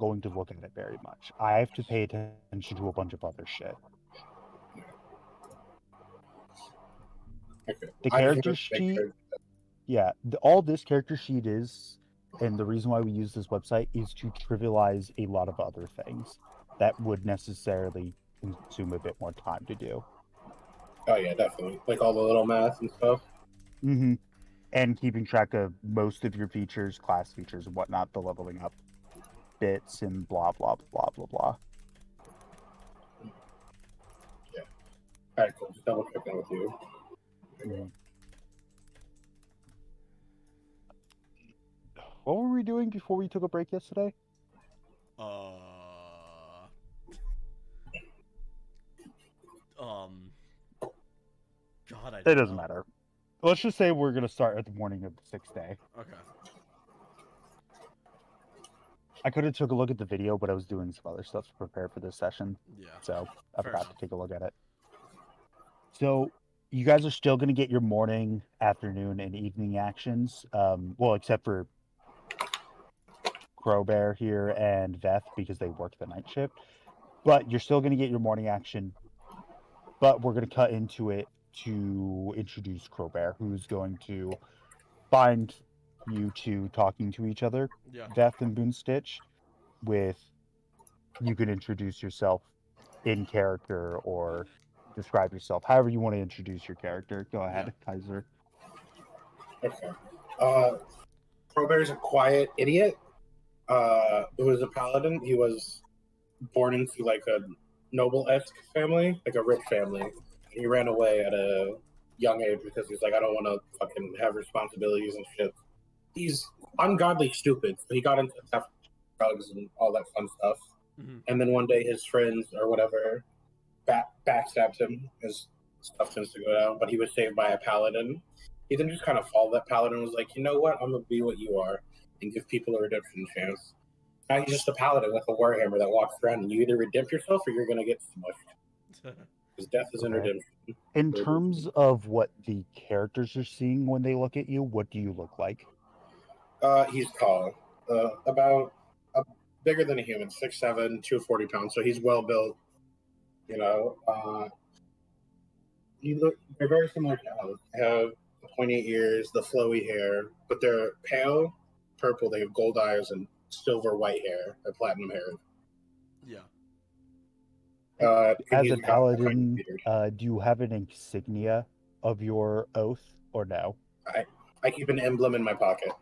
going to look at it very much. I have to pay attention to a bunch of other shit. Okay. The I just character wanted to make sheet, sure. yeah, all this character sheet is, and the reason why we use this website is to trivialize a lot of other things that would necessarily consume a bit more time to do. Oh yeah, definitely. Like all the little math and stuff. Mm-hmm. And keeping track of most of your features, class features, and whatnot, the leveling up bits, and blah, blah, blah, blah, blah. Yeah. All right, cool. Just double checking with you. Mm-hmm. What were we doing before we took a break yesterday? God, I It don't doesn't know. matter. Let's just say we're going to start at the morning of the 6th day. Okay. I could have took a look at the video, but I was doing some other stuff to prepare for this session. Yeah. So I Fair forgot enough. to take a look at it. So you guys are still going to get your morning, afternoon, and evening actions. Well, except for Crowbear here and Veth because they work the night shift. But you're still going to get your morning action. But we're going to cut into it to introduce Crowbear, who's going to find you two talking to each other, Yeah. Veth and Boonstitch, with you can introduce yourself in character or describe yourself however you want to introduce your character. Go ahead, Kaiser. Okay. Probear's a quiet idiot. Who was a paladin. He was born into like a noble-esque family, like a rich family. He ran away at a young age because he's like, I don't want to fucking have responsibilities and shit. He's ungodly stupid. So he got into theft, drugs, and all that fun stuff. Mm-hmm. And then one day his friends or whatever backstabbed him as stuff tends to go down. But he was saved by a paladin. He then just kind of followed that paladin and was like, you know what? I'm going to be what you are and give people a redemption chance. Now he's just a paladin with a warhammer that walks around, and you either redeem yourself or you're going to get smushed. Because death is in redemption. In terms of what the characters are seeing when they look at you, what do you look like? He's tall, about bigger than a human, 6'7", 240 pounds. So he's well built. You know, they're very similar to us. They have the pointy ears, the flowy hair, but they're pale purple. They have gold eyes and silver white hair or platinum hair. Yeah. As a paladin, do you have an insignia of your oath or no? I keep an emblem in my pocket.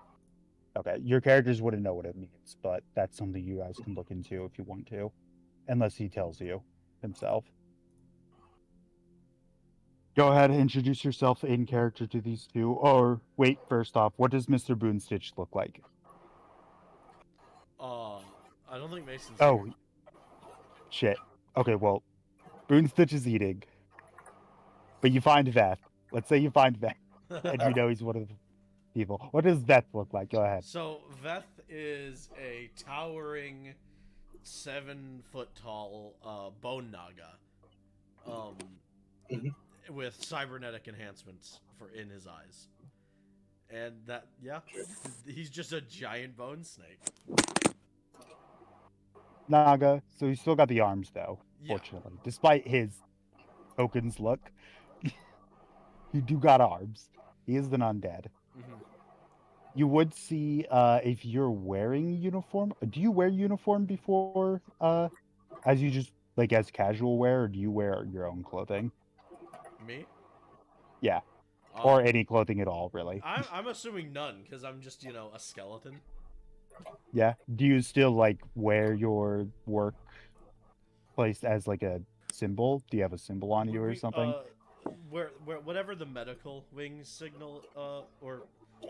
Okay, your characters wouldn't know what it means, but that's something you guys can look into if you want to, unless he tells you himself. Go ahead and introduce yourself in character to these two. Or wait, first off, what does Mr. Boonstitch look like? I don't think Mason's Oh, here. shit. Okay, well, Boonstitch is eating, but you find Veth. Let's say you find Veth, and you know he's one of the people. What does Veth look like? Go ahead. So Veth is a towering 7-foot tall bone naga. With cybernetic enhancements in his eyes. And that, yeah, he's just a giant bone snake. Naga, so he's still got the arms though, Yeah. fortunately. Despite his tokens look, he do got arms. He is an undead. Mm-hmm. You would see if you're wearing uniform. Do you wear uniform before as you just like as casual wear, or do you wear your own clothing? Me? Yeah. Or any clothing at all, really. I'm assuming none, because I'm just, a skeleton. Yeah. Do you still like wear your work place as like a symbol? Do you have a symbol on you or something? Where whatever the medical wing signal or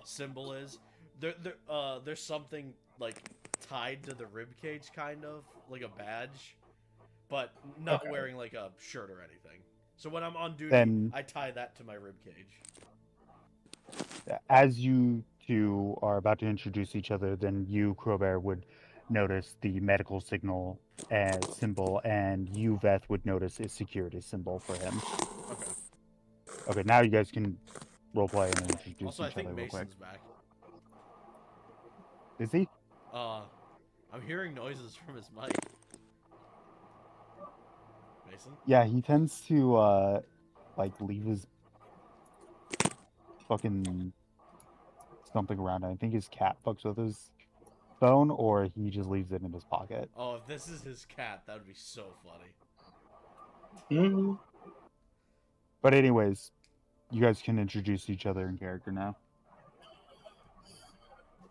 symbol is, there's something like tied to the rib cage, kind of like a badge, but not wearing like a shirt or anything. So when I'm on duty, Then, I tie that to my rib cage. as you two are about to introduce each other, then you, Crowbear, would notice the medical signal as symbol, and you, Veth, would notice a security symbol for him. Okay. Okay, now you guys can roleplay and introduce Also, I each think other real quick. Mason's back. Is he? I'm hearing noises from his mic. Mason? Yeah, he tends to like leave his fucking something around. I think his cat fucks with his phone, or he just leaves it in his pocket. Oh, if this is his cat, that would be so funny. Mm-hmm. But anyways, you guys can introduce each other in character now.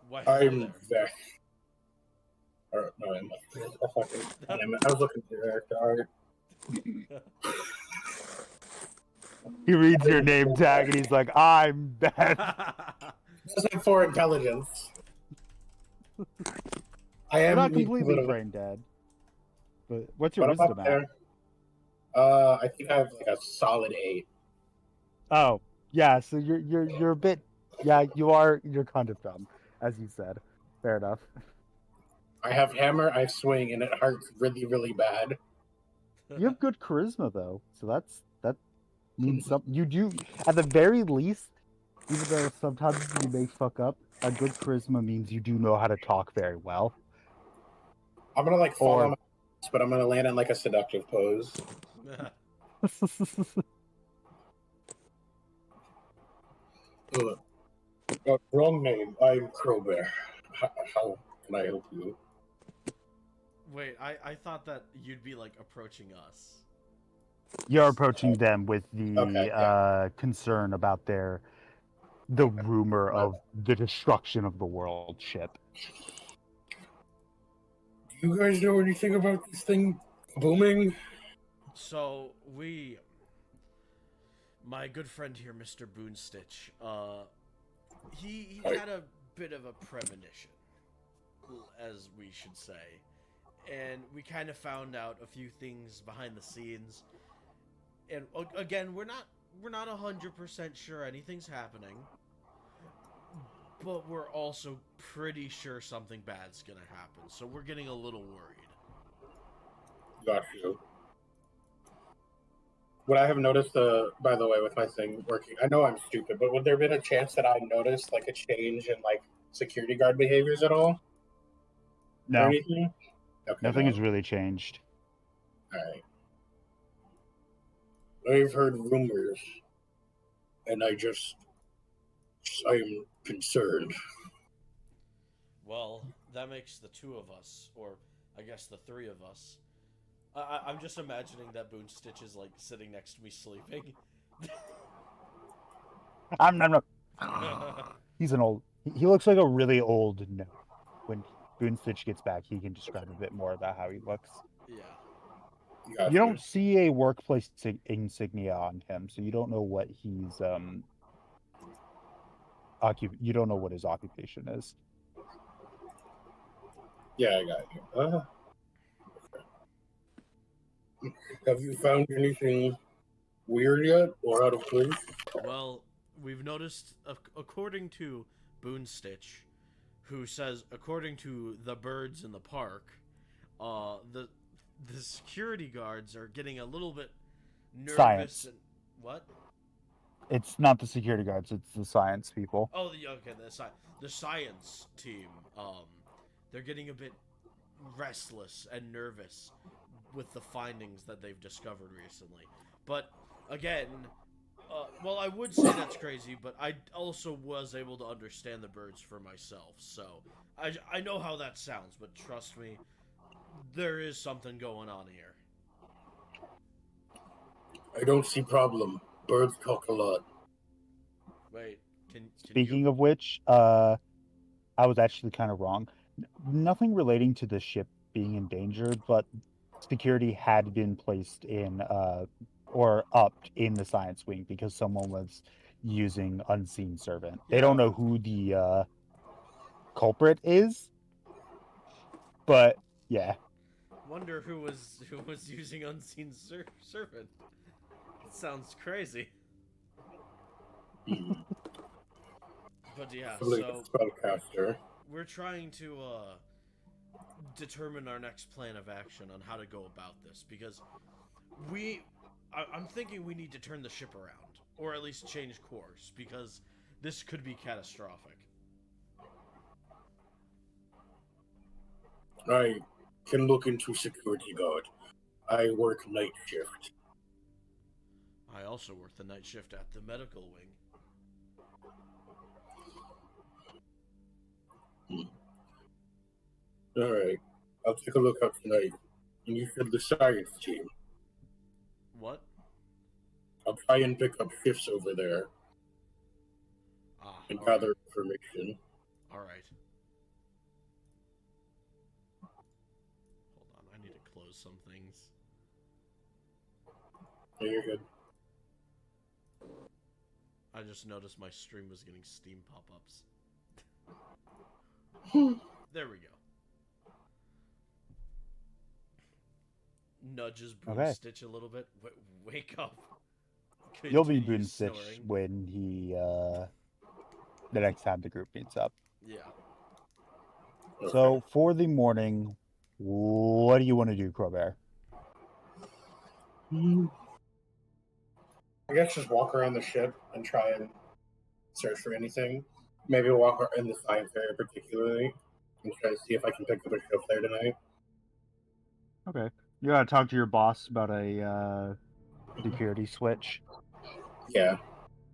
Why, hello I'm there. Vec. Or, no, I'm I was looking for character art. He reads your name tag and he's like, "I'm Beth." This is for intelligence. I You're am not completely little, brain dead. But what's your but I'm up wisdom at? there. I think I have like a solid 8. Oh, yeah. So you're a bit. Yeah, you're kind of dumb, as you said. Fair enough. I have hammer, I swing, and it hurts really, really bad. You have good charisma though, so that means something. You do, at the very least, even though sometimes you may fuck up. A good charisma means you do know how to talk very well. I'm gonna like fall on Or my ass, but I'm gonna land in like a seductive pose. Wrong name. I'm Crowbear. How can I help you? Wait, I thought that you'd be like approaching us. you're approaching them with the Okay, yeah. concern about the rumor of the destruction of the world ship. Do you guys know anything about this thing booming? So my good friend here, Mr. Boonstitch, he had a bit of a premonition, as we should say, and we kind of found out a few things behind the scenes. And again, we're not 100% sure anything's happening, but we're also pretty sure something bad's gonna happen. So we're getting a little worried. Got you. Would I have noticed by the way, with my thing working? I know I'm stupid, but would there have been a chance that I noticed like a change in like security guard behaviors at all? Or No, anything? Okay, nothing no. has really changed. Alright. I've heard rumors, and I'm concerned. Well, that makes the two of us, or I guess the three of us. I'm just imagining that Boonstitch is like sitting next to me sleeping. I'm not. He's an old. He looks like a really old gnome. When Boonstitch gets back, he can describe a bit more about how he looks. Yeah. Got You don't see a workplace insignia on him, so you don't know what he's you don't know what his occupation is. Yeah, I got you. Have you found anything weird yet, or out of place? Well, we've noticed, according to Boonstitch, who says, according to the birds in the park, the security guards are getting a little bit nervous. Science. And what? It's not the security guards; it's the science people. Oh, the science team. They're getting a bit restless and nervous with the findings that they've discovered recently. But again, well, I would say that's crazy, but I also was able to understand the birds for myself, so I know how that sounds. But trust me, there is something going on here. I don't see problem. Birds talk a lot. Wait, can Speaking you? of which, I was actually kind of wrong. Nothing relating to the ship being endangered, but security had been placed in or upped in the science wing because someone was using unseen servant. They don't know who the culprit is, but yeah. Wonder who was using unseen servant. Sounds crazy. But yeah, Like so a spellcaster. we're trying to determine our next plan of action on how to go about this, because I'm thinking we need to turn the ship around, or at least change course, because this could be catastrophic. I can look into security guard. I work night shift. I also work the night shift at the medical wing. Alright. I'll take a look up tonight. And you said the science team. What? I'll try and pick up shifts over there and gather information. Alright. Hold on, I need to close some things. Yeah, you're good. I just noticed my stream was getting Steam pop-ups. There we go. Nudges Boom Stitch a little bit. Wake up. You'll be Continue Boon Stitch snoring. when he, the next time the group meets up. Yeah. Okay. So, for the morning, what do you want to do, Crowbear? I guess just walk around the ship and try and search for anything. Maybe walk in the science area particularly and try to see if I can pick up a shift there tonight. Okay. You gotta talk to your boss about a security switch. Yeah.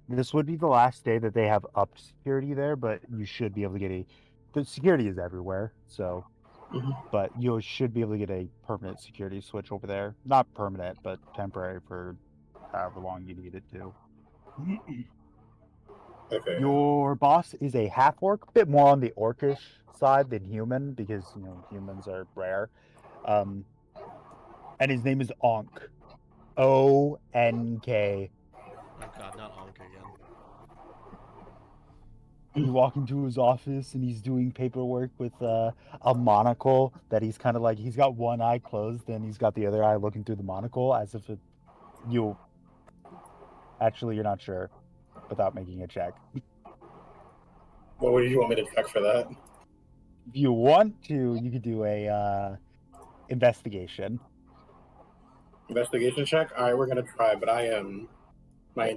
This would be the last day that they have up security there, but you should be able to get the security is everywhere, so but you should be able to get a permanent security switch over there. Not permanent, but temporary for however long you need it to. Okay. Your boss is a half orc, a bit more on the orcish side than human, because humans are rare. And his name is Onk. O-N-K. Oh god, not Onk again. You walk into his office and he's doing paperwork with a monocle that he's kind of like, he's got one eye closed and he's got the other eye looking through the monocle as if you're not sure without making a check. What would you want me to check for that? If you want to, you could do a investigation. Investigation check? Alright, we're gonna try, but I am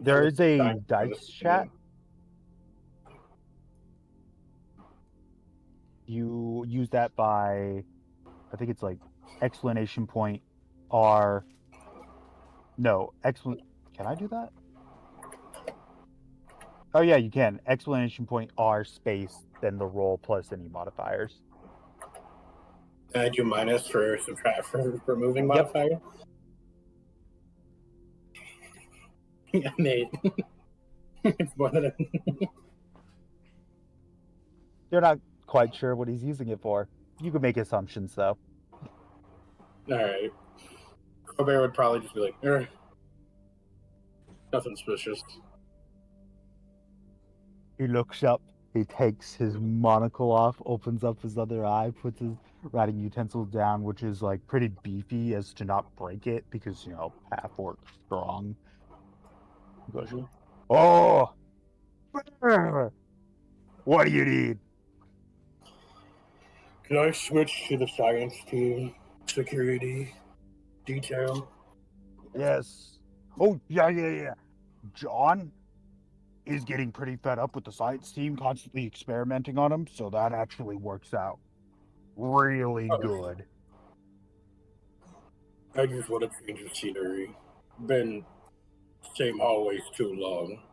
There is a dice chat. You use that by, I think it's like explanation point R. No, can I do that? Oh yeah, you can. Explanation point R space, then the roll plus any modifiers. Can I do minus for subtract for removing modifier? Yeah, Nate. It's more than You're not quite sure what he's using it for. You can make assumptions though. Alright. Colbert would probably just be like, nothing suspicious. He looks up, he takes his monocle off, opens up his other eye, puts his writing utensil down, which is like pretty beefy as to not break it because, half orc strong. He goes, "Oh! What do you need?" Can I switch to the science team? Security? Detail? Yes. Oh, yeah. John is getting pretty fed up with the science team constantly experimenting on him, so that actually works out really good. I just want to change the scenery. Been same hallways too long.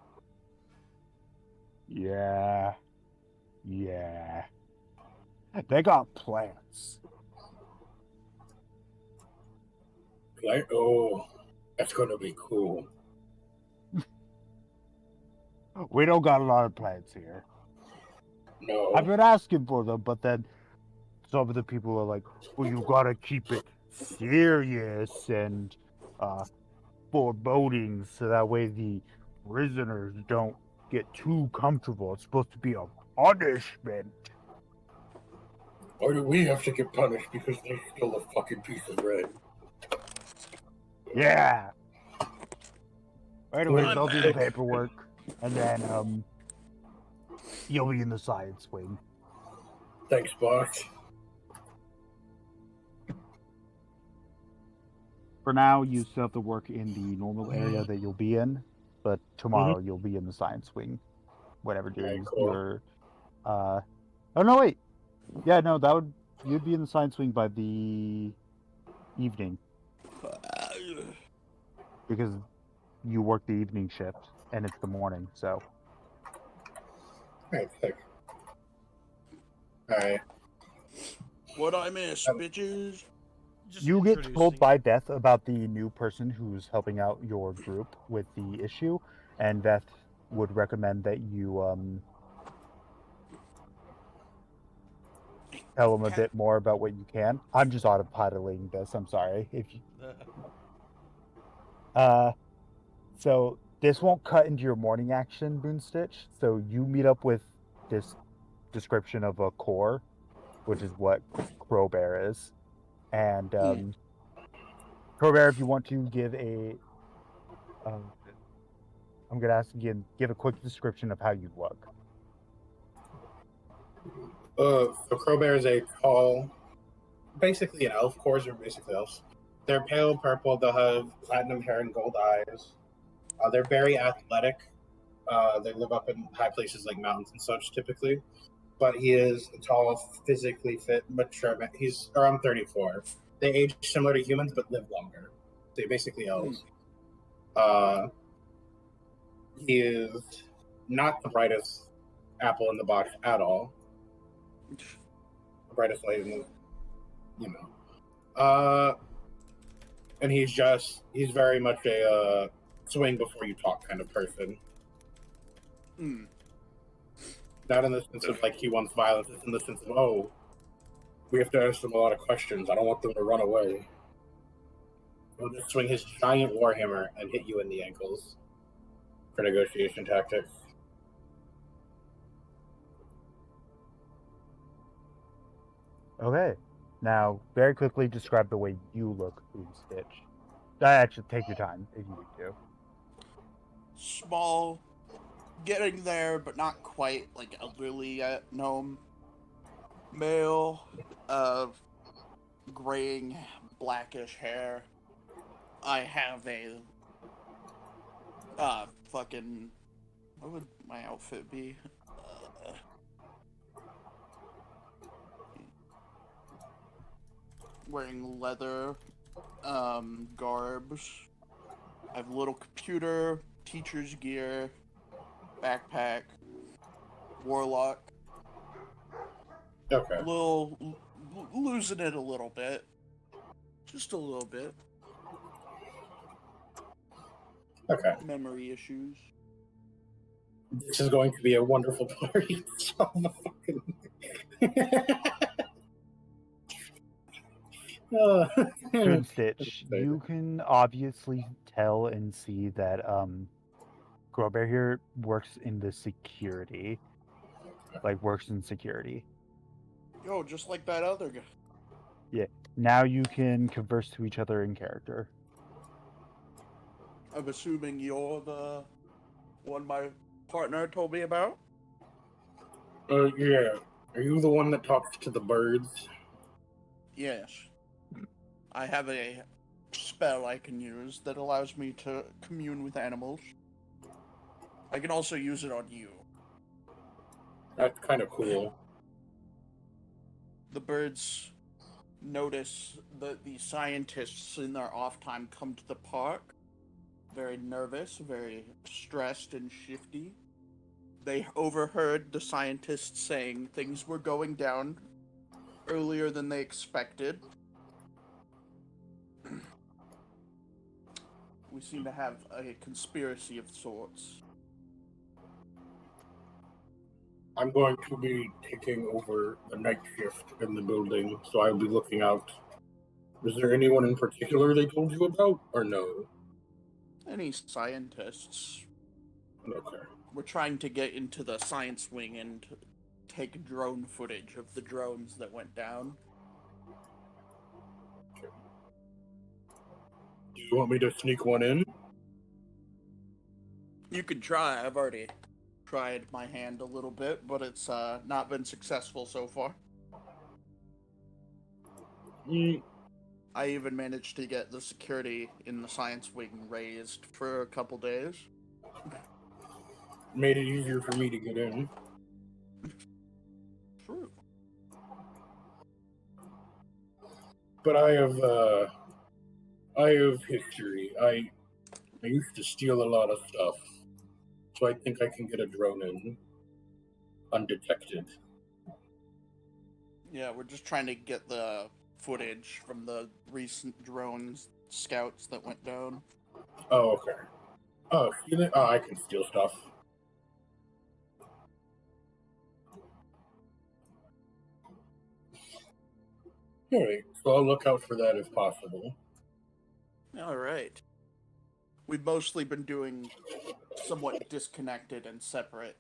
Yeah. They got plants. Like, oh, that's gonna be cool. We don't got a lot of plants here. No. I've been asking for them, but then some of the people are like, well, you gotta keep it serious and foreboding so that way the prisoners don't get too comfortable. It's supposed to be a punishment. Why do we have to get punished because they stole a fucking piece of bread? Yeah. Anyways, I'll do the paperwork, and then you'll be in the science wing. Thanks, boss. For now, you still have to work in the normal area that you'll be in, but tomorrow you'll be in the science wing, whatever doing cool. your. Oh no, wait. Yeah, no, that would you'd be in the science wing by the evening because you work the evening shift and it's the morning. So Alright, sick. Alright. What I miss, bitches? Just you get told introducing. by Beth about the new person who's helping out your group with the issue, and Beth would recommend that you tell them a bit more about what you can. I'm just autopiloting this. I'm sorry if you. So this won't cut into your morning action, Boonstitch. So you meet up with this description of a core, which is what Crowbear is, and Crowbear, if you want to give a, I'm gonna ask you to give a quick description of how you look. So Crowbear is a tall, basically an elf. Cores are basically elves. They're pale purple. They'll have platinum hair and gold eyes. They're very athletic. They live up in high places like mountains and such typically. But he is a tall, physically fit, mature man. He's around 34. They age similar to humans but live longer. They're basically elves. He is not the brightest apple in the box at all. The brightest light in the, and he's very much a swing before you talk kind of person. Not in the sense of like he wants violence, it's in the sense of, oh, we have to ask them a lot of questions. I don't want them to run away. He'll just swing his giant warhammer and hit you in the ankles for negotiation tactics. Okay. Now, very quickly describe the way you look, Boomstitch. Actually, take your time if you need to. Small, getting there, but not quite like elderly gnome. Male, graying, blackish hair. I have a, fucking, what would my outfit be? Wearing leather, garbs. I have a little computer, teacher's gear, backpack, warlock. Okay. Losing it a little bit. Just a little bit. Okay. Memory issues. This is going to be a wonderful party. Boomstitch, you can obviously tell and see that Crowbear here works in the security. Works in security. Yo, just like that other guy. Yeah. Now you can converse to each other in character. I'm assuming you're the one my partner told me about? Yeah. Are you the one that talks to the birds? Yes. I have a spell I can use that allows me to commune with animals. I can also use it on you. That's kind of cool. The birds notice that the scientists in their off time come to the park. Very nervous, very stressed and shifty. They overheard the scientists saying things were going down earlier than they expected. We seem to have a conspiracy of sorts. I'm going to be taking over the night shift in the building, so I'll be looking out. Is there anyone in particular they told you about, or no? Any scientists? Okay. We're trying to get into the science wing and take drone footage of the drones that went down. Okay. Do you want me to sneak one in? You could try. I've already tried my hand a little bit, but it's not been successful so far. I even managed to get the security in the science wing raised for a couple days. Made it easier for me to get in. True. but I have history. I used to steal a lot of stuff, so I think I can get a drone in undetected. Yeah, we're just trying to get the footage from the recent drones scouts that went down. Oh, okay. Oh, stealing? Oh, I can steal stuff. Alright, so I'll look out for that if possible. All right. We've mostly been doing somewhat disconnected and separate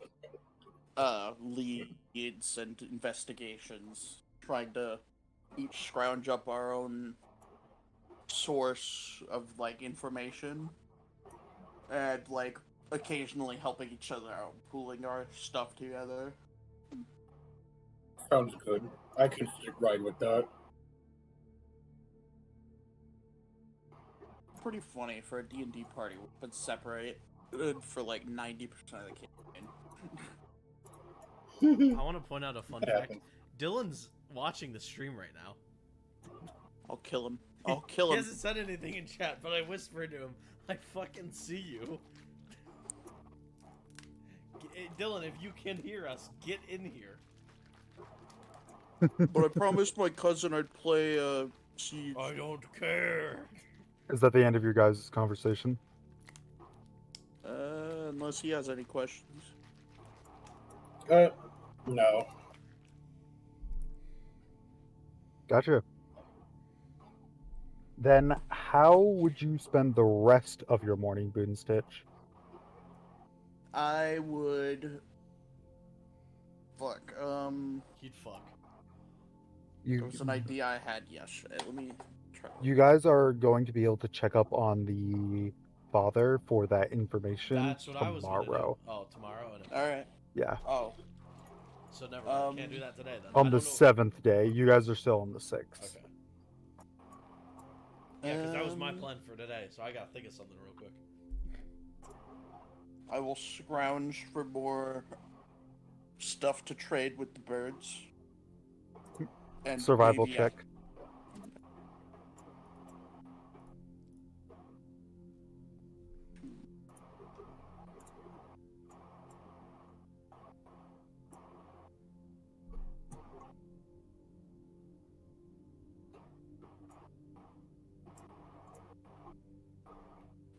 leads and investigations, trying to each scrounge up our own source of like information and like occasionally helping each other out, pooling our stuff together. Sounds good. I can stick right with that. Pretty funny for a D&D party. We've been separated for like 90% of the campaign. I want to point out a fun That fact. happens. Dylan's watching the stream right now. I'll kill him. I'll kill He him. hasn't said anything in chat, but I whispered to him, I fucking see you. Dylan, if you can hear us, get in here. But I promised my cousin I'd play Siege. I don't care. Is that the end of your guys' conversation? Unless he has any questions. No. Gotcha. Then how would you spend the rest of your morning, Boon Stitch? I would. Fuck. He'd fuck. It You was an idea I had yesterday. Let me try. you guys are going to be able to check up on the father for that information That's what I was gonna do. tomorrow. Oh, tomorrow? All right. Yeah. Oh. So never mind. Can't do that today then. I On the don't know- 7th day. You guys are still on the 6th. Okay. Yeah, because that was my plan for today, so I gotta think of something real quick. I will scrounge for more stuff to trade with the birds. And Survival maybe check.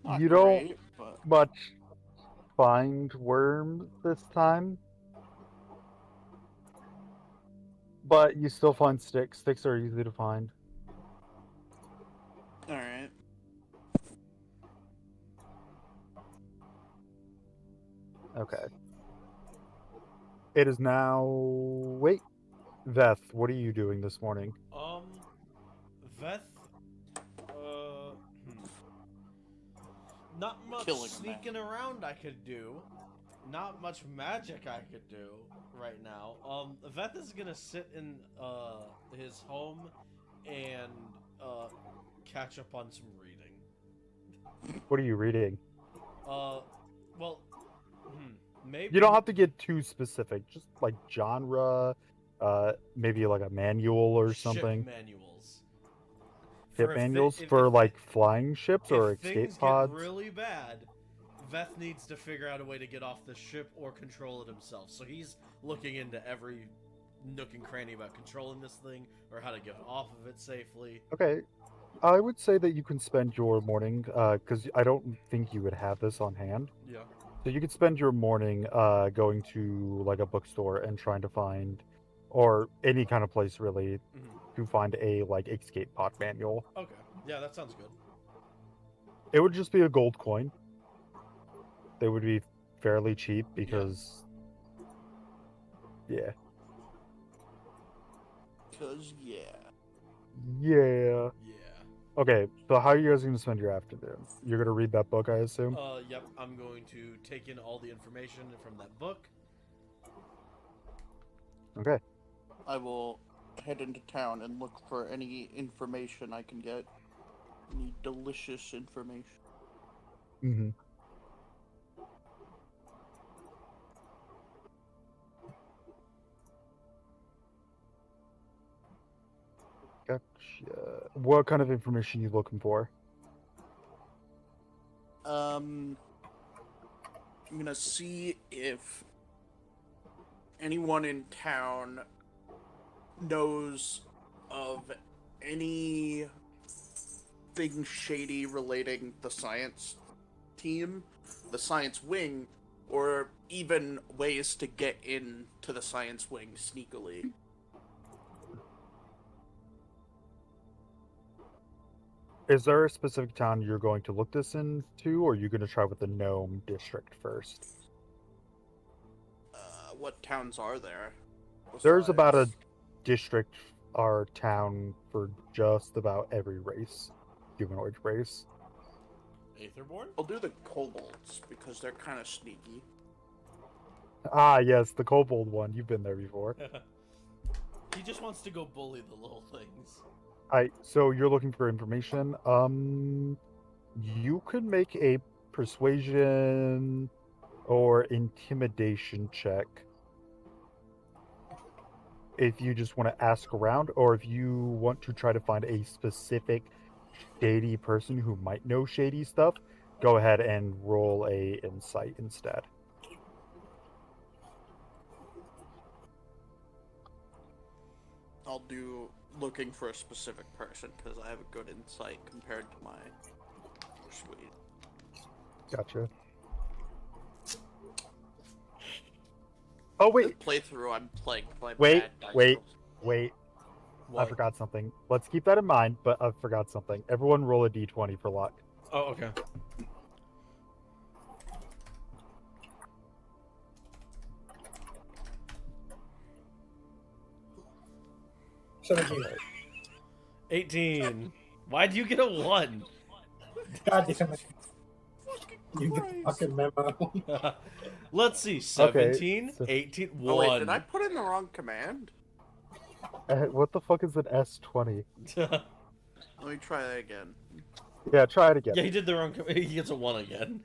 Not You don't- great, but Much find worms this time. But you still find sticks. Sticks are easy to find. all right. Okay. It is now. Wait. Veth, what are you doing this morning? Veth, not much Killing sneaking around I could do. Not much magic I could do right now. Veth is gonna sit in, his home and, catch up on some reading. What are you reading? Well, maybe... You don't have to get too specific. Just like genre, maybe like a manual or Ship something. manuals. Ship if manuals if- for if- like flying ships or if escape things pods. get really bad, Veth needs to figure out a way to get off the ship or control it himself. So he's looking into every nook and cranny about controlling this thing or how to get off of it safely. Okay. I would say that you can spend your morning, because I don't think you would have this on hand. Yeah. So you could spend your morning going to like a bookstore and trying to find, or any kind of place really, to find a like escape pod manual. Okay. Yeah, that sounds good. It would just be a gold coin. They would be fairly cheap because, yeah. Cause yeah. Yeah. Yeah. Okay, so how are you guys going to spend your afternoon? You're going to read that book, I assume? Yep. I'm going to take in all the information from that book. Okay. I will head into town and look for any information I can get. Any delicious information. Mm-hmm. Gotcha. What kind of information you looking for? I'm gonna see if anyone in town knows of anything shady relating the science team, the science wing, or even ways to get into the science wing sneakily. Is there a specific town you're going to look this into, or are you going to try with the Gnome district first? What towns are there? There's about a besides- district or town for just about every race, humanoid race. Aetherborn? I'll do the kobolds because they're kind of sneaky. Ah, yes, the kobold one. You've been there before. He just wants to go bully the little things. So you're looking for information. You could make a persuasion or intimidation check if you just want to ask around, or if you want to try to find a specific shady person who might know shady stuff. Go ahead and roll a insight instead. I'll do looking for a specific person because I have a good insight compared to my persuade. Gotcha. Oh wait, The playthrough I'm playing by Wait, bad dice wait. rolls. wait. I What? forgot something. Let's keep that in mind, but I forgot something. Everyone roll a d20 for luck. Oh, okay. Okay. 18. 18. Why do you get a 1? God damn it. Fucking You get the Christ. fucking memo. Let's see. 17, so- 18, 1. Oh wait, did I put in the wrong command? What the fuck is an S20? Let me try that again. Yeah, try it again. Yeah, he did the wrong. He gets a 1 again.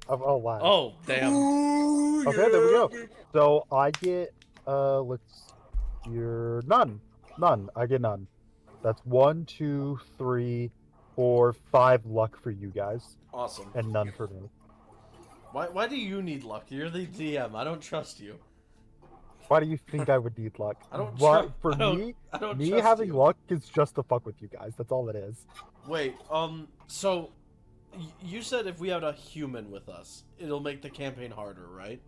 Oh wow. Oh, damn. Ooh, Okay, there we yeah, go. So I get you're none. I get none. That's 1, 2, 3, 4, 5 luck for you guys, Awesome. and none for me. Why do you need luck? You're the DM. I don't trust you. Why do you think I would need luck? I don't What tru- for I don't- me? I don't Me trust having you. luck is just to fuck with you guys. That's all it is. Wait, so you said if we had a human with us, it'll make the campaign harder, right?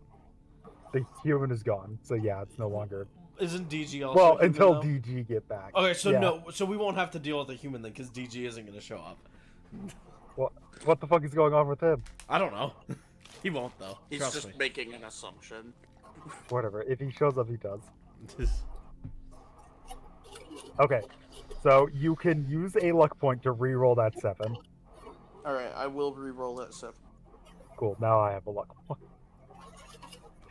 The human is gone, so yeah, it's no longer. Isn't DG also Well, human, until though? DG get back. Okay, so Yeah. no, so we won't have to deal with a human then, because DG isn't going to show up. What the fuck is going on with him? I don't know. He won't, though. He's Trust just me. making an assumption. Whatever. If he shows up, he does. Okay. So you can use a luck point to re-roll that 7. Alright, I will re-roll that 7. Cool. Now I have a luck point.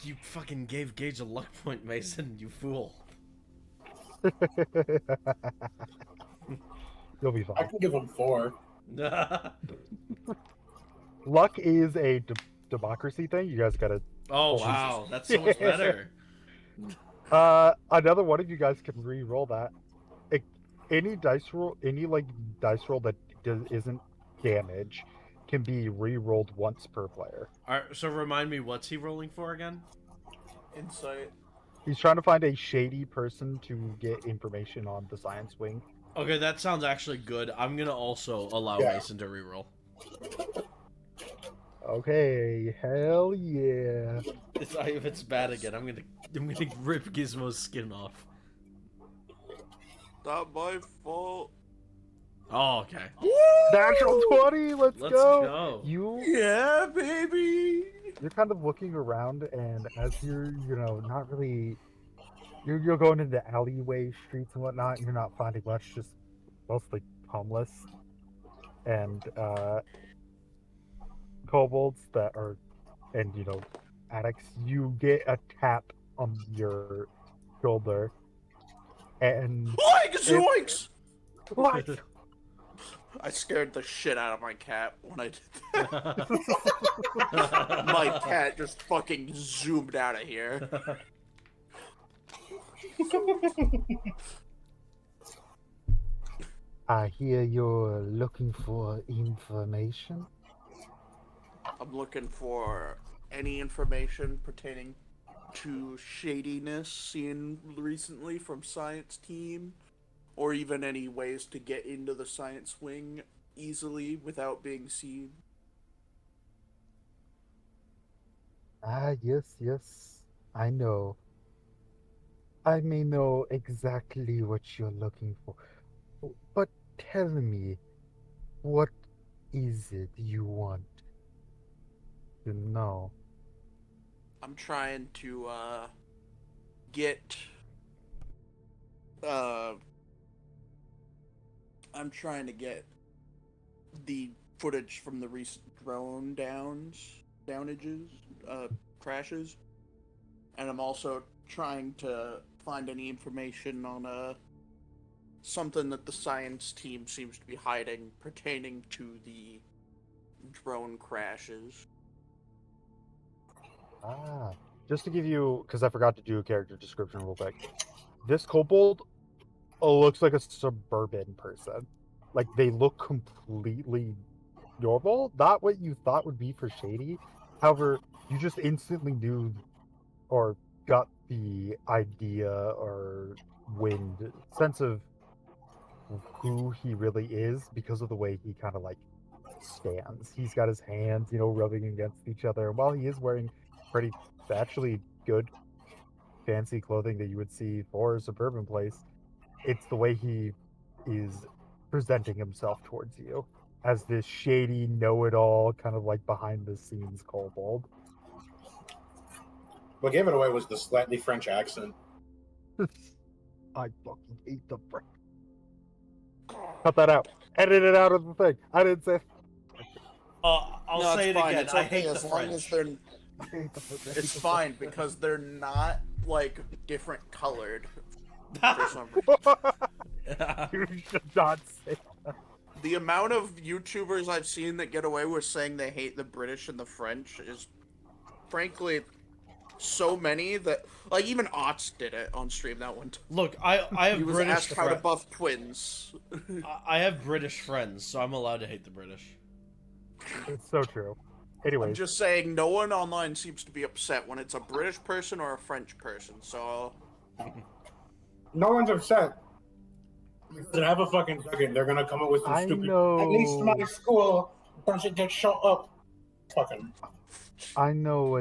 You fucking gave Gage a luck point, Mason, you fool. You'll be I fine. can give him 4. Luck is a democracy thing. You guys gotta. Oh, wow, that's so much better. Another one of you guys can re-roll that. Any dice roll that isn't damage can be re-rolled once per player. Alright, so remind me, what's he rolling for again? Insight. He's trying to find a shady person to get information on the science wing. Okay, that sounds actually good. I'm gonna also allow Yeah. Mason to reroll. Okay, hell yeah. If it's bad again, I'm gonna rip Gizmo's skin off. Not my fault. Oh, okay. Natural 20, let's Let's go. go. Yeah, baby. You're kind of looking around, and as you're, not really, you're going into alleyway streets and whatnot. You're not finding much, just mostly homeless and kobolds that are, and addicts. You get a tap on your shoulder, and Oinks! Zoinks! what? I scared the shit out of my cat when I did that. My cat just fucking zoomed out of here. I hear you're looking for information. I'm looking for any information pertaining to shadiness seen recently from science team, or even any ways to get into the science wing easily without being seen. Ah, yes, I know. I may know exactly what you're looking for. But tell me, what is it you want to know? I'm trying to get uh I'm trying to get the footage from the recent drone downages, crashes, and I'm also trying to find any information on something that the science team seems to be hiding pertaining to the drone crashes. Ah, just to give you, because I forgot to do a character description real quick. This kobold looks like a suburban person. Like they look completely normal, not what you thought would be for shady. However, you just instantly knew or got the idea or wind sense of who he really is because of the way he kind of like stands. He's got his hands, rubbing against each other. And while he is wearing pretty actually good fancy clothing that you would see for a suburban place, it's the way he is presenting himself towards you as this shady know-it-all kind of like behind the scenes kobold. What gave it away was the slightly French accent. I fucking hate the French. Cut that out. Edit it out of the thing. I didn't say. I'll No, say it's it fine. again. It's I okay hate the as long as French. they're. I hate the French. It's fine because they're not like different colored for some reason. You should not say. The amount of YouTubers I've seen that get away with saying they hate the British and the French is, frankly, so many that like even Otts did it on stream that one time. Look, I He have was British asked how to buff twins. I have British friends, so I'm allowed to hate the British. It's so true. I'm Anyways, just saying, no one online seems to be upset when it's a British person or a French person. So No one's upset. Because have a fucking second, they're gonna come up with some I stupid. know. At least my school doesn't get shut up. Fucking. I know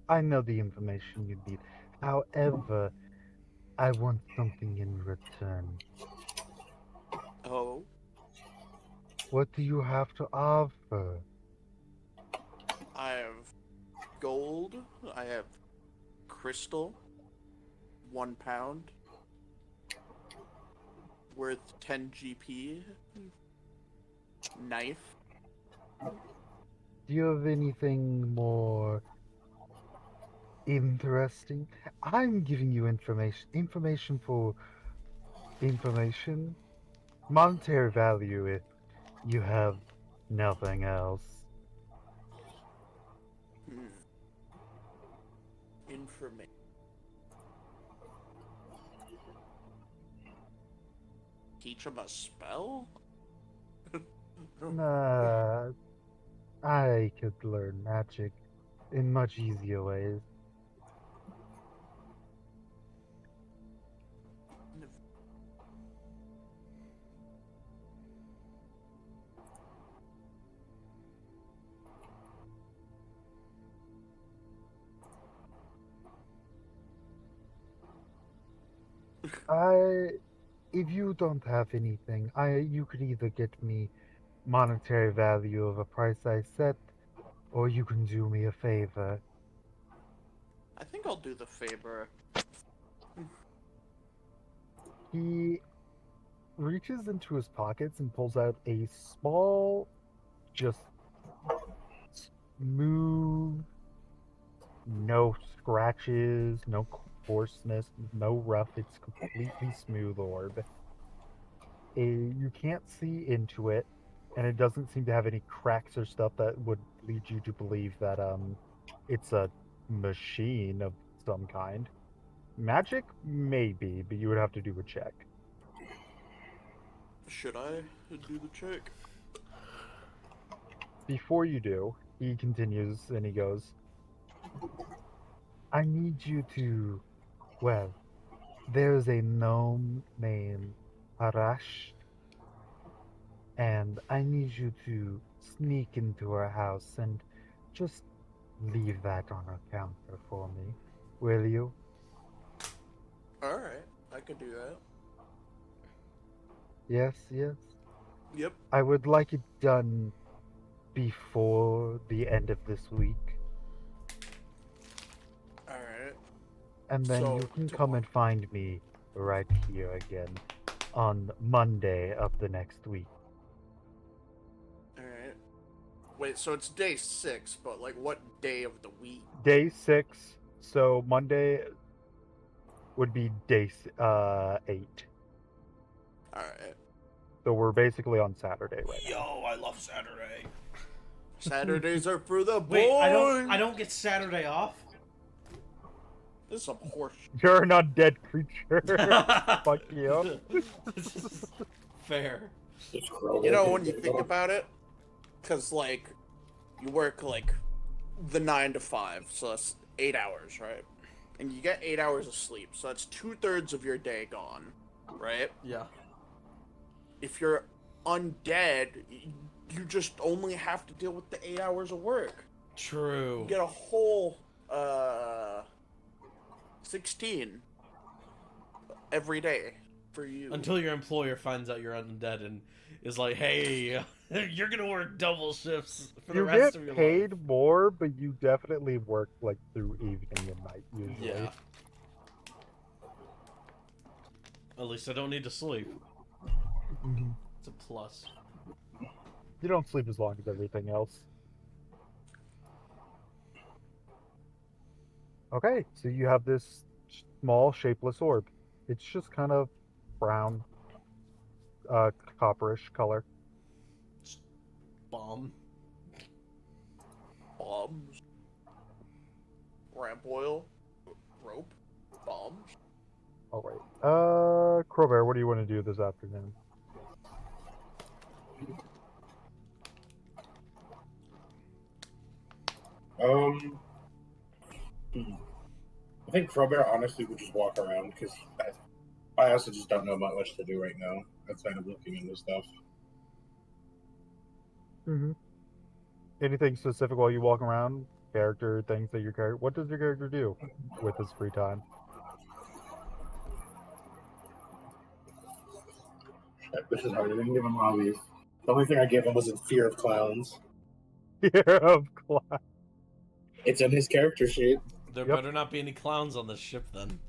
I know the information you need. However, I want something in return. oh, What do you have to offer? I have gold. I have crystal. 1 pound. Worth 10 GP. Knife. Do you have anything more interesting? I'm giving you information. Information for information. Monetary value if you have nothing else. Information. Teach him a spell? Nah, I could learn magic in much easier ways. If you don't have anything, you could either get me monetary value of a price I set, or you can do me a favor. I think I'll do the favor. He reaches into his pockets and pulls out a small, just smooth, no scratches, no coarseness, no rough. It's completely smooth orb. You can't see into it, and it doesn't seem to have any cracks or stuff that would lead you to believe that it's a machine of some kind. Magic, maybe, but you would have to do a check. Should I do the check? Before you do, he continues and he goes, I need you to, well, there's a gnome named Harash, and I need you to sneak into her house and just leave that on her counter for me. Will you? Alright, I could do that. Yes, yes. Yep. I would like it done before the end of this week. Alright. And then So, you can come tomorrow. and find me right here again on Monday of the next week. Alright. Wait, so it's day 6, but like what day of the week? Day 6, so Monday would be day 8. Alright. So we're basically on Saturday right now. Yo, I love Saturday. Saturdays are for the boys! Wait, I don't get Saturday off? This is some horse. You're an undead creature. Fuck you. Fair. You know, when you think about it, because, like, you work, like, the 9 to 5, so that's 8 hours, right? And you get 8 hours of sleep, so that's 2/3 of your day gone, right? Yeah. If you're undead, you just only have to deal with the 8 hours of work. True. You get a whole, 16 every day for you. Until your employer finds out you're undead and is like, hey, you're gonna work double shifts for the You rest get of your paid life. more, but you definitely work like through evening and night usually. Yeah. At least I don't need to sleep. Mhm. It's a plus. You don't sleep as long as everything else. Okay, so you have this small, shapeless orb. It's just kind of brown, copperish color. Bomb. Bombs. Ramp oil. Rope. Bombs. All right. Crowbear, what do you want to do this afternoon? I think Crowbear honestly would just walk around because I also just don't know about much to do right now outside of looking into stuff. Mm-hmm. Anything specific while you walk around? Character things that your character. What does your character do with his free time? This is hard. I didn't give him hobbies. The only thing I gave him was a fear of clowns. Fear of clown. It's in his character sheet. There Yep. better not be any clowns on this ship then.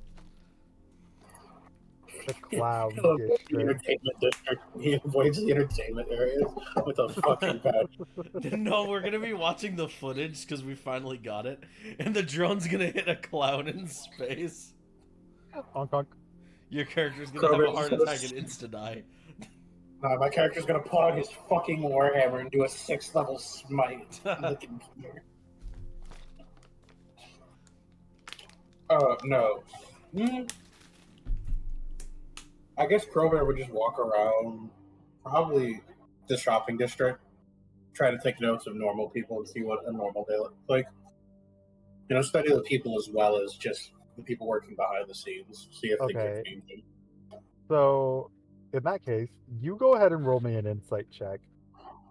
The clown He avoids the district. entertainment district. He avoids the entertainment areas with a fucking patch. No, we're gonna be watching the footage because we finally got it, and the drone's gonna hit a clown in space. Honk honk. Your character's gonna have a heart attack and insta-die. Nah, my character's gonna pull out his fucking warhammer and do a 6th level smite on the computer. No. I guess Crowbear would just walk around, probably the shopping district, try to take notes of normal people and see what a normal day looks like. You know, study the people as well as just the people working behind the scenes. See if things are Okay. changing. So, in that case, you go ahead and roll me an insight check.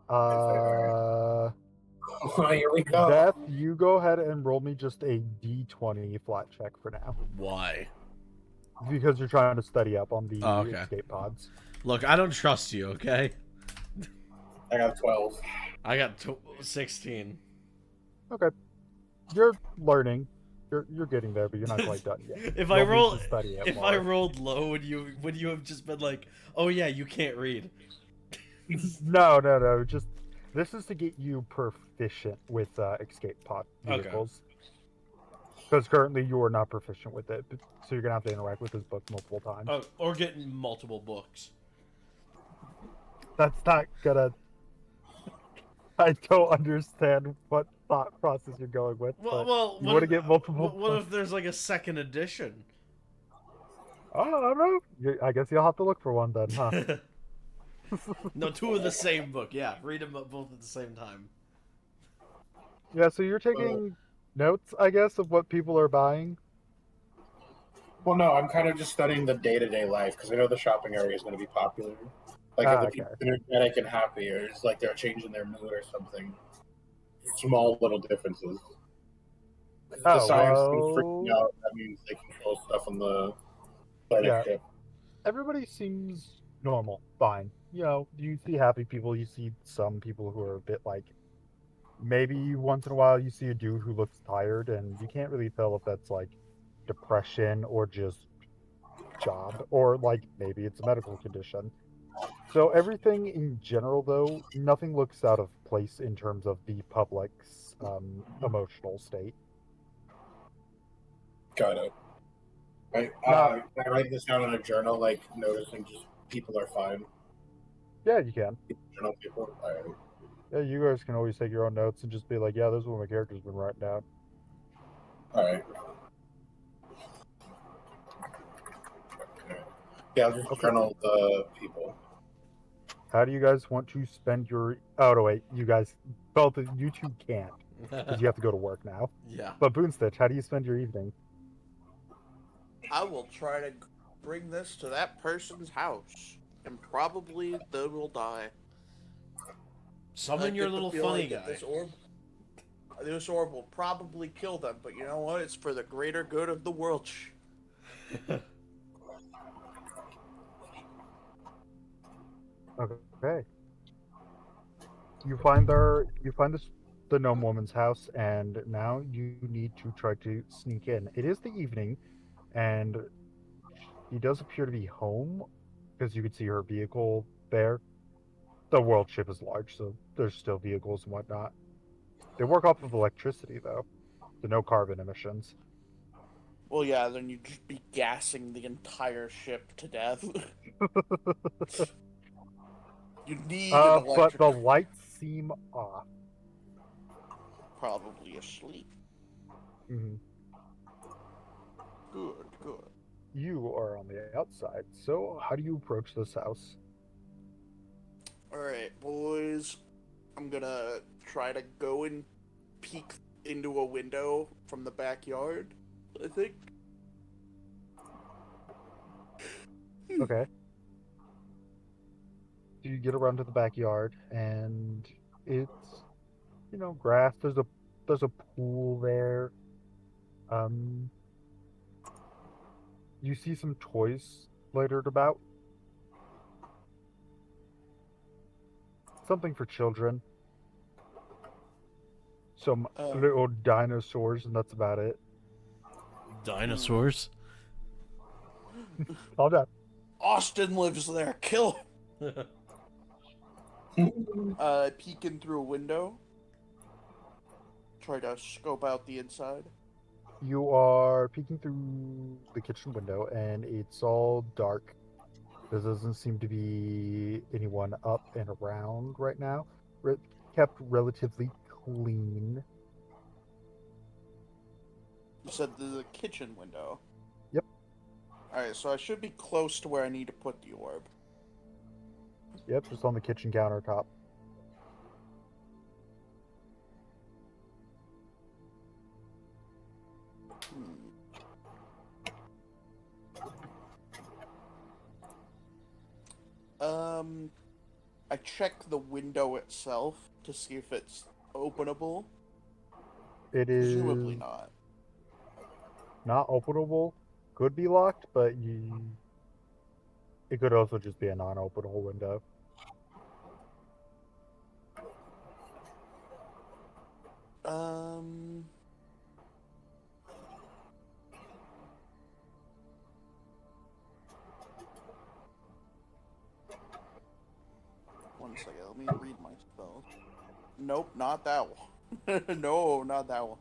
Oh, here we go. Beth, you go ahead and roll me just a d20 flat check for now. Why? Because you're trying to study up on the Oh, okay. escape pods. Look, I don't trust you, okay? I got 12. I got 16. Okay. You're learning. You're getting there, but you're not quite done yet. If You'll I need roll, to study it if more. I rolled low, would you have just been like, oh yeah, you can't read? No. Just this is to get you proficient with escape pod Okay. vehicles. Because currently you are not proficient with it, so you're gonna have to interact with this book multiple times. Oh, or getting multiple books. That's not gonna. I don't understand what thought process you're going with. But Well, you want to get multiple. What if there's like a second edition? I don't know. I guess you'll have to look for one then, huh? No, two of the same book. Yeah, read them both at the same time. Yeah, so you're taking notes, I guess, of what people are buying. Well, no, I'm kind of just studying the day-to-day life because I know the shopping area is going to be popular. Like if the Okay. people are energetic and happy, or it's like they're changing their mood or something. Small little differences. If the Oh, science is freaking well, out, that means they control stuff on the planet yeah, ship. everybody seems normal, fine. You know, you see happy people, you see some people who are a bit like, maybe once in a while you see a dude who looks tired, and you can't really tell if that's like depression or just job, or like maybe it's a medical condition. So everything in general, though, nothing looks out of place in terms of the public's emotional state. Got it. Right. Not, Can I write this down in a journal, like noticing just people are fine. yeah, you can. Journal people. All right. Yeah, you guys can always take your own notes and just be like, yeah, this is what my character's been writing down. All right. Yeah, I'll just Okay. journal the people. How do you guys want to spend your? Oh no, wait, you guys, both of you two can't because you have to go to work now. Yeah. But Boonstitch, how do you spend your evening? I will try to bring this to that person's house, and probably they will die. Summon your little funny guy. This orb will probably kill them, but you know what? It's for the greater good of the world. Okay. You find the gnome woman's house, and now you need to try to sneak in. It is the evening, and she does appear to be home because you can see her vehicle there. The world ship is large, so there's still vehicles and whatnot. They work off of electricity, though, so no carbon emissions. Well, yeah, then you'd just be gassing the entire ship to death. You need an But electric. the lights seem off. Probably asleep. hmm Good, good. You are on the outside, so how do you approach this house? Alright, boys. I'm gonna try to go and peek into a window from the backyard, I think. Okay. So you get around to the backyard, and it's, grass. There's a pool there. Um, you see some toys littered about. Something for children. Some little dinosaurs, and that's about it. Dinosaurs? Calm down. Austin lives there. Kill him. Peeking through a window. Try to scope out the inside. You are peeking through the kitchen window, and it's all dark. There doesn't seem to be anyone up and around right now. Kept relatively clean. You said the kitchen window. Yep. Alright, so I should be close to where I need to put the orb. Yep, just on the kitchen countertop. I check the window itself to see if it's openable. It is Presumably not. not openable. Could be locked, but it could also just be a non-openable window. One second, let me read my spells. Nope, not that one. No, not that one.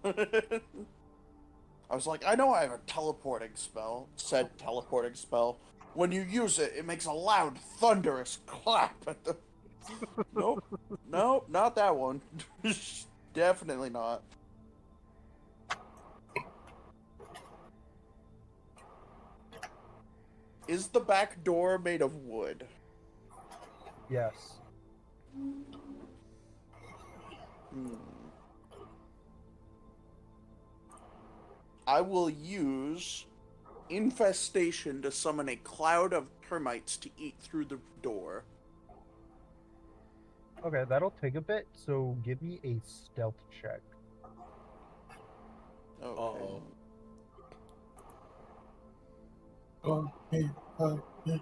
I was like, I know I have a teleporting spell. Said teleporting spell. When you use it, it makes a loud, thunderous clap at the... Nope. Nope, not that one. Definitely not. Is the back door made of wood? Yes. Hmm. I will use infestation to summon a cloud of termites to eat through the door. Okay, that'll take a bit, so give me a stealth check. Okay. Uh-oh. Oh, hey, yeah.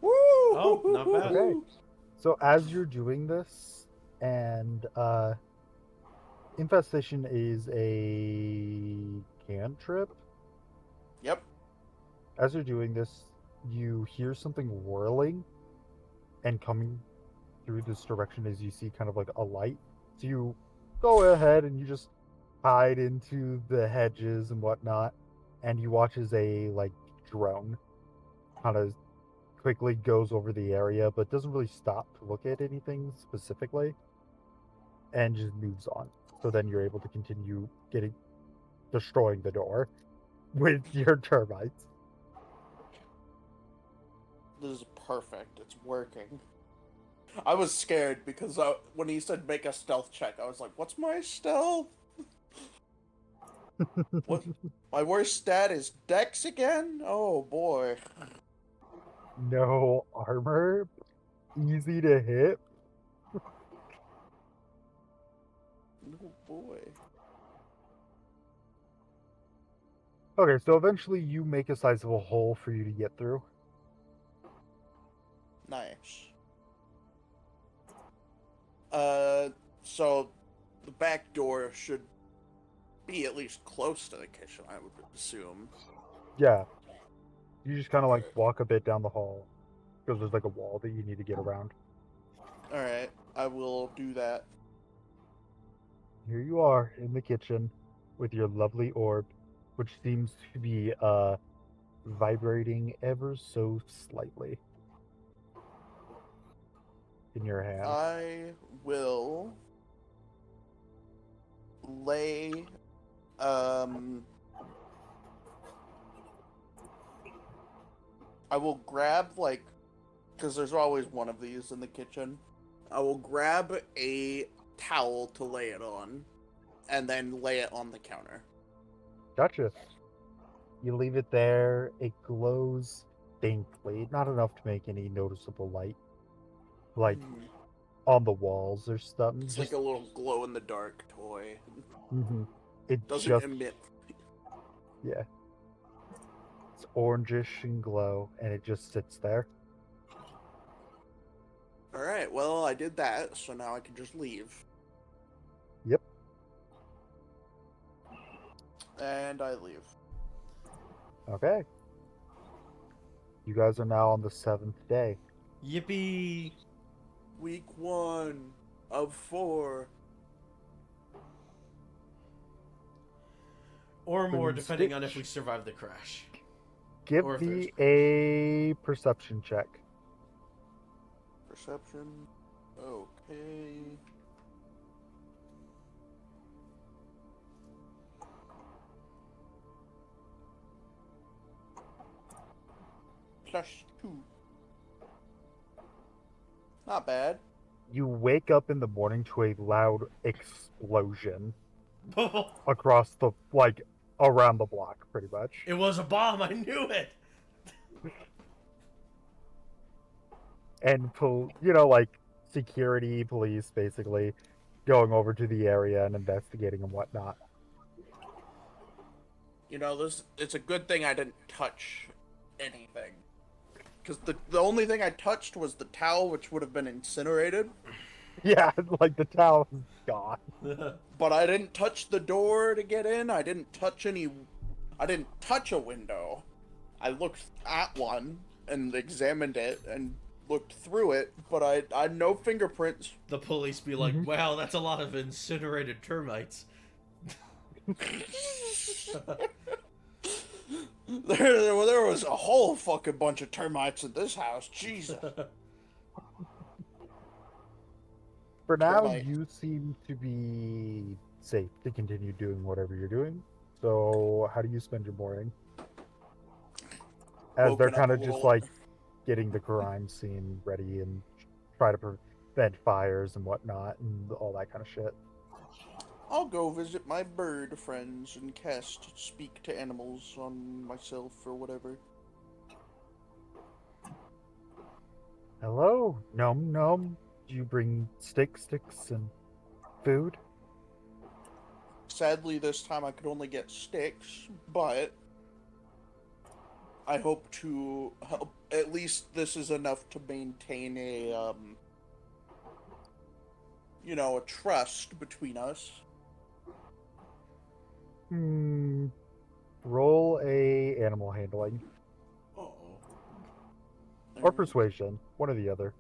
Woo! Oh, not bad. Okay. So as you're doing this, and infestation is a cantrip. Yep. As you're doing this, you hear something whirling and coming through this direction as you see kind of like a light. So you go ahead and you just hide into the hedges and whatnot, and you watch as a like drone kind of quickly goes over the area, but doesn't really stop to look at anything specifically, and just moves on. So then you're able to continue destroying the door with your termites. This is perfect. It's working. I was scared because when he said make a stealth check, I was like, what's my stealth? What? My worst stat is Dex again? Oh boy. No armor, easy to hit. Oh boy. Okay, so eventually you make a sizable hole for you to get through. Nice. So the back door should be at least close to the kitchen, I would assume. Yeah, you just kind of like walk a bit down the hall because there's like a wall that you need to get around. Alright, I will do that. Here you are in the kitchen with your lovely orb, which seems to be vibrating ever so slightly in your hand. I will lay I will grab like because there's always one of these in the kitchen. I will grab a towel to lay it on and then lay it on the counter. Gotcha. You leave it there. It glows faintly, not enough to make any noticeable light, like on the walls or something. It's like a little glow in the dark toy. It Doesn't just emit. yeah. It's orangish and glow, and it just sits there. Alright, well, I did that, so now I can just leave. Yep. And I leave. Okay. You guys are now on the 7th day. Yippee! Week 1 of 4. Or more, Boom, depending on if stitch. we survive the crash. Give Or if me there's a perception check. Perception. Okay. +2. Not bad. You wake up in the morning to a loud explosion across the, like, around the block, pretty much. It was a bomb, I knew it! And, you know, like, security, police, basically, going over to the area and investigating and whatnot. You know, it's a good thing I didn't touch anything. Because the only thing I touched was the towel, which would have been incinerated. Yeah, like, the towel is gone. But I didn't touch the door to get in. I didn't touch a window. I looked at one and examined it and looked through it, but I had no fingerprints. The police be like, wow, that's a lot of incinerated termites. There was a whole fucking bunch of termites in this house. Jesus. For now, Termite. you seem to be safe to continue doing whatever you're doing. So, how do you spend your morning? As they're Woken up kind a of just little. like getting the crime scene ready and try to prevent fires and whatnot and all that kind of shit. I'll go visit my bird friends and cast speak to animals on myself or whatever. Hello, gnome, gnome. Do you bring sticks, and food? Sadly, this time I could only get sticks, but I hope to help. At least this is enough to maintain a, a trust between us. Roll a animal handling Uh-oh. or persuasion, one or the other.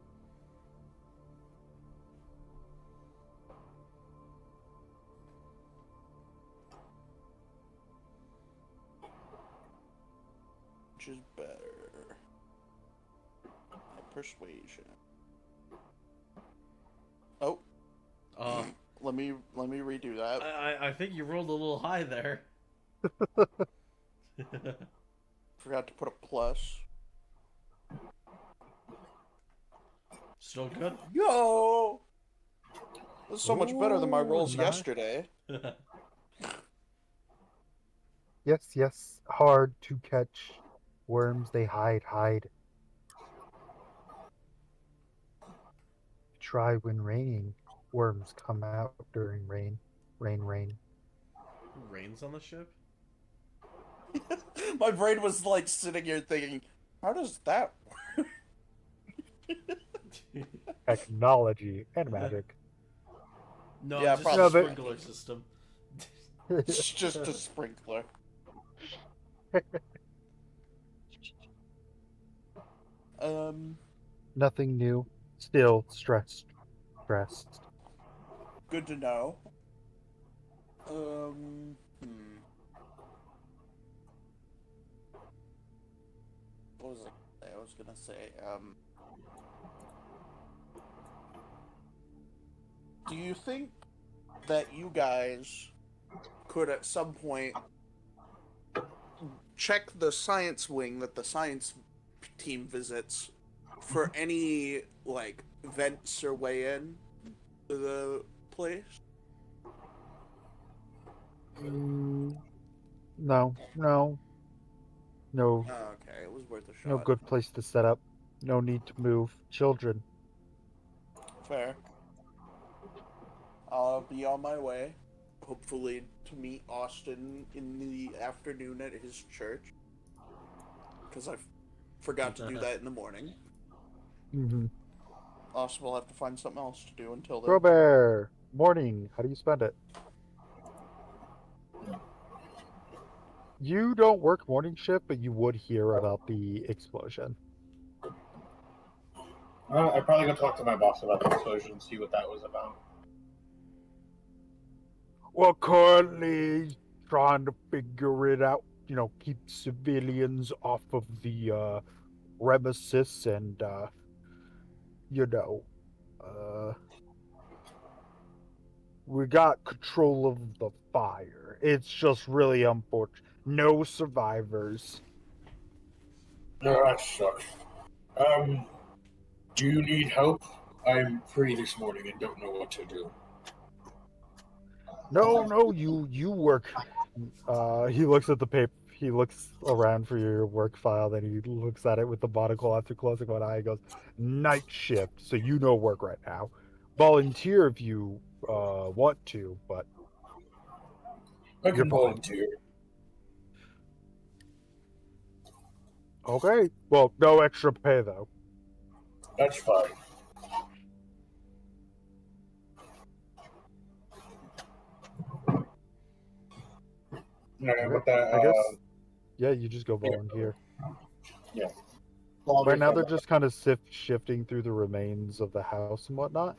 Which is better? Persuasion. Oh, let me redo that. I think you rolled a little high there. Forgot to put a plus. Still good. Yo, this is so much better than my Ooh, rolls nice. yesterday. Yes, yes. Hard to catch worms. They hide. Try when raining. Worms come out during rain. Rain. Who rains on the ship? My brain was like sitting here thinking, how does that work? Technology and magic. No, Yeah, just probably. a sprinkler system. It's just a sprinkler. Nothing new. Still stressed. Good to know. What was it? I was gonna say, do you think that you guys could at some point check the science wing that the science team visits for any, like, vents or way in to the place? No. Oh, okay, it was worth a shot. No good place to set up. No need to move. Children. Fair. I'll be on my way, hopefully to meet Austin in the afternoon at his church, because I forgot to do that in the morning. Mm-hmm. Also, we'll have to find something else to do until then. Robert, morning. How do you spend it? You don't work morning shift, but you would hear about the explosion. I'd probably go talk to my boss about the explosion and see what that was about. Well, currently trying to figure it out. Keep civilians off of the premises and, we got control of the fire. It's just really unfortunate. No survivors. No, that sucks. Do you need help? I'm free this morning and don't know what to do. No, you work. He looks at the paper. He looks around for your work file, then he looks at it with the monocle after closing one eye. He goes, "Night shift, so you know work right now. Volunteer if you want to, but I you're can fine." volunteer. Okay. Well, no extra pay though. That's fine. Okay. But that, I guess. Yeah, you just go volunteer. Yeah. Right now, they're just kind of shifting through the remains of the house and whatnot.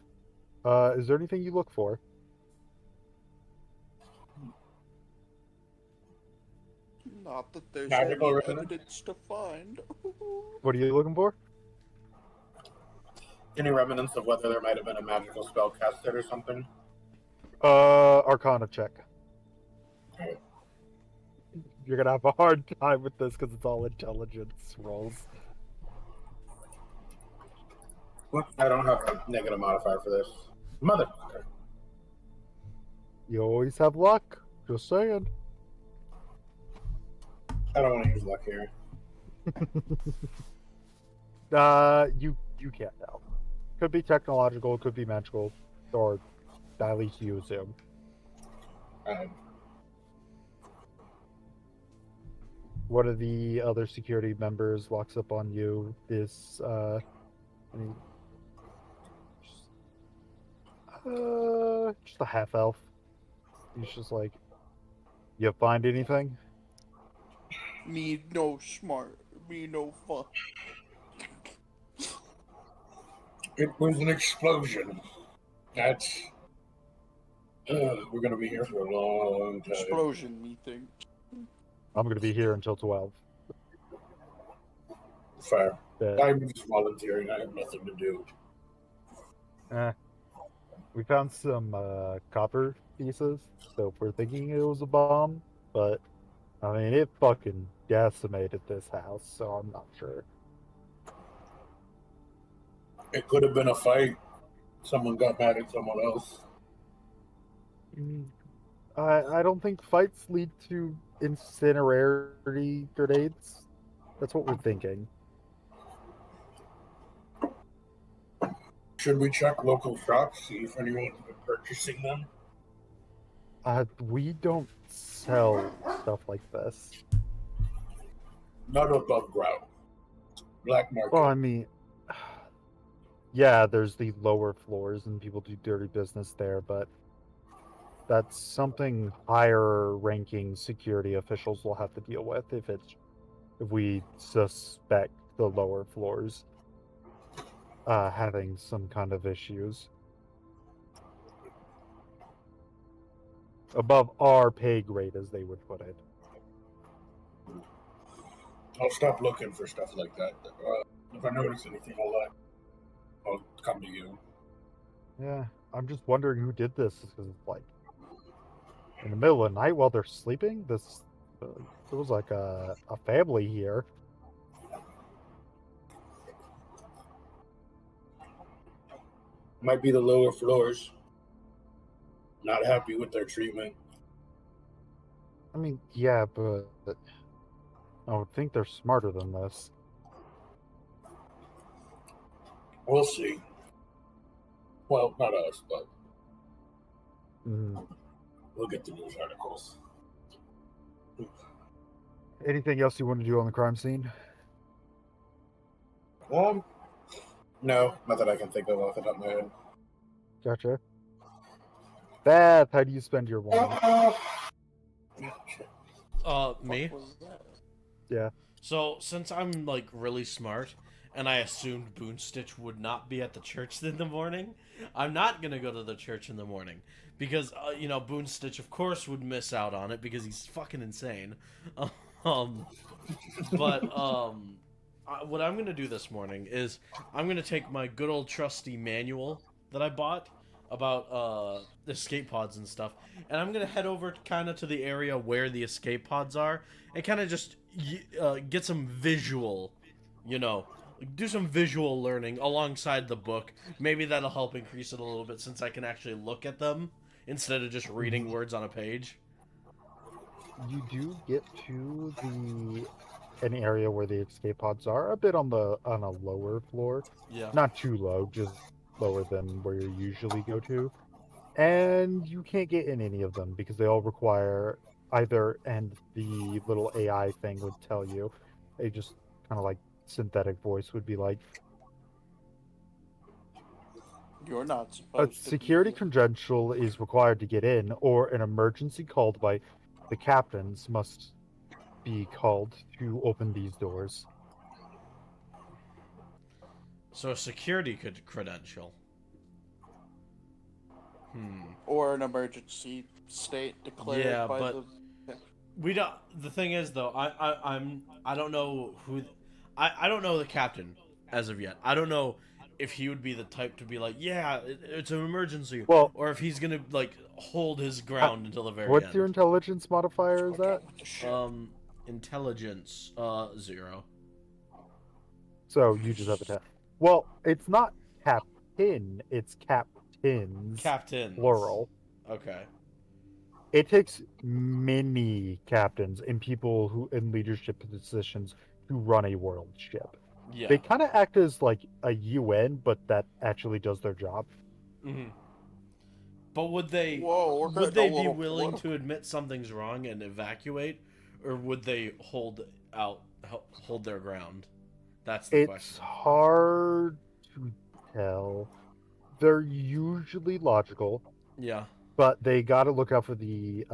Is there anything you look for? Not that there's Magical any resonance? evidence to find. What are you looking for? Any remnants of whether there might have been a magical spell casted or something? Arcana check. Alright. You're gonna have a hard time with this because it's all intelligence rolls. I don't have a negative modifier for this. Motherfucker. You always have luck. Just saying. I don't want to use luck here. You can't tell. Could be technological, could be magical, or at least you assume. One of the other security members walks up on you. This and just a half elf. He's just like, you find anything? Me no smart. Me no fun. It was an explosion. That's. We're gonna be here for a long time. Explosion, me think. I'm gonna be here until 12. Fair. But, I'm just volunteering. I have nothing to do. we found some copper pieces, so we're thinking it was a bomb, but I mean, it fucking decimated this house, so I'm not sure. It could have been a fight. Someone got mad at someone else. I don't think fights lead to incinerary grenades. That's what we're thinking. Should we check local shops, see if anyone's been purchasing them? We don't sell stuff like this. Not above ground. Black market. Well, I mean, yeah, there's the lower floors and people do dirty business there, but that's something higher ranking security officials will have to deal with if we suspect the lower floors having some kind of issues. Above our pay grade, as they would put it. I'll stop looking for stuff like that. If I notice anything, I'll come to you. Yeah, I'm just wondering who did this, because it's like in the middle of the night while they're sleeping. This there was like a family here. Might be the lower floors. Not happy with their treatment. I mean, yeah, but I would think they're smarter than this. We'll see. Well, not us, but we'll get the news articles. Anything else you want to do on the crime scene? No, not that I can think of off the top of my head. Gotcha. Beth, how do you spend your morning? Me? What was that? Yeah. So, since I'm, like, really smart, and I assumed Boonstitch would not be at the church in the morning, I'm not gonna go to the church in the morning. Because, Boonstitch, of course, would miss out on it, because he's fucking insane. What I'm gonna do this morning is, I'm gonna take my good old trusty manual that I bought about escape pods and stuff, and I'm gonna head over kind of to the area where the escape pods are, and kind of just get some visual, do some visual learning alongside the book. Maybe that'll help increase it a little bit, since I can actually look at them instead of just reading words on a page. You do get to an area where the escape pods are, a bit on a lower floor. Yeah. Not too low, just lower than where you usually go to. And you can't get in any of them because they all require either, and the little AI thing would tell you, a just kind of like synthetic voice would be like, You're not a supposed to. security credential is required to get in, or an emergency called by the captains must be called to open these doors. So a security credential. Or an emergency state declared Yeah, by but the. we don't. The thing is, though, I don't know who. I don't know the captain as of yet. I don't know if he would be the type to be like, yeah, it's an emergency, Well, or if he's gonna like hold his ground until the very what's end. your intelligence modifier? Is that? With the ship. Intelligence 0. So you just have a 10. Well, it's not captain, it's captains, Captains. plural. Okay. It takes many captains and people who in leadership positions to run a world ship. Yeah. They kind of act as like a UN, but that actually does their job. Mm-hmm. But would they Whoa, we're would getting a they be little willing political. to admit something's wrong and evacuate, or would they hold their ground? That's the It's question. hard to tell. They're usually logical, Yeah. but they got to look out for the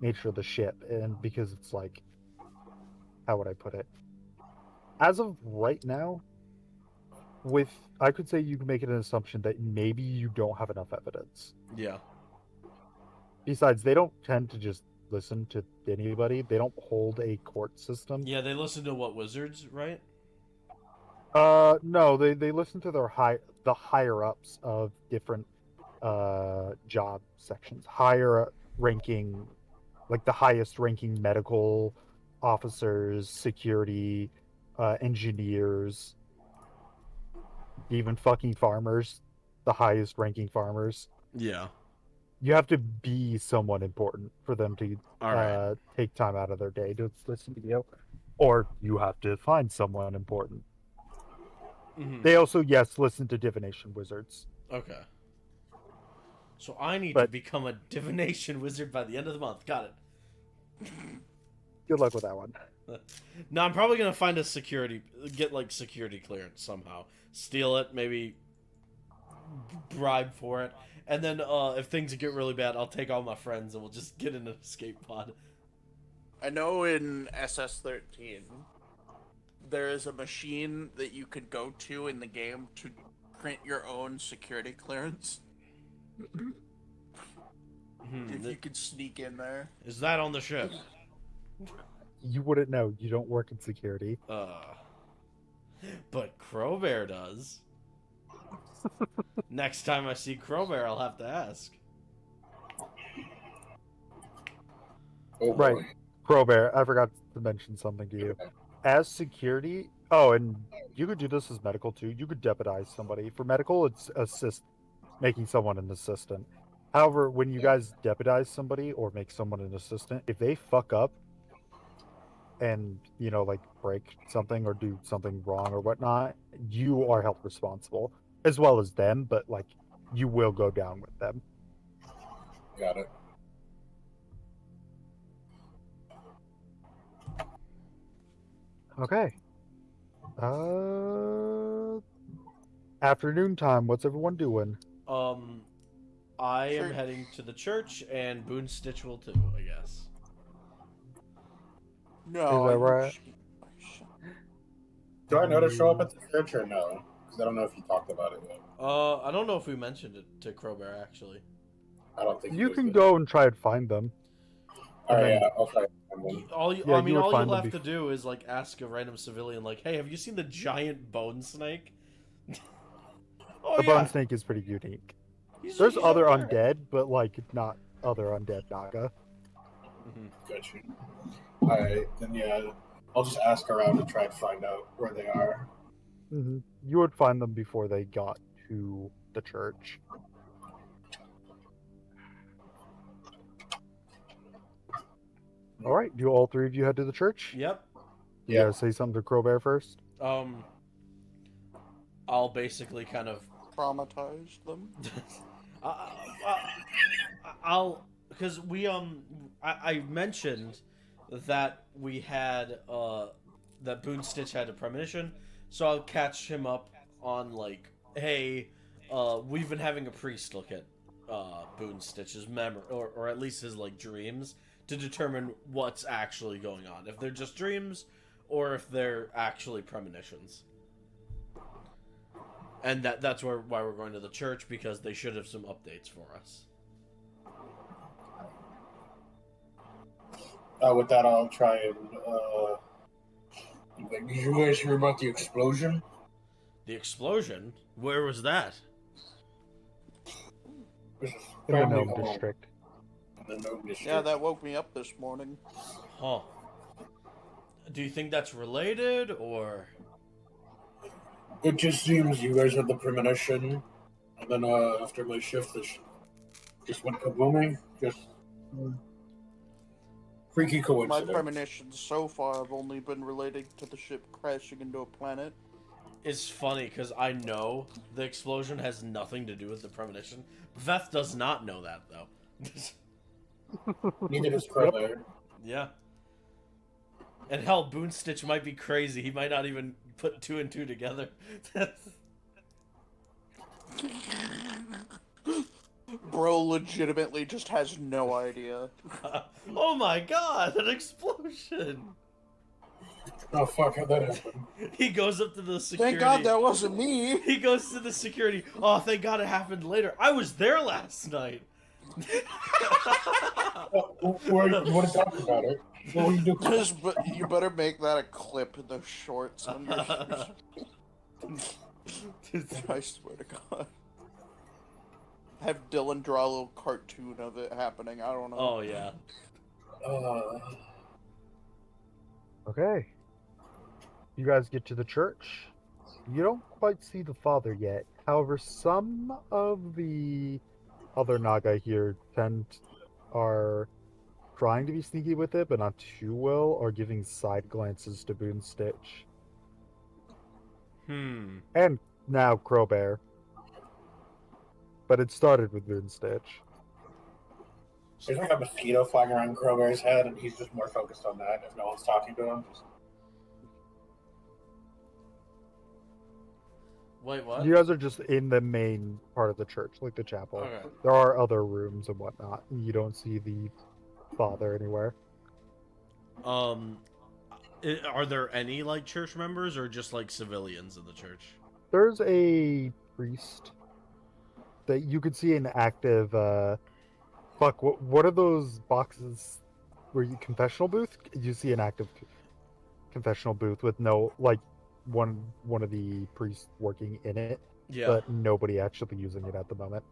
nature of the ship, and because it's like, how would I put it? As of right now, I could say you can make it an assumption that maybe you don't have enough evidence. Yeah. Besides, they don't tend to just listen to anybody. They don't hold a court system. Yeah, they listen to what wizards, right? No, they listen to the higher ups of different job sections, higher ranking, like the highest ranking medical officers, security, engineers, even fucking farmers, the highest ranking farmers. Yeah. You have to be someone important for them to All right. take time out of their day to listen to you, or you have to find someone important. Mm-hmm. They also, yes, listen to divination wizards. Okay. So I need to But- become a divination wizard by the end of the month. Got it. Good luck with that one. No, I'm probably gonna find get like security clearance somehow, steal it, maybe bribe for it, and then if things get really bad, I'll take all my friends and we'll just get in an escape pod. I know in SS13, there is a machine that you could go to in the game to print your own security clearance. If you could sneak in there. Is that on the ship? You wouldn't know. You don't work in security. But Crowbear does. Next time I see Crowbear, I'll have to ask. Oh, Right. boy. Crowbear, I forgot to mention something to you. As security, oh, and you could do this as medical too. You could deputize somebody. For medical, it's making someone an assistant. However, when you guys deputize somebody or make someone an assistant, if they fuck up and, like break something or do something wrong or whatnot, you are held responsible, as well as them, but like you will go down with them. Got it. Okay. Afternoon time. What's everyone doing? I am Sure. heading to the church, and Boone Stitch will too, I guess. No, Is that I'm right? just- Do I know to show up at the church or no? Because I don't know if you talked about it yet. I don't know if we mentioned it to Crowbear, actually. I don't think You was can good. go and try and find them. All right, and then- yeah, I'll try. And then, All you, Yeah, I mean, you would all find you'll them have to do is like ask a random civilian, like, "Hey, have you seen the giant bone snake?" Oh The yeah, bone snake is pretty unique. he's There's up other there. undead, but like not other undead Naga. got you. All right, then yeah, I'll just ask around and try to find out where they are. You would find them before they got to the church. All right, do all three of you head to the church? Yep. You Yeah. gotta say something to Crowbear first. I'll basically kind of traumatized them. I'll because I mentioned that we had that Boone Stitch had a premonition, so I'll catch him up on like, hey, we've been having a priest look at Boone Stitch's memory, or at least his like dreams, to determine what's actually going on, if they're just dreams or if they're actually premonitions. And that's why we're going to the church, because they should have some updates for us. With that, I'll try and. Did you guys hear about the explosion? The explosion? Where was that? This is In the family Gnome home. District. The Gnome District. Yeah, that woke me up this morning. Huh. Do you think that's related, or... It just seems you guys had the premonition, and then after my shift, this just went kabooming. Just freaky My coincidence. premonitions so far have only been related to the ship crashing into a planet. It's funny, because I know the explosion has nothing to do with the premonition. Veth does not know that, though. Neither does Crowbar. Yeah. And hell, Boonstitch might be crazy. He might not even put 2 and 2 together. Bro legitimately just has no idea. Oh my god, an explosion! Oh fuck, how'd that happen? He goes up to the security. Thank God that wasn't me! He goes to the security. Oh, thank God it happened later. I was there last night. You want to talk about it? What were you doing? But you better make that a clip in the shorts on your I swear to God. Have Dylan draw a little cartoon of it happening. I don't know. Oh yeah. Okay. You guys get to the church. You don't quite see the father yet. However, some of the other Naga here are trying to be sneaky with it, but not too well, or giving side glances to Boonstitch. And now Crowbear. But it started with Boonstitch. There's like a mosquito flying around Crowbar's head, and he's just more focused on that if no one's talking to him. Wait, what? You guys are just in the main part of the church, like the chapel. Okay. There are other rooms and whatnot. You don't see the father anywhere. Are there any like church members or just like civilians in the church? There's a priest that you could see an active. Fuck! What are those boxes? Where you confessional booth? You see an active confessional booth with no like one of the priests working in it, Yeah. but nobody actually using it at the moment.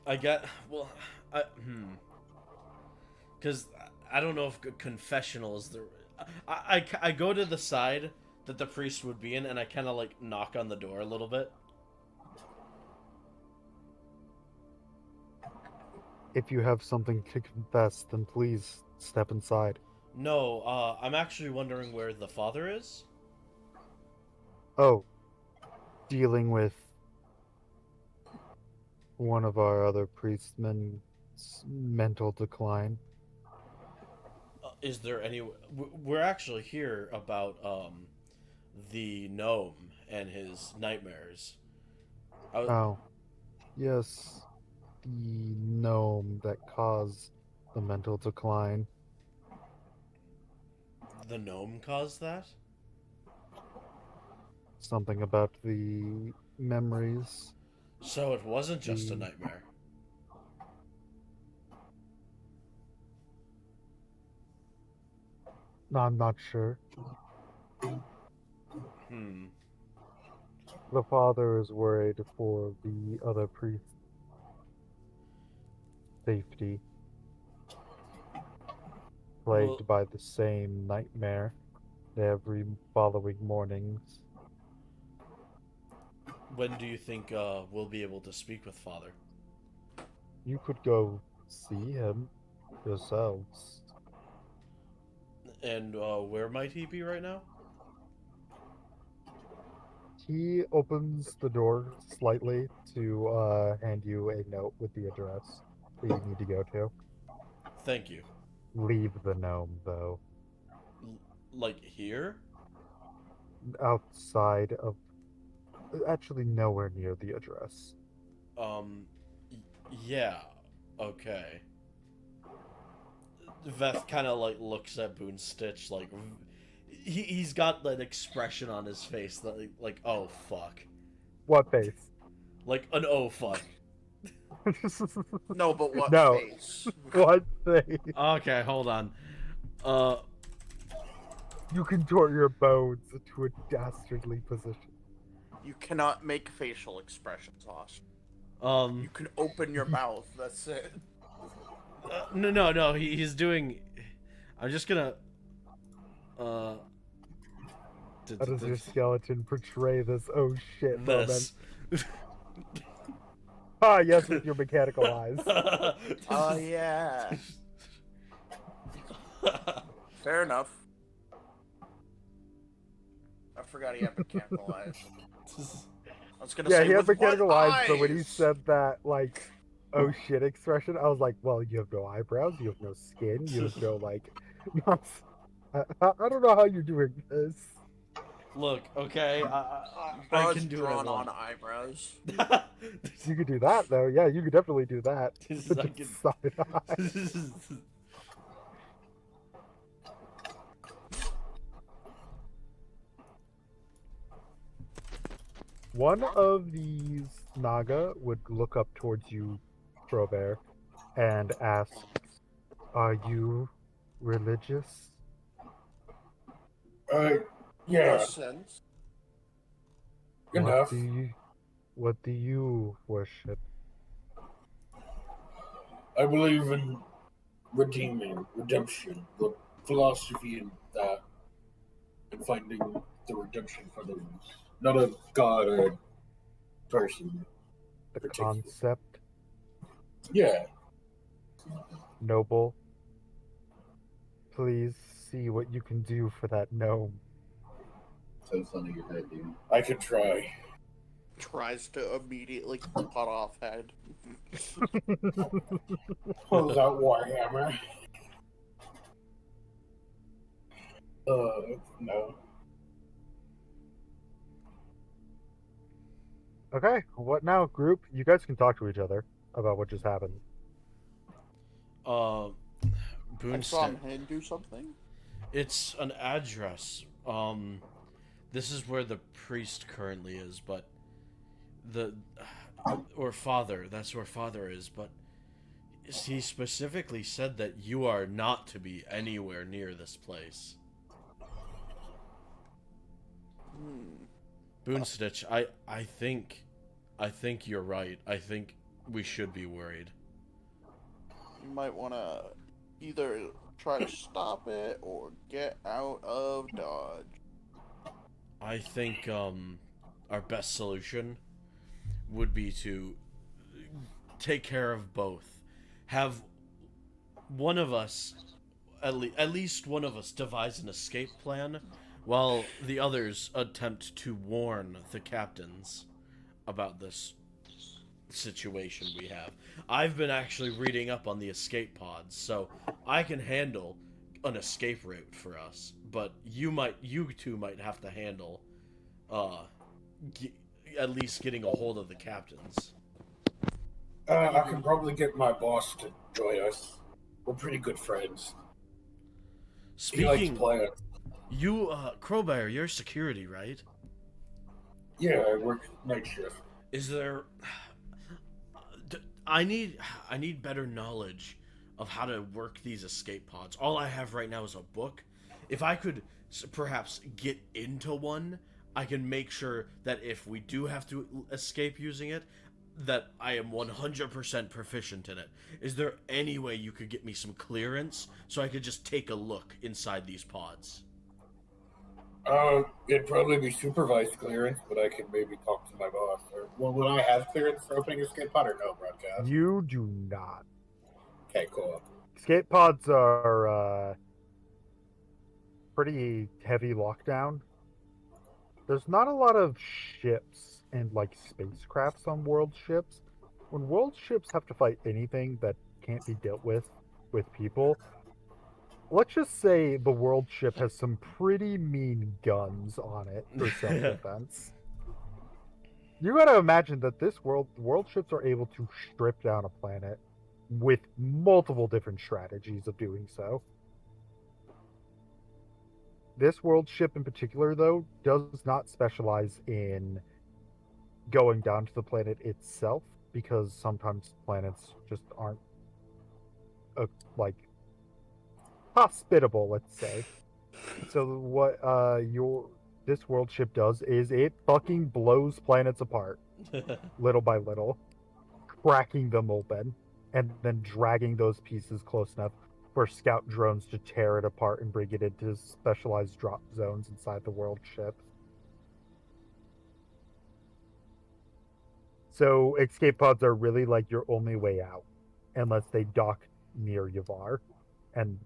I get because I don't know if confessional is the. I go to the side that the priest would be in, and I kind of like knock on the door a little bit. If you have something to confess, then please step inside. No, I'm actually wondering where the father is. Oh, dealing with one of our other priestmen's mental decline. Is there any? We're actually here about the gnome and his nightmares. Oh, yes, the gnome that caused the mental decline. The gnome caused that? Something about the memories. So it wasn't just a nightmare. I'm not sure. The father is worried for the other priest's safety. Plagued by the same nightmare every following mornings. When do you think we'll be able to speak with Father? You could go see him yourselves. And where might he be right now? He opens the door slightly to hand you a note with the address that you need to go to. Thank you. Leave the gnome, though. Like here? Outside of... Actually, nowhere near the address. Yeah. Okay. Veth kind of like looks at Boonstitch like he's got that expression on his face that like oh fuck. What face? Like an oh fuck. No, but what No. face? What face? Okay, hold on. You contort your bones into a dastardly position. You cannot make facial expressions, Austin. Um, You can open your mouth. That's it. no. He's doing. I'm just gonna. Uh. How does your skeleton portray this oh shit moment? This. Ah, yes, with your mechanical eyes. Oh, yeah. Fair enough. I forgot he had mechanical eyes. I was gonna Yeah, say, he had with mechanical what eyes, but when he eyes? said that, like, oh shit expression, I was like, well, you have no eyebrows, you have no skin, you have no, like, I don't know how you're doing this. Look, okay, I Buzz can do drawn what I on want. eyebrows. You could do that, though. Yeah, you could definitely do that. I can. Just side eye. One of these Naga would look up towards you, Robert, and ask, "Are you religious?" Yeah, No sense. enough. What do you worship? I believe in redemption, the philosophy in that, and finding the redemption for those. Not a god or a person. The Particular. concept, Yeah. noble. Please see what you can do for that gnome. So funny your head, dude. I could try. Tries to immediately cut off head. Pulls out Warhammer. No. Okay, what now, group? You guys can talk to each other about what just happened. I Boone saw him do something. It's an address. This is where the priest currently is, but father. That's where father is, but he specifically said that you are not to be anywhere near this place. Boonstitch, I think you're right. I think we should be worried. You might want to either try to stop it or get out of Dodge. I think our best solution would be to take care of both. Have one of us, at least one of us, devise an escape plan, while the others attempt to warn the captains about this situation we have. I've been actually reading up on the escape pods, so I can handle an escape route for us. But you two might have to handle, at least getting a hold of the captains. I can probably get my boss to join us. We're pretty good friends. He likes Speaking, playing. you, Crowbar, you're security, right? Yeah, I work night shift. Is there? I need better knowledge of how to work these escape pods. All I have right now is a book. If I could perhaps get into one, I can make sure that if we do have to escape using it, that I am 100% proficient in it. Is there any way you could get me some clearance so I could just take a look inside these pods? It'd probably be supervised clearance, but I could maybe talk to my boss. Or, well, would I have clearance for opening a escape pod or no, broadcast? You do not. Okay, cool. Escape pods are pretty heavy lockdown. There's not a lot of ships and like spacecrafts on world ships. When world ships have to fight anything that can't be dealt with people, let's just say the world ship has some pretty mean guns on it for self-defense. You gotta imagine that this world ships are able to strip down a planet with multiple different strategies of doing so. This world ship in particular, though, does not specialize in going down to the planet itself, because sometimes planets just aren't like hospitable, let's say. So what this world ship does is it fucking blows planets apart little by little, cracking them open, and then dragging those pieces close enough for scout drones to tear it apart and bring it into specialized drop zones inside the world ship. So escape pods are really like your only way out, unless they dock near Yavar, and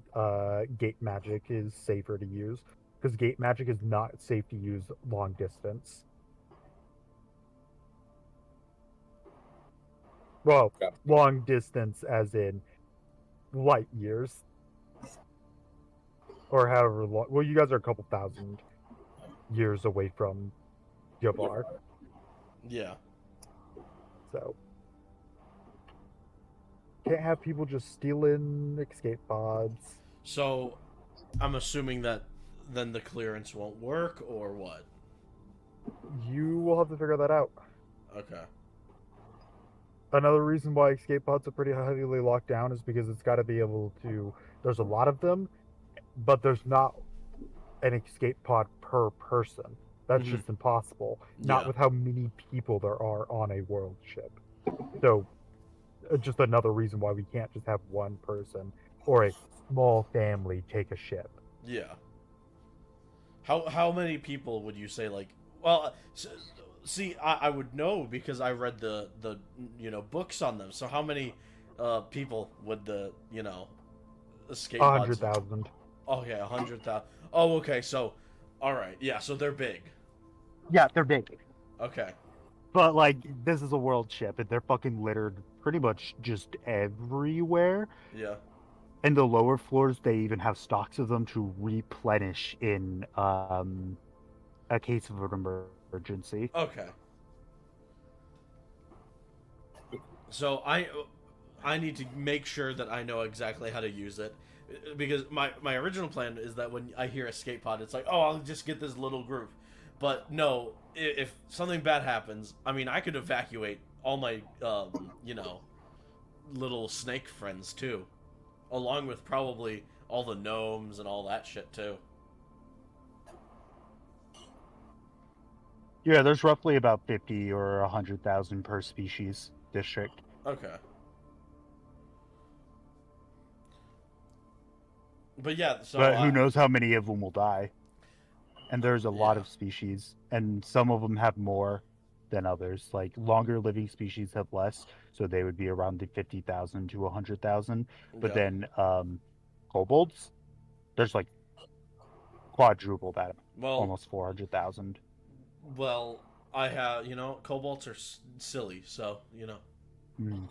gate magic is safer to use because gate magic is not safe to use long distance. Well, Got it. long distance as in light years, or however long. Well, you guys are a couple thousand years away from Yavar, Yeah. so can't have people just stealing escape pods. So, I'm assuming that then the clearance won't work, or what? You will have to figure that out. Okay. Another reason why escape pods are pretty heavily locked down is because it's got to be able to. There's a lot of them, but there's not an escape pod per person. That's Mhm. just impossible. Not Yeah. with how many people there are on a world ship. So, just another reason why we can't just have one person or a small family take a ship. Yeah. How many people would you say like? Well, see, I would know because I read the books on them. So how many people would the escape pods? 100,000. Okay, 100,000. Oh, okay. So, all right. Yeah. So they're big. Yeah, they're big. Okay. But like this is a world ship and they're fucking littered pretty much just everywhere. Yeah. And the lower floors they even have stocks of them to replenish in a case of an emergency. Okay. So I need to make sure that I know exactly how to use it because my original plan is that when I hear escape pod, it's like, oh, I'll just get this little group. But no, if something bad happens, I mean, I could evacuate all my little snake friends too, along with probably all the gnomes and all that shit too. Yeah, there's roughly about 50 or 100,000 per species district. Okay. But yeah, so But who knows how many of them will die? And there's a lot Yeah. of species, and some of them have more than others. Like longer living species have less, so they would be around the 50,000 to 100,000. But Yeah. then kobolds, there's like quadruple that, Well, almost 400,000. Well, I have, kobolds are silly, so, And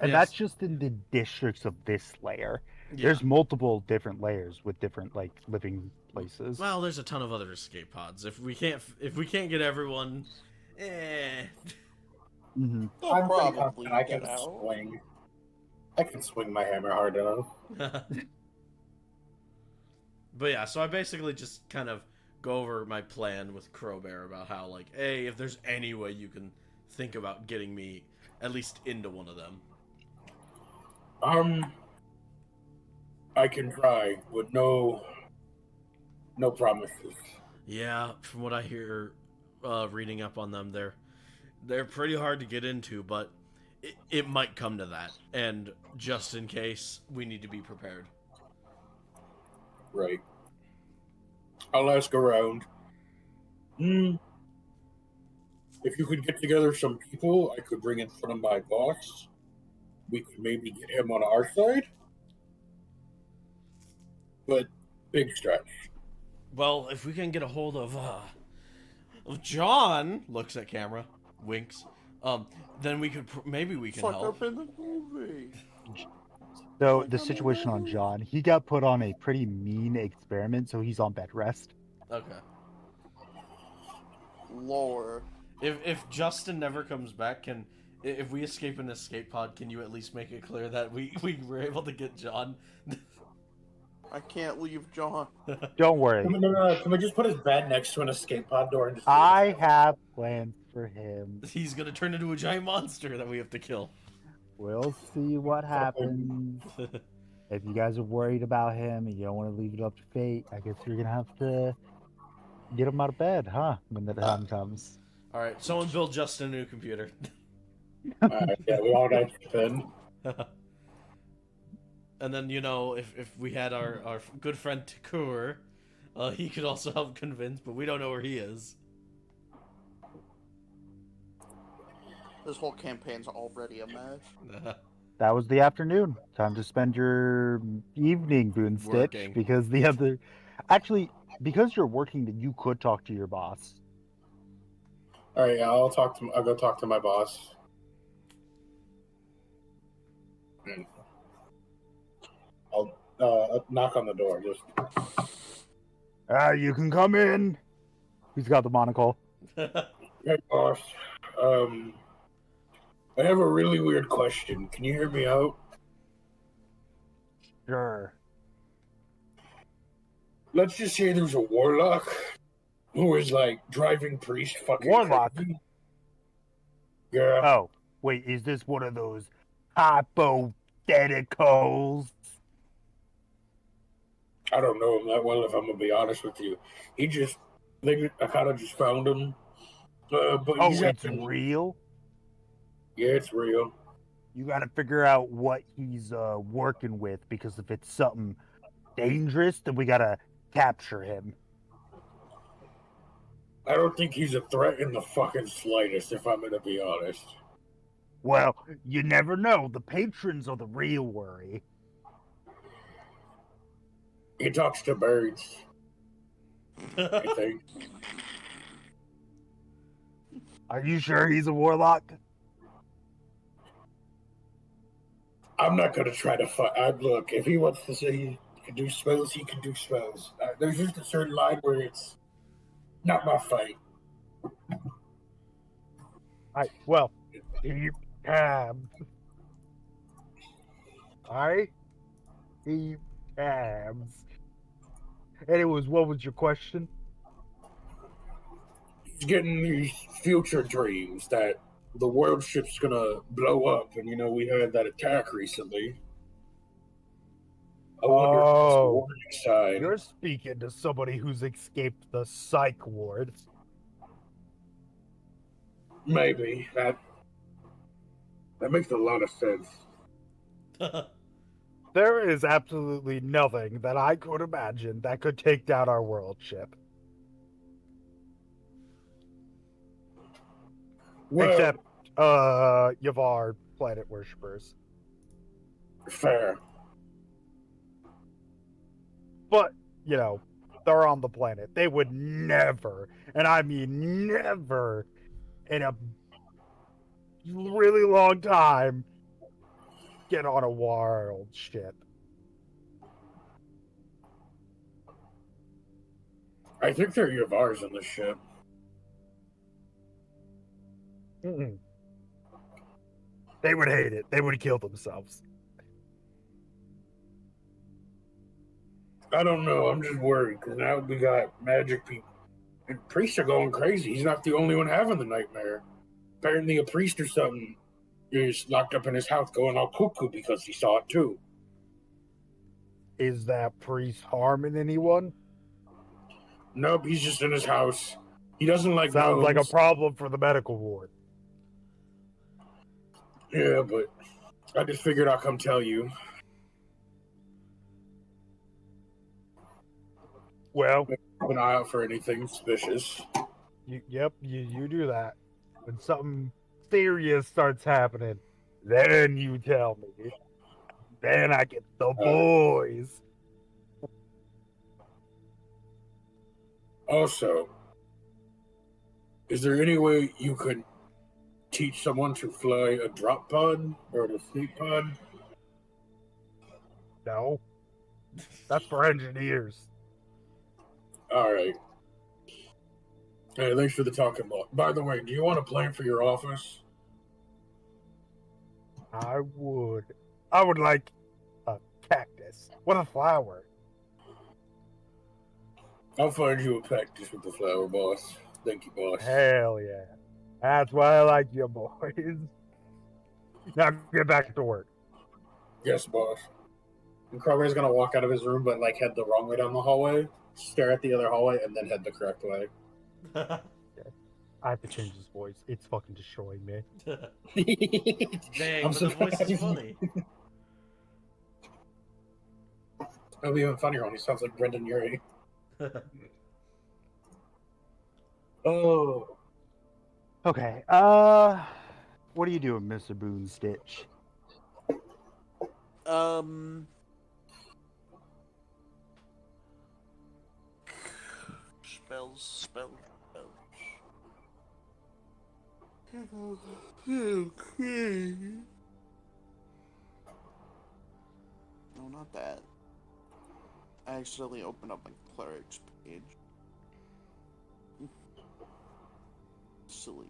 Yes. that's just in the districts of this layer. Yeah. There's multiple different layers with different like living places. Well, there's a ton of other escape pods. If we can't get everyone, Mhm. They'll I'm pretty probably confident I get can out. swing. I can swing my hammer hard enough. But yeah, so I basically just kind of go over my plan with Crowbear about how, like, hey, if there's any way you can think about getting me at least into one of them. I can try with no promises. Yeah, from what I hear, reading up on them, they're pretty hard to get into, but it might come to that. And just in case, we need to be prepared. Right. I'll ask around. If you could get together some people, I could bring in front of my boss. We could maybe get him on our side. But big stretch. Well, if we can get a hold of John, looks at camera, winks. Then we could maybe we can Fuck help. up in the movie. So Like the I'm situation on old. John, he got put on a pretty mean experiment, so he's on bed rest. Okay. Lore. If Justin never comes back, if we escape an escape pod, can you at least make it clear that we were able to get John? I can't leave John. Don't worry, Can we just put his bed next to an escape pod door and just I have plans for him. He's gonna turn into a giant monster that we have to kill. We'll see what happens. if you guys are worried about him and you don't want to leave it up to fate, I guess you're gonna have to get him out of bed, huh? When the time comes. All right, someone build just a new computer. Yeah, we all died then. And then if we had our good friend Takur, he could also help convince, but we don't know where he is. This whole campaign's already a mess. That was the afternoon. Time to spend your evening, Boonstitch, Working. because the other, actually, because you're working, that you could talk to your boss. All right, yeah, I'll go talk to my boss. I'll knock on the door. Just You can come in. Who's got the monocle? hey, boss. I have a really weird question. Can you hear me out? Sure. Let's just say there's a warlock who is like driving priest fucking Warlock? crazy. Yeah, Oh, wait, is this one of those hypotheticals? I don't know him that well. If I'm gonna be honest with you, I kind of just found him. But Oh, he's it's acting- real? Yeah, it's real. You got to figure out what he's working with, because if it's something dangerous, then we got to capture him. I don't think he's a threat in the fucking slightest. If I'm gonna be honest. Well, you never know. The patrons are the real worry. He talks to birds. I think. Are you sure he's a warlock? I'm not gonna try to fight. Look, if he wants to say he can do spells, he can do spells. There's just a certain line where it's not my fight. Well, he cabs. He cabs. Anyways, what was your question? He's getting these future dreams that the worldship's gonna blow up, and we had that attack recently. I wonder if it's a Oh, warning sign. you're speaking to somebody who's escaped the psych ward. Maybe that makes a lot of sense. There is absolutely nothing that I could imagine that could take down our world ship. Well, Except, Yavar planet worshippers. fair. But, they're on the planet. They would never, and I mean never, in a really long time, get on a world ship. I think they're Yavars on the ship. Mm-mm. They would hate it. They would kill themselves. I don't know. I'm just worried because now we got magic people. And priests are going crazy. He's not the only one having the nightmare. Apparently, a priest or something is locked up in his house going all cuckoo because he saw it too. Is that priest harming anyone? Nope, he's just in his house. He doesn't like Sounds like a gnomes. problem for the medical ward. Yeah, but I just figured I'll come tell you. Well, Keep an eye out for anything suspicious. you do that. When something serious starts happening, then you tell me. Then I get the boys. Also, is there any way you could teach someone to fly a drop pod or a sleep pod? No. That's for engineers. All right. Hey, thanks for the talking block. By the way, do you want a plan for your office? I would like a cactus. What a flower. I'll find you a cactus with the flower, boss. Thank you, boss. Hell yeah. That's why I like you boys. Now get back to work. Yes, boss. And Crowber's gonna walk out of his room, but like head the wrong way down the hallway, stare at the other hallway, and then head the correct way. I have to change his voice. It's fucking destroying me. Dang, I'm but the voice is surprised. funny. It'll be even funnier when he sounds like Brendan Urie. Oh, Okay. What are you doing, Mr. Boonstitch? Spells. Okay. No, not that. I accidentally opened up my cleric's page. Silly.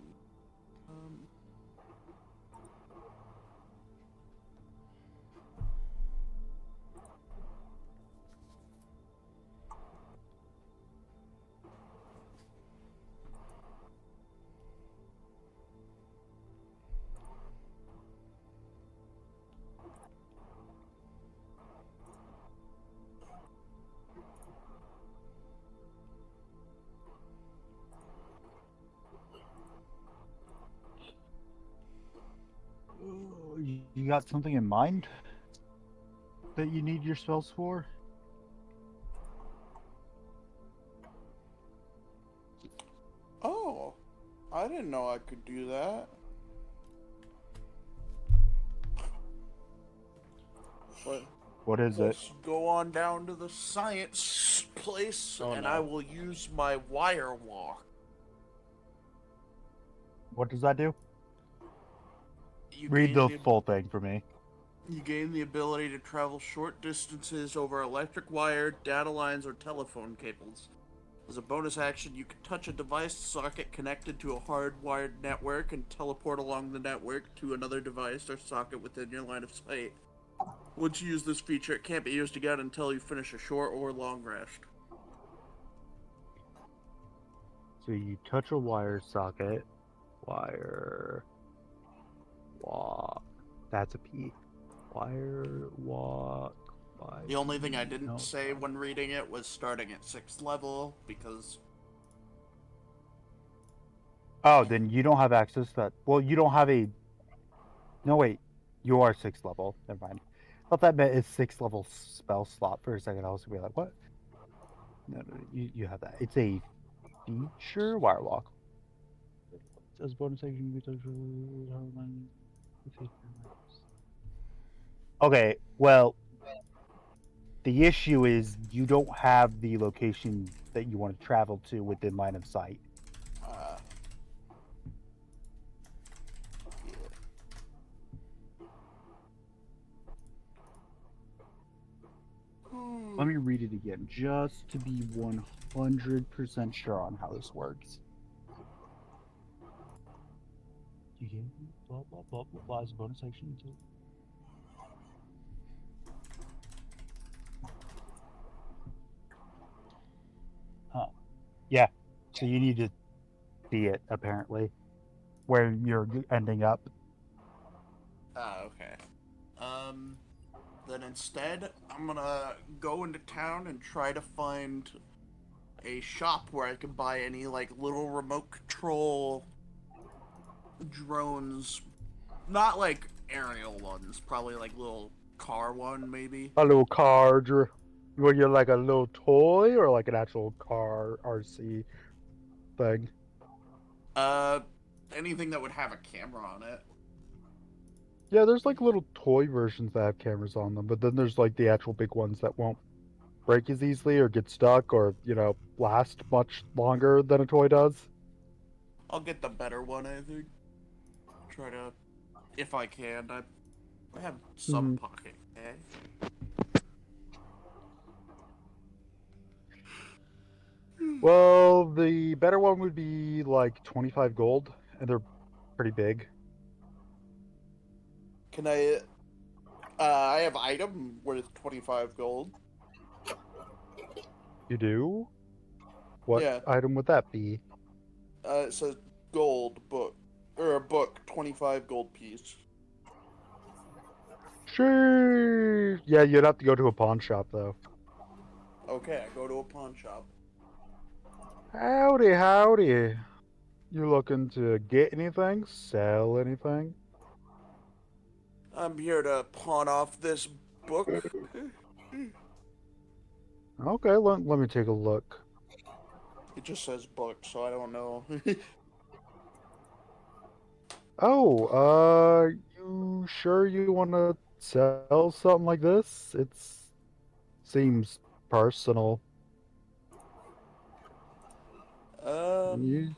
You got something in mind that you need your spells for? Oh, I didn't know I could do that. What? What is it? Let's go on down to the science place, Oh, and no. I will use my wire walk. What does that do? You Read gain the full thing for me. You gain the ability to travel short distances over electric wire, data lines, or telephone cables. As a bonus action, you can touch a device socket connected to a hardwired network and teleport along the network to another device or socket within your line of sight. Once you use this feature, it can't be used again until you finish a short or long rest. So you touch a wire socket, wire, walk. That's a P. Wire, walk. The only thing I didn't No. say when reading it was starting at 6th level, because... Oh, then you don't have access to that. Well, you don't have a... No, wait. You are 6th level. Never mind. I thought that meant it's 6th level spell slot for a second. I was going to be like, what? No, you have that. It's a feature wire walk. As bonus action, you can okay, well, the issue is you don't have the location that you want to travel to within line of sight. Let me read it again, just to be 100% sure on how this works. You get blah blah blah blah blah as a bonus action too. Huh. Yeah. So you need to see it apparently, where you're ending up. Okay. Then instead, I'm gonna go into town and try to find a shop where I can buy any, like, little remote control drones. Not, like, aerial ones. Probably, like, little car one, maybe. A little car, where you're like a little toy or like an actual car RC thing. Anything that would have a camera on it. Yeah, there's like little toy versions that have cameras on them, but then there's like the actual big ones that won't break as easily or get stuck or, last much longer than a toy does. I'll get the better one, I think. Try to, if I can. I have some pocket cash. Well, the better one would be like 25 gold, and they're pretty big. Can I have item worth 25 gold. You do? What Yeah. item would that be? It says gold book, or a book, 25 gold piece. Sheesh. Yeah, you'd have to go to a pawn shop though. Okay, I go to a pawn shop. Howdy, howdy. You looking to get anything? Sell anything? I'm here to pawn off this book. Okay, let me take a look. It just says book, so I don't know. Oh, you sure you want to sell something like this? Seems personal. um, You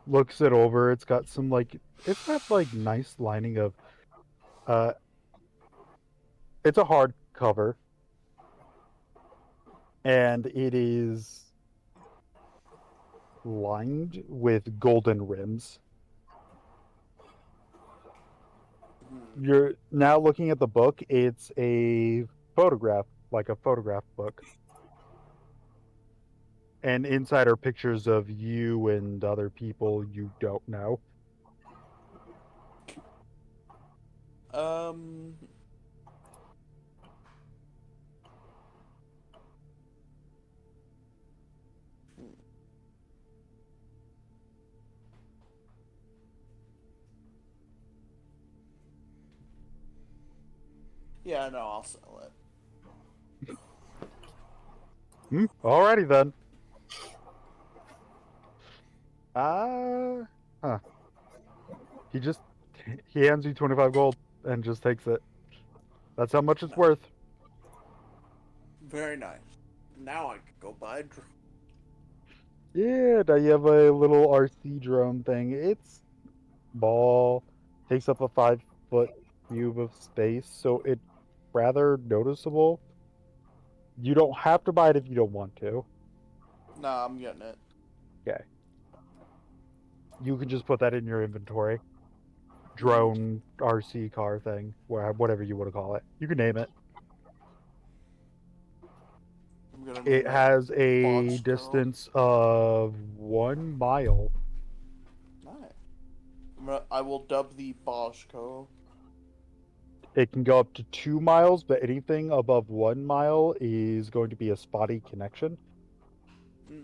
looks it over. It's got like nice lining of uh it's a hard cover and it is lined with golden rims. You're now looking at the book. It's a photograph, like a photograph book. And inside are pictures of you and other people you don't know. um, yeah, no, I'll sell it. Alrighty then. Uh, huh. He just he hands you 25 gold and just takes it. That's how much it's worth. Very nice. Now I could go buy a drone. Yeah, now you have a little RC drone thing. It's small, takes up a 5 foot cube of space, so it's rather noticeable. You don't have to buy it if you don't want to. Nah, I'm getting it. Okay. You can just put that in your inventory. Mm-hmm. Drone, RC car thing, whatever you want to call it. You can name it. I'm gonna It name it has a Bosco. distance of 1 mile. Nice. I will dub the Bosco. It can go up to 2 miles, but anything above 1 mile is going to be a spotty connection.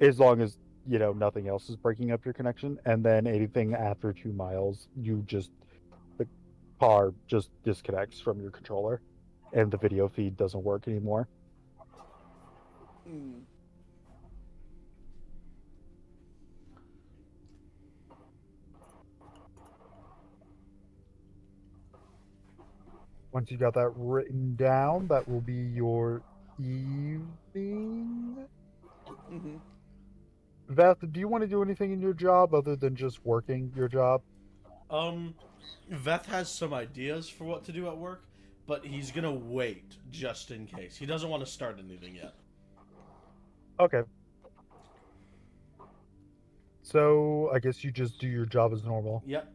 As long as, nothing else is breaking up your connection. And then anything after 2 miles, the car just disconnects from your controller and the video feed doesn't work anymore. Mm. Once you got that written down, that will be your evening. Mm-hmm. Beth, do you want to do anything in your job other than just working your job? Veth has some ideas for what to do at work, but he's gonna wait just in case. He doesn't want to start anything yet. Okay. So I guess you just do your job as normal. Yep.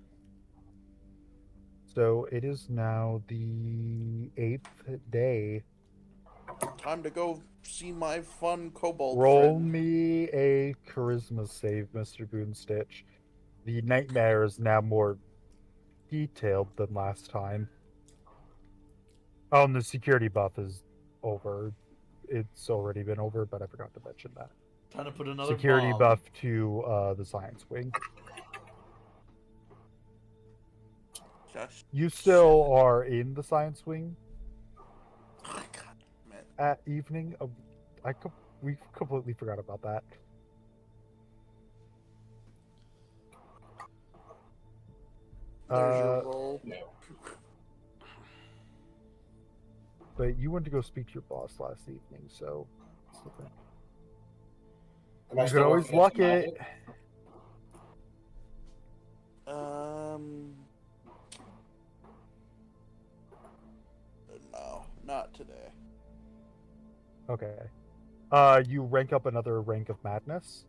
So it is now the 8th day. Time to go see my fun kobold Roll friend. me a charisma save, Mr. Boonstitch. The nightmare is now more detailed than last time. Oh, and the security buff is over. It's already been over, but I forgot to mention that. Time to put another Security bomb. buff to the science wing. Just You still are in the science wing oh, God, man. at evening. We completely forgot about that. There's your roll. But you went to go speak to your boss last evening, so that's the thing. Am I You could still always working luck tonight? it. No, not today. Okay. You rank up another rank of madness.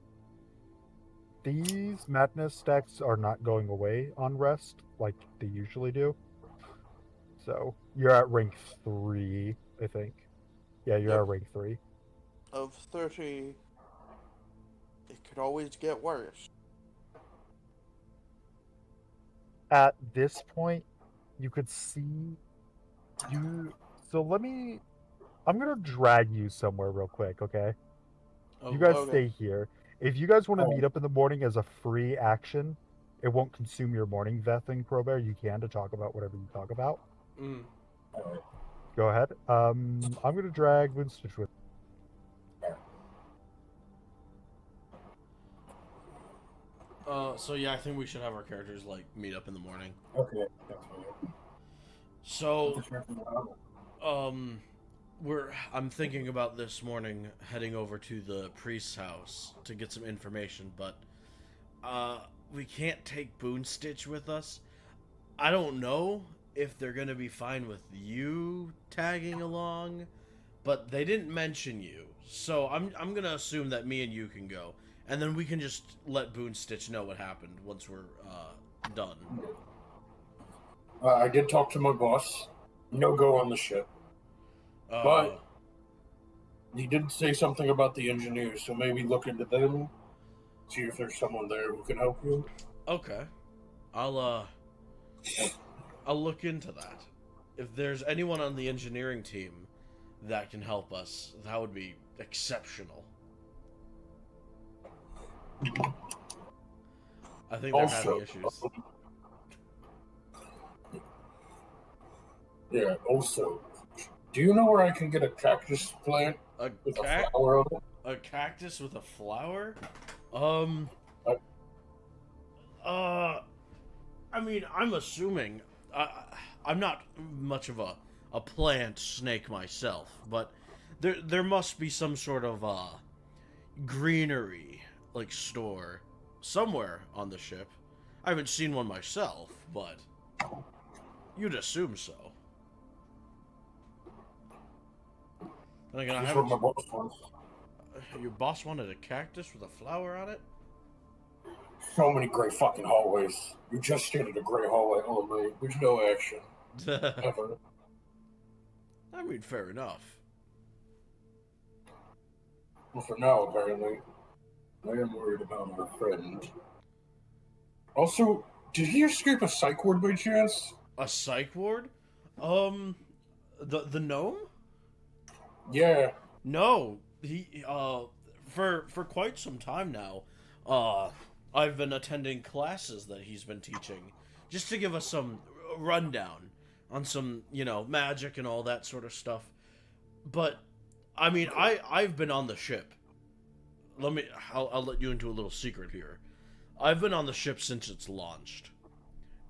These madness stacks are not going away on rest like they usually do. So you're at rank 3, I think. Yeah, you're Yep. at rank 3. Of 30, it could always get worse. At this point, you could see So let me. I'm gonna drag you somewhere real quick, okay? Oh, You guys okay. stay here. If you guys want to Oh. meet up in the morning as a free action, it won't consume your morning, Veth and Crowbear. You can to talk about whatever you talk about. mm. Go ahead. I'm gonna drag Moonstitch with. So yeah, I think we should have our characters like meet up in the morning. Okay. That's fine. So, I'm thinking about this morning heading over to the priest's house to get some information, but we can't take Boonstitch with us. I don't know if they're gonna be fine with you tagging along, but they didn't mention you, so I'm gonna assume that me and you can go, and then we can just let Boonstitch know what happened once we're done. I did talk to my boss. No go on the ship. But he did say something about the engineers, so maybe look into them. See if there's someone there who can help you. Okay, I'll look into that. If there's anyone on the engineering team that can help us, that would be exceptional. I think they're Also, having issues. Yeah, also, do you know where I can get a cactus plant A, with cac- a flower on it? a cactus with a flower? I mean, I'm assuming. I'm not much of a plant snake myself, but there must be some sort of greenery like store somewhere on the ship. I haven't seen one myself, but you'd assume so. And again, I That's what haven't. my boss wants. Your boss wanted a cactus with a flower on it? So many great fucking hallways. You just stayed in a great hallway all night. There's no action. Ever. I mean, fair enough. Well, for now, apparently. I am worried about my friend. Also, did he escape a psych ward by chance? A psych ward? The gnome? Yeah. No, he for quite some time now, I've been attending classes that he's been teaching, just to give us some rundown on some, magic and all that sort of stuff. But I mean, I've been on the ship. I'll let you into a little secret here. I've been on the ship since it's launched,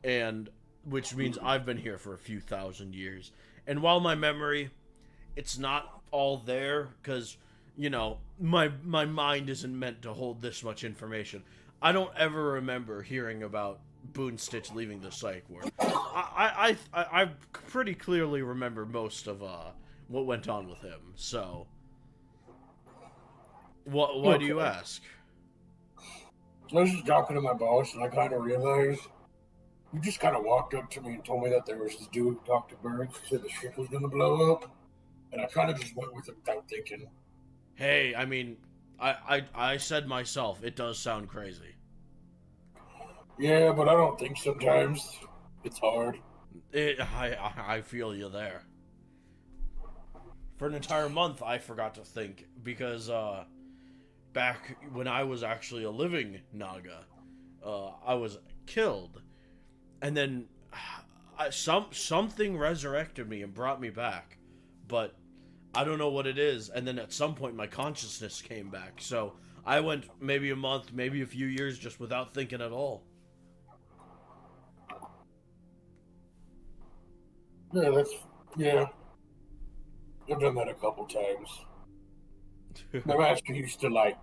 and which means I've been here for a few thousand years. And while my memory, it's not all there because my mind isn't meant to hold this much information. I don't ever remember hearing about Boonstitch leaving the psych ward. I pretty clearly remember most of what went on with him. So, why do you ask? I was just talking to my boss, and I kind of realized he just kind of walked up to me and told me that there was this dude who talked to birds who said the ship was going to blow up. And I kind of just went with it without thinking. Hey, I mean, I said myself, it does sound crazy. Yeah, but I don't think sometimes. It's hard. I feel you there. For an entire month, I forgot to think because back when I was actually a living Naga, I was killed, and then something resurrected me and brought me back, but I don't know what it is. And then at some point, my consciousness came back. So I went maybe a month, maybe a few years, just without thinking at all. Yeah. I've done that a couple times. My master used to,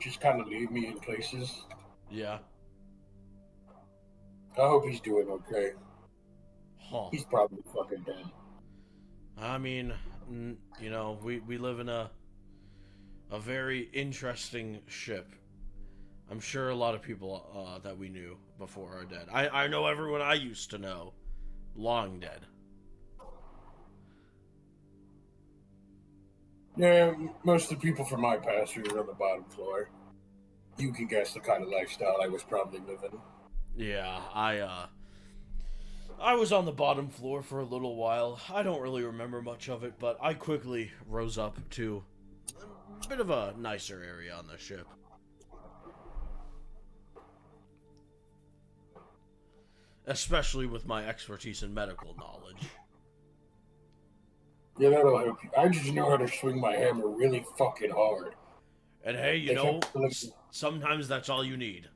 just kind of leave me in places. Yeah. I hope he's doing okay. Huh. He's probably fucking dead. I mean, we live in a very interesting ship. I'm sure a lot of people that we knew before are dead. I know everyone I used to know, long dead. Yeah, most of the people from my past who were on the bottom floor. You can guess the kind of lifestyle I was probably living. Yeah, I was on the bottom floor for a little while. I don't really remember much of it, but I quickly rose up to a bit of a nicer area on the ship. Especially with my expertise in medical knowledge. Yeah, that'll help you. I just know how to swing my hammer really fucking hard. And hey, you They know, kept telling me- sometimes that's all you need.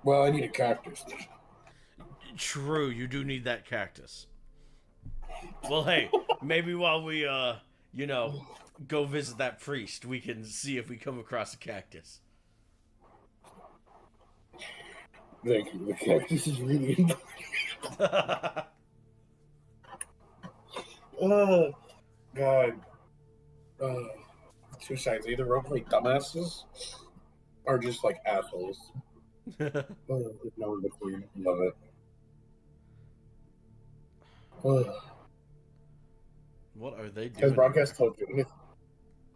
Well, I need a cactus. True, you do need that cactus. Well, hey, maybe while we, you know, go visit that priest, we can see if we come across a cactus. Thank you. The cactus is really important. Oh, God. Two sides. Either roleplay dumbasses or just like assholes. There's no in between. Love it. What are they doing? His broadcast told you.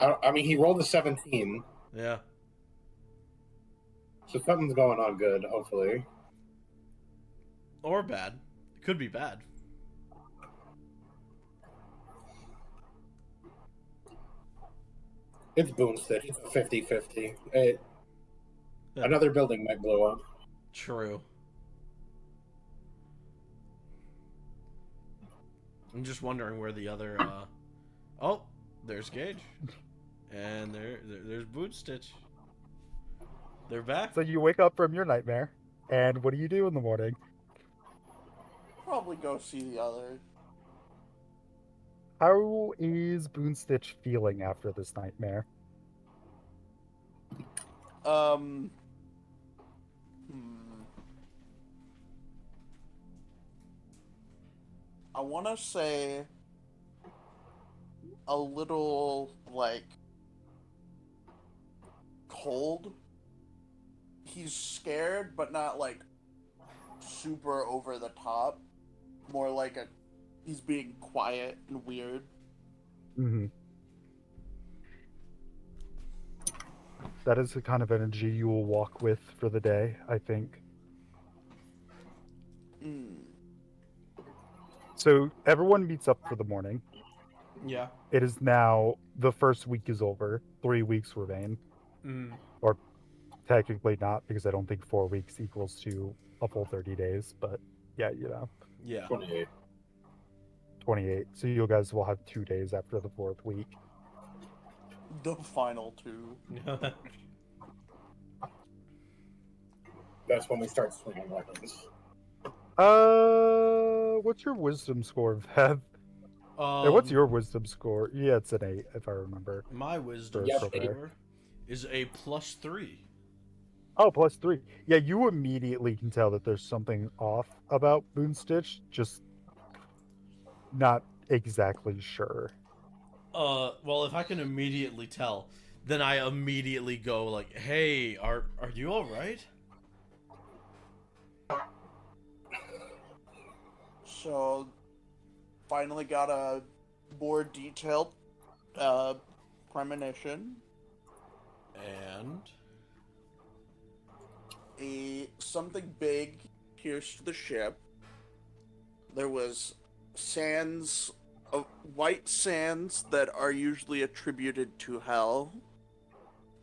I mean, he rolled a 17, Yeah. so something's going on good, hopefully. Or bad. It could be bad. It's Boomstick. It's a 50-50. Another building might blow up. True. I'm just wondering where the other, Oh, there's Gage. And there's Boot Stitch. They're back. So you wake up from your nightmare, and what do you do in the morning? Probably go see the other. How is Boonstitch feeling after this nightmare? Hmm. I want to say a little, like, cold. He's scared, but not, like, super over the top. More like he's being quiet and weird. Mm-hmm. That is the kind of energy you will walk with for the day, I think. Mm. So everyone meets up for the morning. Yeah. It is now, the first week is over. 3 weeks remain. Mm. Or technically not, because I don't think 4 weeks equals to a full 30 days. But yeah, you know, Yeah. 28. 28. So you guys will have 2 days after the 4th week. The final two. That's when we start swinging weapons. What's your wisdom score, Vev? And what's your wisdom score? Yeah, it's an 8, if I remember. My wisdom Yep, score is a +3. Oh, +3. Yeah, you immediately can tell that there's something off about Boonstitch, just not exactly sure. Well, if I can immediately tell, then I immediately go like, "Hey, are you all right?" So, finally got a more detailed premonition. And Something big pierced the ship. There was sands, white sands that are usually attributed to hell,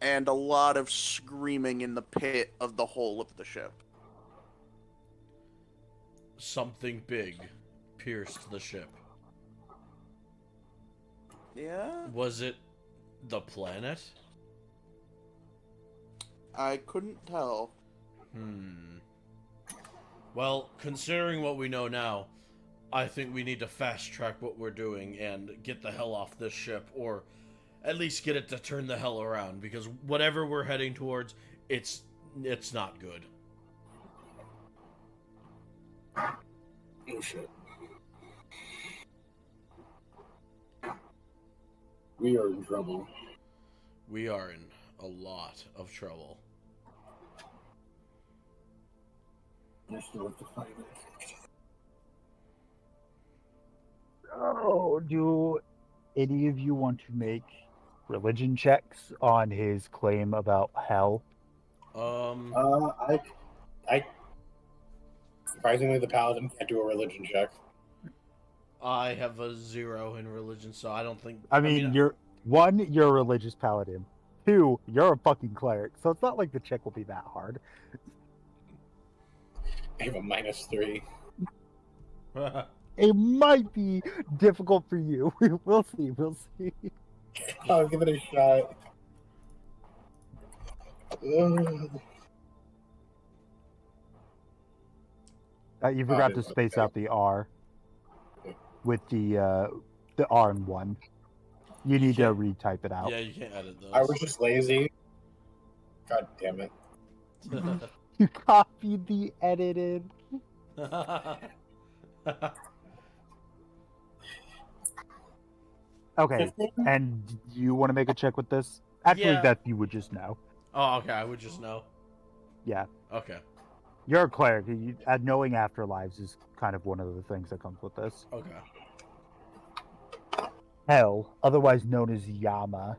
and a lot of screaming in the pit of the hull of the ship. something big pierced the ship. Yeah? Was it the planet? I couldn't tell. Well, considering what we know now, I think we need to fast track what we're doing and get the hell off this ship, or at least get it to turn the hell around, because whatever we're heading towards, it's not good. Oh shit. We are in trouble. We are in a lot of trouble. There's still have to fight it. Oh, do any of you want to make religion checks on his claim about hell? I Surprisingly, the paladin can't do a religion check. I have a 0 in religion, so I don't think. I mean, you're a religious paladin. 2, you're a fucking cleric, so it's not like the check will be that hard. I have a -3. It might be difficult for you. We'll see. We'll see. I'll give it a shot. Ugh. You forgot to space out the R with the R and 1. You need to retype it out. Yeah, you can't edit those. I was just lazy. God damn it. You copied the edited. Okay, and you want to make a check with this? Actually, Yeah. that you would just know. Oh, okay. I would just know. Yeah. Okay. You're a cleric. Knowing afterlives is kind of one of the things that comes with this. Okay. Hell, otherwise known as Yama,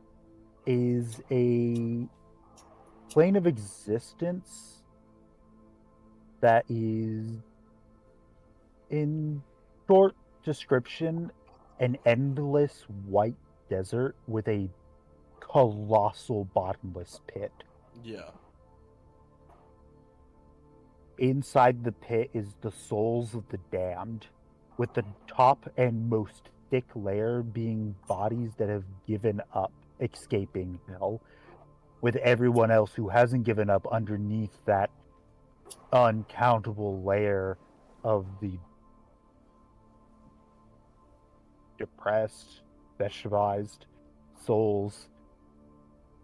is a plane of existence that is, in short description, an endless white desert with a colossal bottomless pit. Yeah. Inside the pit is the souls of the damned, with the top and most thick layer being bodies that have given up escaping hell, with everyone else who hasn't given up underneath that uncountable layer of the depressed, vegetablized souls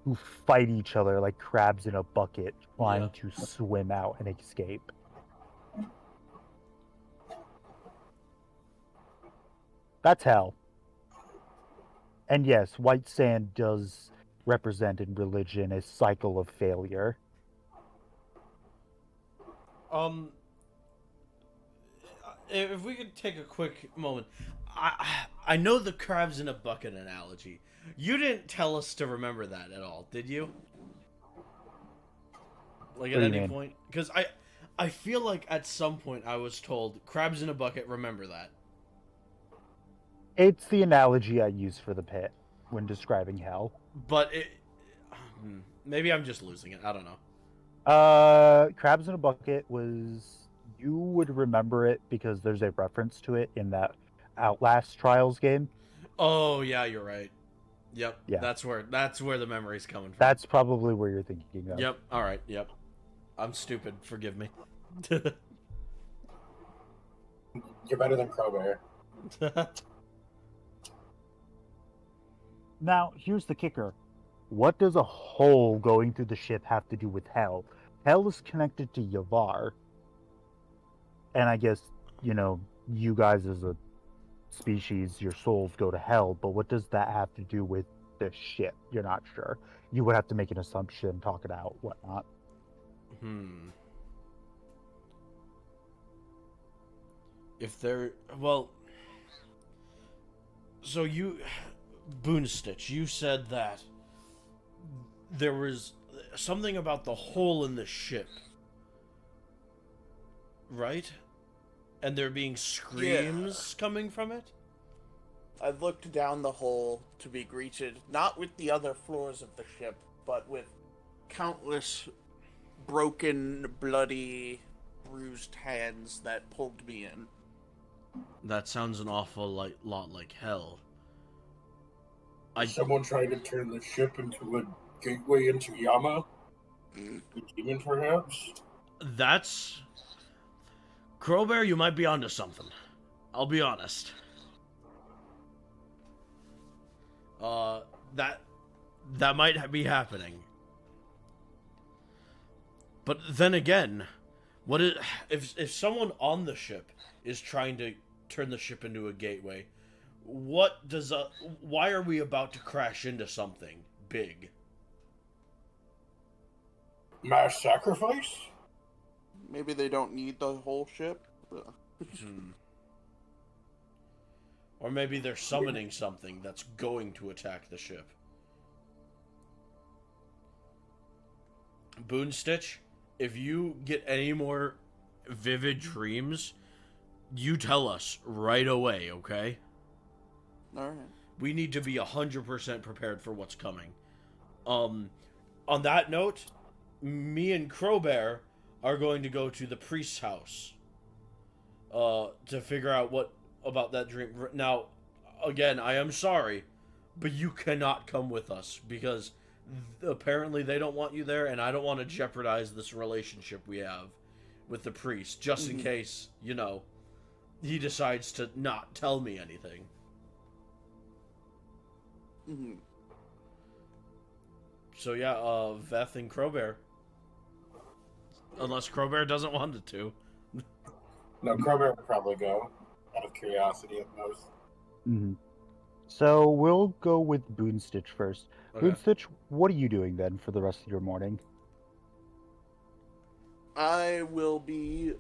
who fight each other like crabs in a bucket trying to swim out and escape. That's hell. And yes, white sand does represent in religion a cycle of failure. If we could take a quick moment, I know the crabs in a bucket analogy. You didn't tell us to remember that at all, did you? Like at any point? Because I feel like at some point I was told crabs in a bucket. Remember that. It's the analogy I use for the pit when describing hell. But maybe I'm just losing it. I don't know. Crabs in a bucket was, you would remember it because there's a reference to it in that Outlast Trials game. Oh yeah, you're right. Yep. Yeah. That's where the memory's coming from. That's probably where you're thinking of. Yep. All right. Yep. I'm stupid. Forgive me. You're better than Crowbear. Now, here's the kicker. What does a hole going through the ship have to do with hell? Hell is connected to Yavar. And I guess, you guys as a species, your souls go to hell, but what does that have to do with the ship? You're not sure. You would have to make an assumption, talk it out, whatnot. If they're... Well... So you... Boonstitch, you said that there was something about the hole in the ship, right? And there being screams coming from it? I looked down the hole to be greeted, not with the other floors of the ship, but with countless broken, bloody, bruised hands that pulled me in. That sounds an awful lot like hell. Someone tried to turn the ship into a gateway into Yama? The demon, perhaps? That's... Crowbear, you might be onto something. I'll be honest. That might be happening. But then again, if someone on the ship is trying to turn the ship into a gateway, why are we about to crash into something big? Mass sacrifice? Maybe they don't need the whole ship. Or maybe they're summoning something that's going to attack the ship. Boonstitch, if you get any more vivid dreams, you tell us right away, okay? All right. We need to be 100% prepared for what's coming. On that note, me and Crowbear are going to go to the priest's house to figure out what about that dream. Now, again, I am sorry, but you cannot come with us because apparently they don't want you there, and I don't want to jeopardize this relationship we have with the priest, just in case, you know, he decides to not tell me anything. Mm-hmm. So yeah, Veth and Crowbear. Unless Crowbear doesn't want it to. No, Crowbear would probably go out of curiosity at most. Mm-hmm. So we'll go with Boonstitch first. Okay. Boonstitch, what are you doing then for the rest of your morning? I will be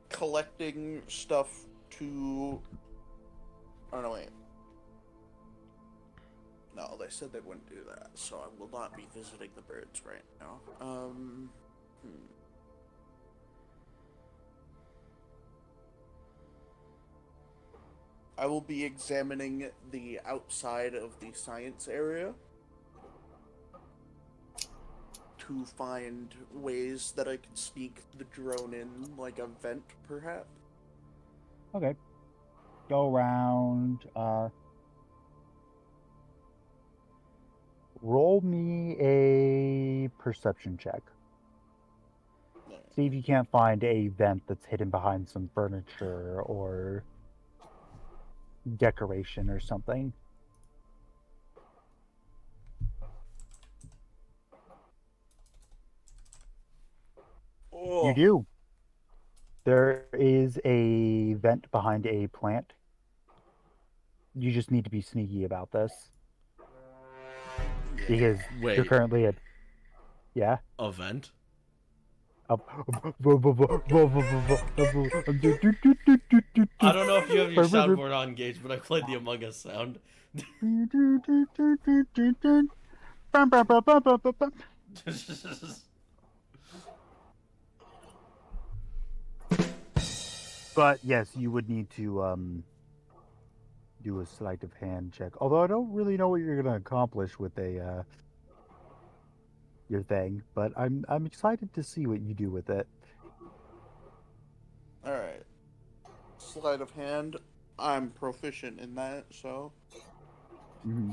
collecting stuff to. Oh no, wait. No, they said they wouldn't do that, so I will not be visiting the birds right now. I will be examining the outside of the science area to find ways that I can sneak the drone in, like a vent, perhaps. Okay. Go around. Roll me a perception check. See if you can't find a vent that's hidden behind some furniture or decoration or something. Oh. You do. There is a vent behind a plant. You just need to be sneaky about this. Because you're Wait. currently at... Yeah? Event? I I don't know if you have your soundboard on, Gage, but I played the Among Us sound. But yes, you would need to do a sleight of hand check. Although I don't really know what you're gonna accomplish with a your thing, but I'm excited to see what you do with it. Alright. Sleight of hand. I'm proficient in that, so. Mm-hmm.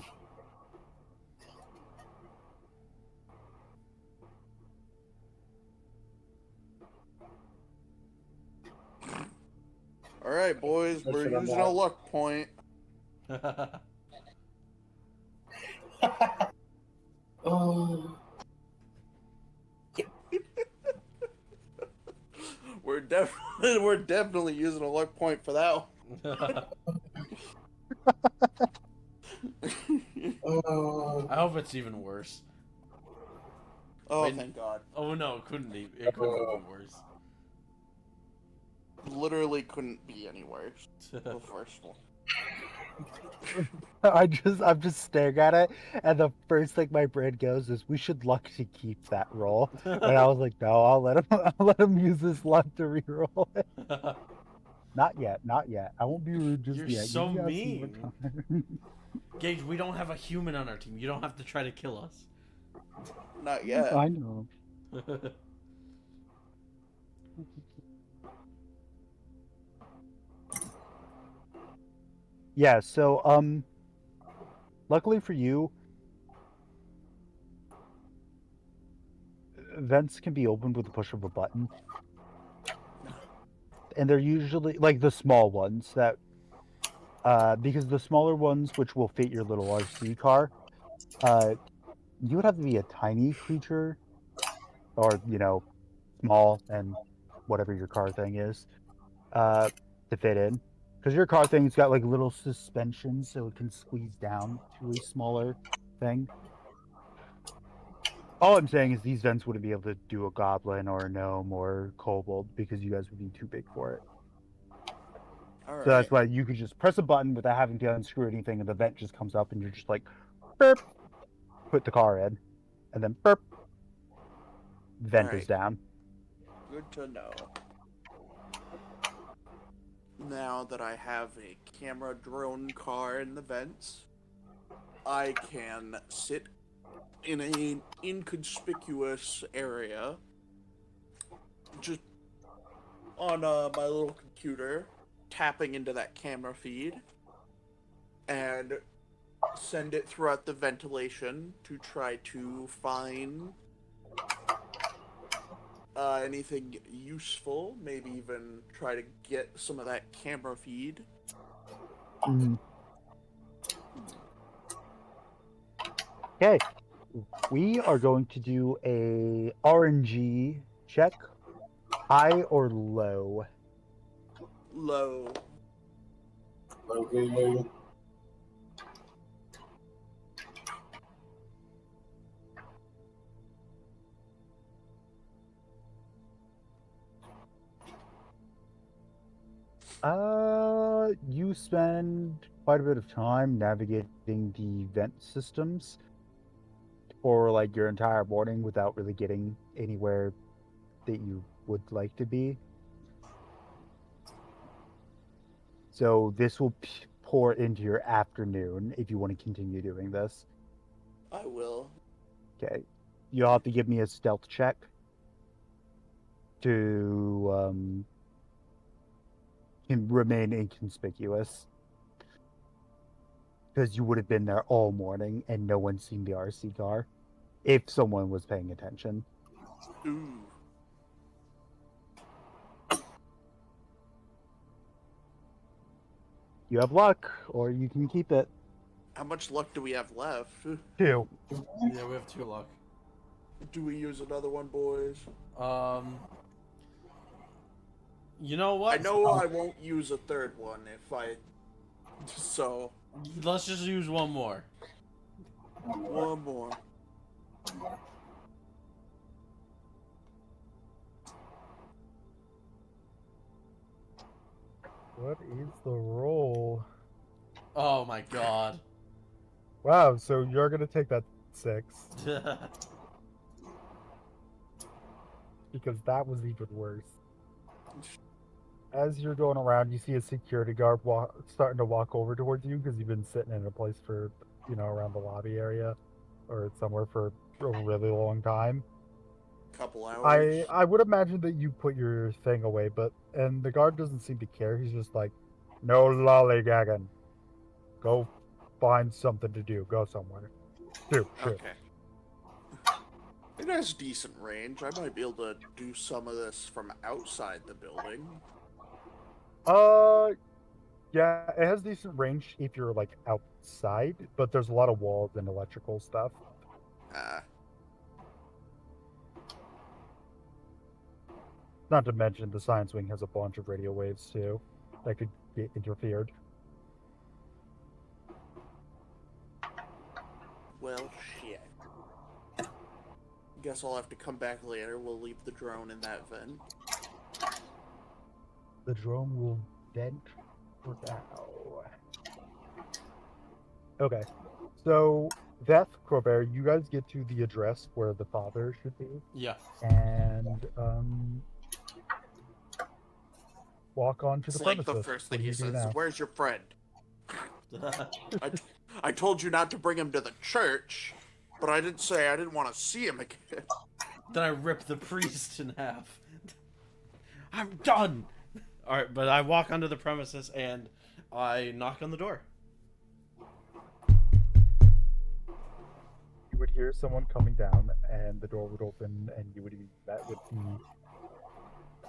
Alright, boys, we're Listen, I'm using not- a luck point. Oh, We're definitely using a luck point for that one. oh. I hope it's even worse. Oh, Wait. thank God. Oh no, it couldn't be. It couldn't be worse. Literally couldn't be any worse. The first one. I'm just staring at it, and the first thing my brain goes is we should luck to keep that roll. And I was like, no, I'll let him use this luck to reroll it. Not yet, not yet. I won't be rude just You're yet. so Give me guys some more mean. time. Gage, we don't have a human on our team. You don't have to try to kill us. Not yet. I know. Yeah, so luckily for you, vents can be opened with the push of a button. And they're usually like the small ones that because the smaller ones which will fit your little RC car, you would have to be a tiny creature or, you know, small and whatever your car thing is, to fit in. Because your car thing's got like little suspensions so it can squeeze down to a smaller thing. All I'm saying is these vents wouldn't be able to do a goblin or a gnome or kobold because you guys would be too big for it. Alright. So that's why you could just press a button without having to unscrew anything and the vent just comes up and you're just like, burp, put the car in, and then burp, vent is Alright. down. Good to know. now that I have a camera drone car in the vents, I can sit in an inconspicuous area, just on my little computer, tapping into that camera feed, and send it throughout the ventilation to try to find anything useful, maybe even try to get some of that camera feed. Okay, we are going to do a RNG check, high or low. Low. Okay. You spend quite a bit of time navigating the vent systems for like your entire morning without really getting anywhere that you would like to be. So this will pour into your afternoon if you want to continue doing this. I will. Okay. You'll have to give me a stealth check to remain inconspicuous. Because you would have been there all morning and no one's seen the RC car. If someone was paying attention. Ooh. You have luck, or you can keep it. How much luck do we have left? 2. Yeah, we have 2 luck. Do we use another one, boys? You know what? I know I won't use a third one if I... So... Let's just use one more. One more. What is the roll? Oh my god. Wow, so you're gonna take that 6. Because that was even worse. As you're going around, you see a security guard starting to walk over towards you because you've been sitting in a place for, around the lobby area or somewhere for a really long time. Couple hours. I would imagine that you put your thing away, and the guard doesn't seem to care. He's just like, no lollygagging. Go find something to do. Go somewhere. Shoot. Okay. It has decent range. I might be able to do some of this from outside the building. Yeah, it has decent range if you're like outside, but there's a lot of walls and electrical stuff. Not to mention the science wing has a bunch of radio waves too that could get interfered. Well, shit. Guess I'll have to come back later. We'll leave the drone in that vent. The drone will vent for now. Okay, so Veth, Corbert, you guys get to the address where the father should be. Yeah. And walk onto the It's like premises. the first thing What do he you do says, now? "Where's your friend?" I told you not to bring him to the church, but I didn't say I didn't want to see him again. Then I rip the priest in half. I'm done! Alright, but I walk onto the premises and I knock on the door. You would hear someone coming down, and the door would open, and you would be met with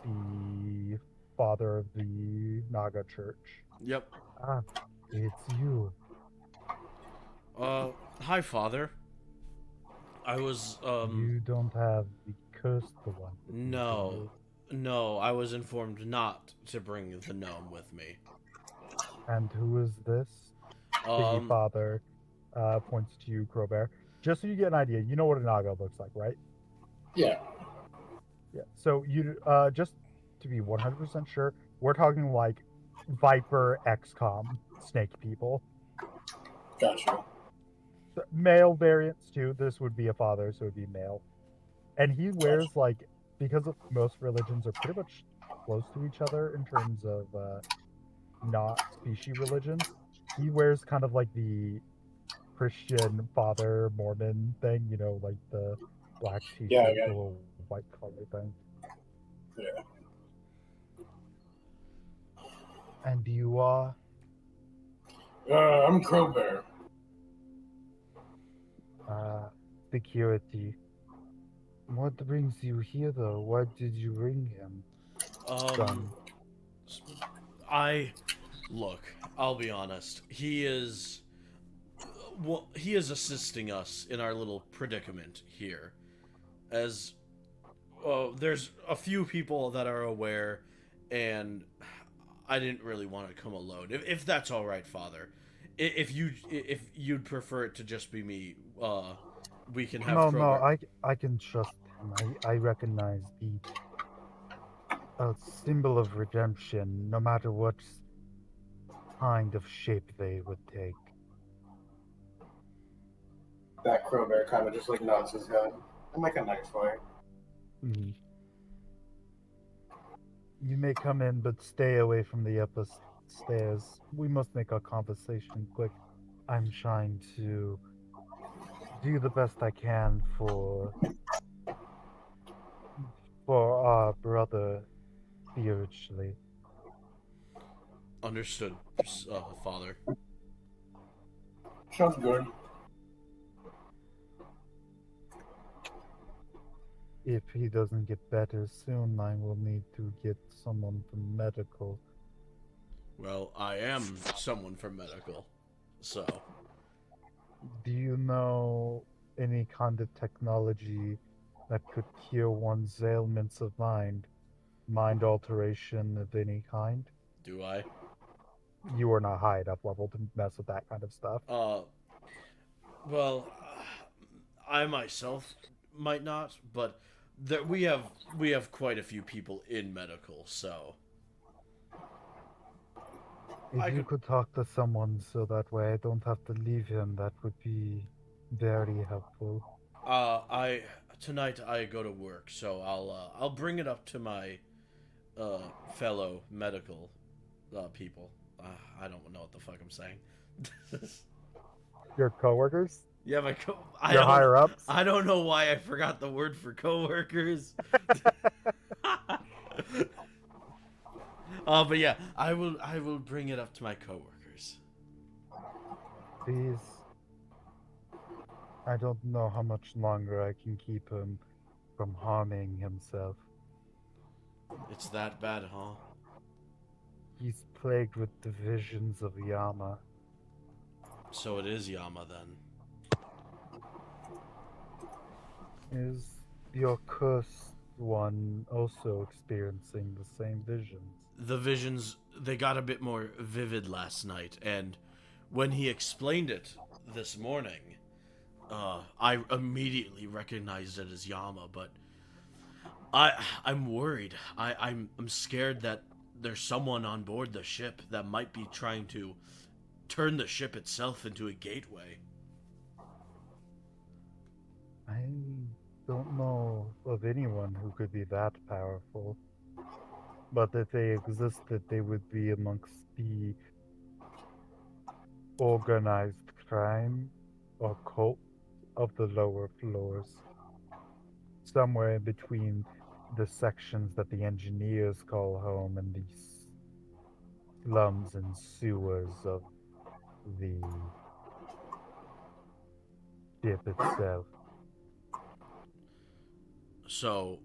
the father of the Naga church. Yep. Ah, it's you. Hi, Father. I was, You don't have the cursed one. No. No, I was informed not to bring the gnome with me. And who is this? The father points to you, Crowbear. Just so you get an idea, you know what a Naga looks like, right? Yeah. Yeah. So you just to be 100% sure, we're talking like Viper XCOM snake people. Gotcha. The male variants too. This would be a father, so it would be male. And he wears like, because of most religions are pretty much close to each other in terms of not species religions. He wears kind of like the Christian father Mormon thing, you know, like the black Yeah, t-shirt, yeah, the little white collar thing. yeah. And you are? I'm Crowbear. Security. What brings you here, though? Why did you bring him, son? I look. I'll be honest. He is assisting us in our little predicament here, as there's a few people that are aware, and I didn't really want to come alone. If that's all right, Father. If you'd prefer it to just be me, we can have No, Crowbar. I can trust him. I recognize the symbol of redemption, no matter what kind of shape they would take. That Crowbear kind of just like nods his head in like a nice way. Mhm. You may come in, but stay away from the upper stairs. We must make our conversation quick. I'm trying to do the best I can for our brother spiritually. Understood, Father. Sounds good. If he doesn't get better soon, I will need to get someone from medical. Well, I am someone from medical, so Do you know any kind of technology that could cure one's ailments of mind? Mind alteration of any kind? do I? You are not high enough level to mess with that kind of stuff. Well, I myself might not, but we have quite a few people in medical, so If I you could. could talk to someone so that way I don't have to leave him, that would be very helpful. I tonight I go to work, so I'll bring it up to my fellow medical people. I don't know what the fuck I'm saying. Your coworkers? Yeah, I Your don't. higher ups? I don't know why I forgot the word for coworkers. But yeah, I will bring it up to my coworkers. Please. I don't know how much longer I can keep him from harming himself. It's that bad, huh? He's plagued with the visions of Yama. So it is Yama then. Is your cursed one also experiencing the same visions? The visions, they got a bit more vivid last night, and when he explained it this morning, I immediately recognized it as Yama. But I'm worried. I'm scared that there's someone on board the ship that might be trying to turn the ship itself into a gateway. I don't know of anyone who could be that powerful. But if they existed, they would be amongst the organized crime or cult of the lower floors. Somewhere in between the sections that the engineers call home and the slums and sewers of the ship itself. So,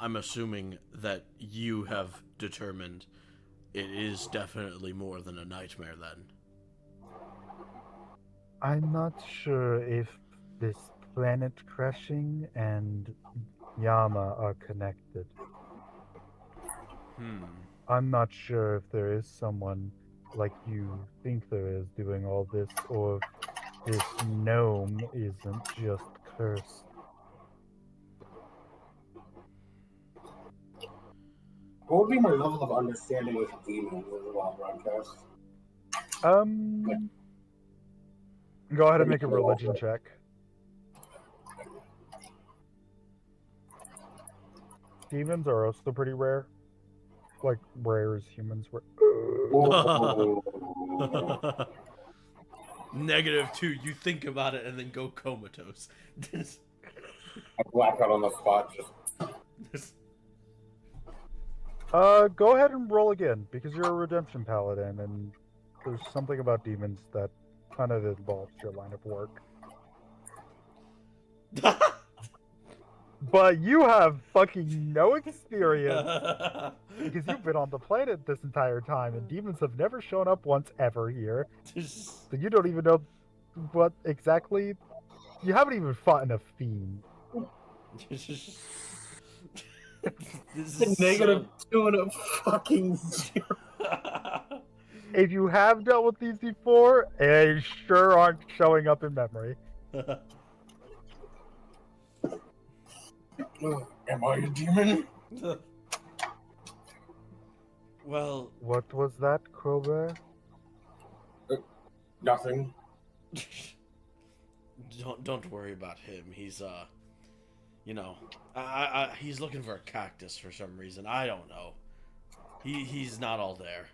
I'm assuming that you have determined it is definitely more than a nightmare then. I'm not sure if this planet crashing and Yama are connected. I'm not sure if there is someone like you think there is doing all this, or if this gnome isn't just cursed. What would be my level of understanding with demons as a long broadcast? Go ahead and make a religion check. Demons are also pretty rare. like rare as humans were. Whoa. -2. You think about it and then go comatose. I black out on the spot. Just Go ahead and roll again because you're a redemption paladin, and there's something about demons that kind of involves your line of work. But you have fucking no experience because you've been on the planet this entire time, and demons have never shown up once ever here. So you don't even know what exactly. You haven't even fought in a fiend. This is negative 2 and a fucking 0. If you have dealt with these before, they sure aren't showing up in memory. Am I a demon? Well, What was that, Crowbear? Nothing. don't worry about him. He's you know, he's looking for a cactus for some reason. I don't know. He's not all there.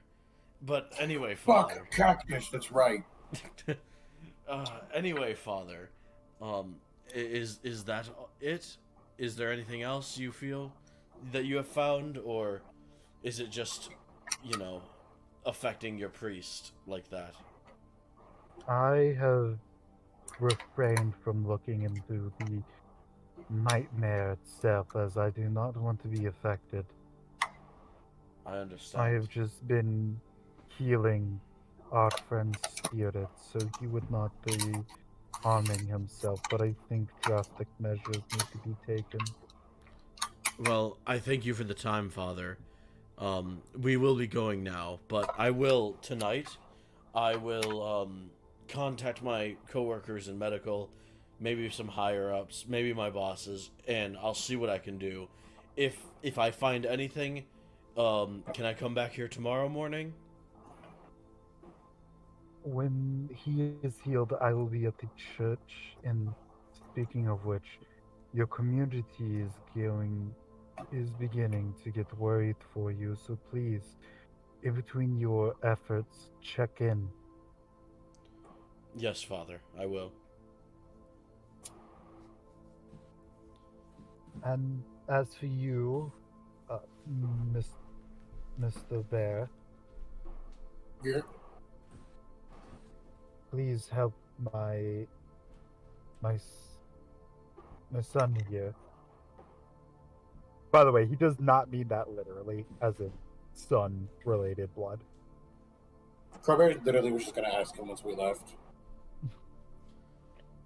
But anyway, Father. Fuck, cactus, that's right. Anyway, Father. Is that it? Is there anything else you feel that you have found, or is it just, you know, affecting your priest like that? I have refrained from looking into the nightmare itself, as I do not want to be affected. I understand. I have just been healing our friend's spirit, so he would not be harming himself, but I think drastic measures need to be taken. Well, I thank you for the time, Father. We will be going now, but I will, tonight, I will, contact my coworkers in medical, maybe some higher-ups, maybe my bosses, and I'll see what I can do. If I find anything, can I come back here tomorrow morning? When he is healed, I will be at the church, and speaking of which, your community is beginning to get worried for you, so please, in between your efforts, check in. Yes, Father, I will. And as for you, Mr. Bear, Yeah. please help my son here. By the way, he does not mean that literally, as in son-related blood. Crowberry literally was just gonna ask him once we left.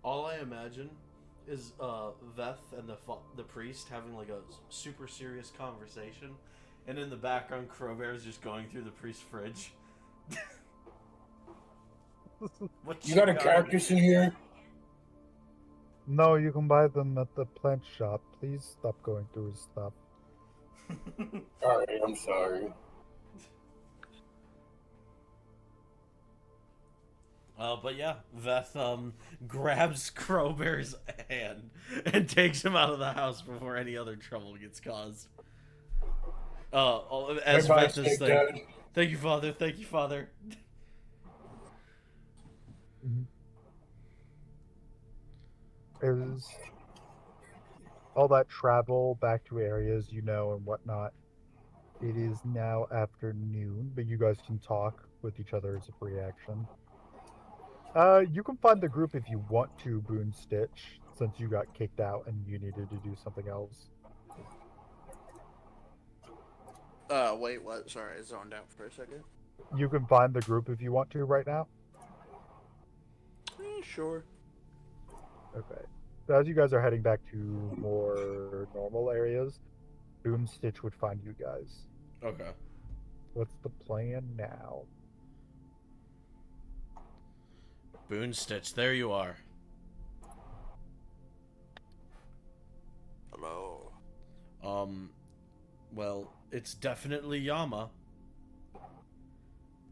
All I imagine is Veth and the priest having like a super serious conversation, and in the background, Crowbear is just going through the priest's fridge. You got a cactus in here? No, you can buy them at the plant shop. Please stop going through his stuff. Alright, I'm sorry. But yeah, Veth grabs Crowbear's hand and takes him out of the house before any other trouble gets caused. As Bye-bye, Veth is Snake like, Dad. "Thank you, Father. Thank you, Father." Is all that travel back to areas you know and whatnot. It is now afternoon, but you guys can talk with each other as a free action. You can find the group if you want to, Boone Stitch, since you got kicked out and you needed to do something else. Wait, what? Sorry, I zoned out for a second. You can find the group if you want to right now. Sure. Okay. So as you guys are heading back to more normal areas, Boone Stitch would find you guys. Okay. What's the plan now? Boone Stitch, there you are. Hello. Well, it's definitely Yama.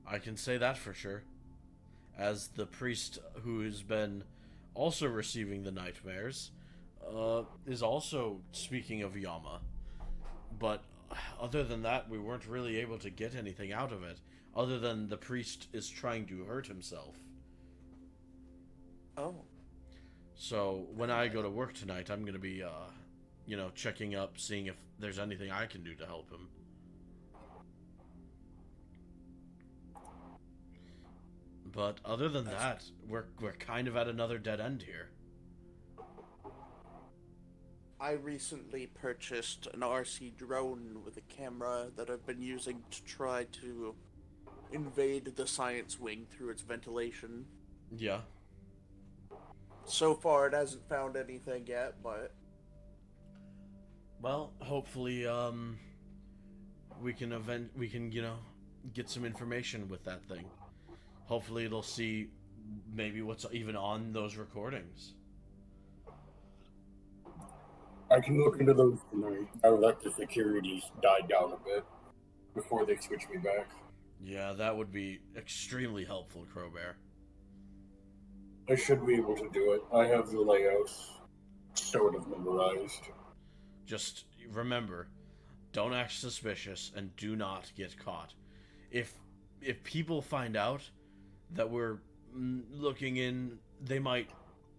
I can say that for sure. As the priest who's been also receiving the nightmares, is also speaking of Yama. But other than that, we weren't really able to get anything out of it, other than the priest is trying to hurt himself. Oh. So when I go to work tonight, I'm gonna be, checking up, seeing if there's anything I can do to help him. But other than that, we're kind of at another dead end here. I recently purchased an RC drone with a camera that I've been using to try to invade the science wing through its ventilation. Yeah. So far, it hasn't found anything yet, but Well, hopefully, we can get some information with that thing. Hopefully it'll see maybe what's even on those recordings. I can look into those tonight. I would let the securities die down a bit before they switch me back. Yeah, that would be extremely helpful, Crowbear. I should be able to do it. I have the layouts sort of memorized. Just remember, don't act suspicious and do not get caught. If people find out that we're looking in, they might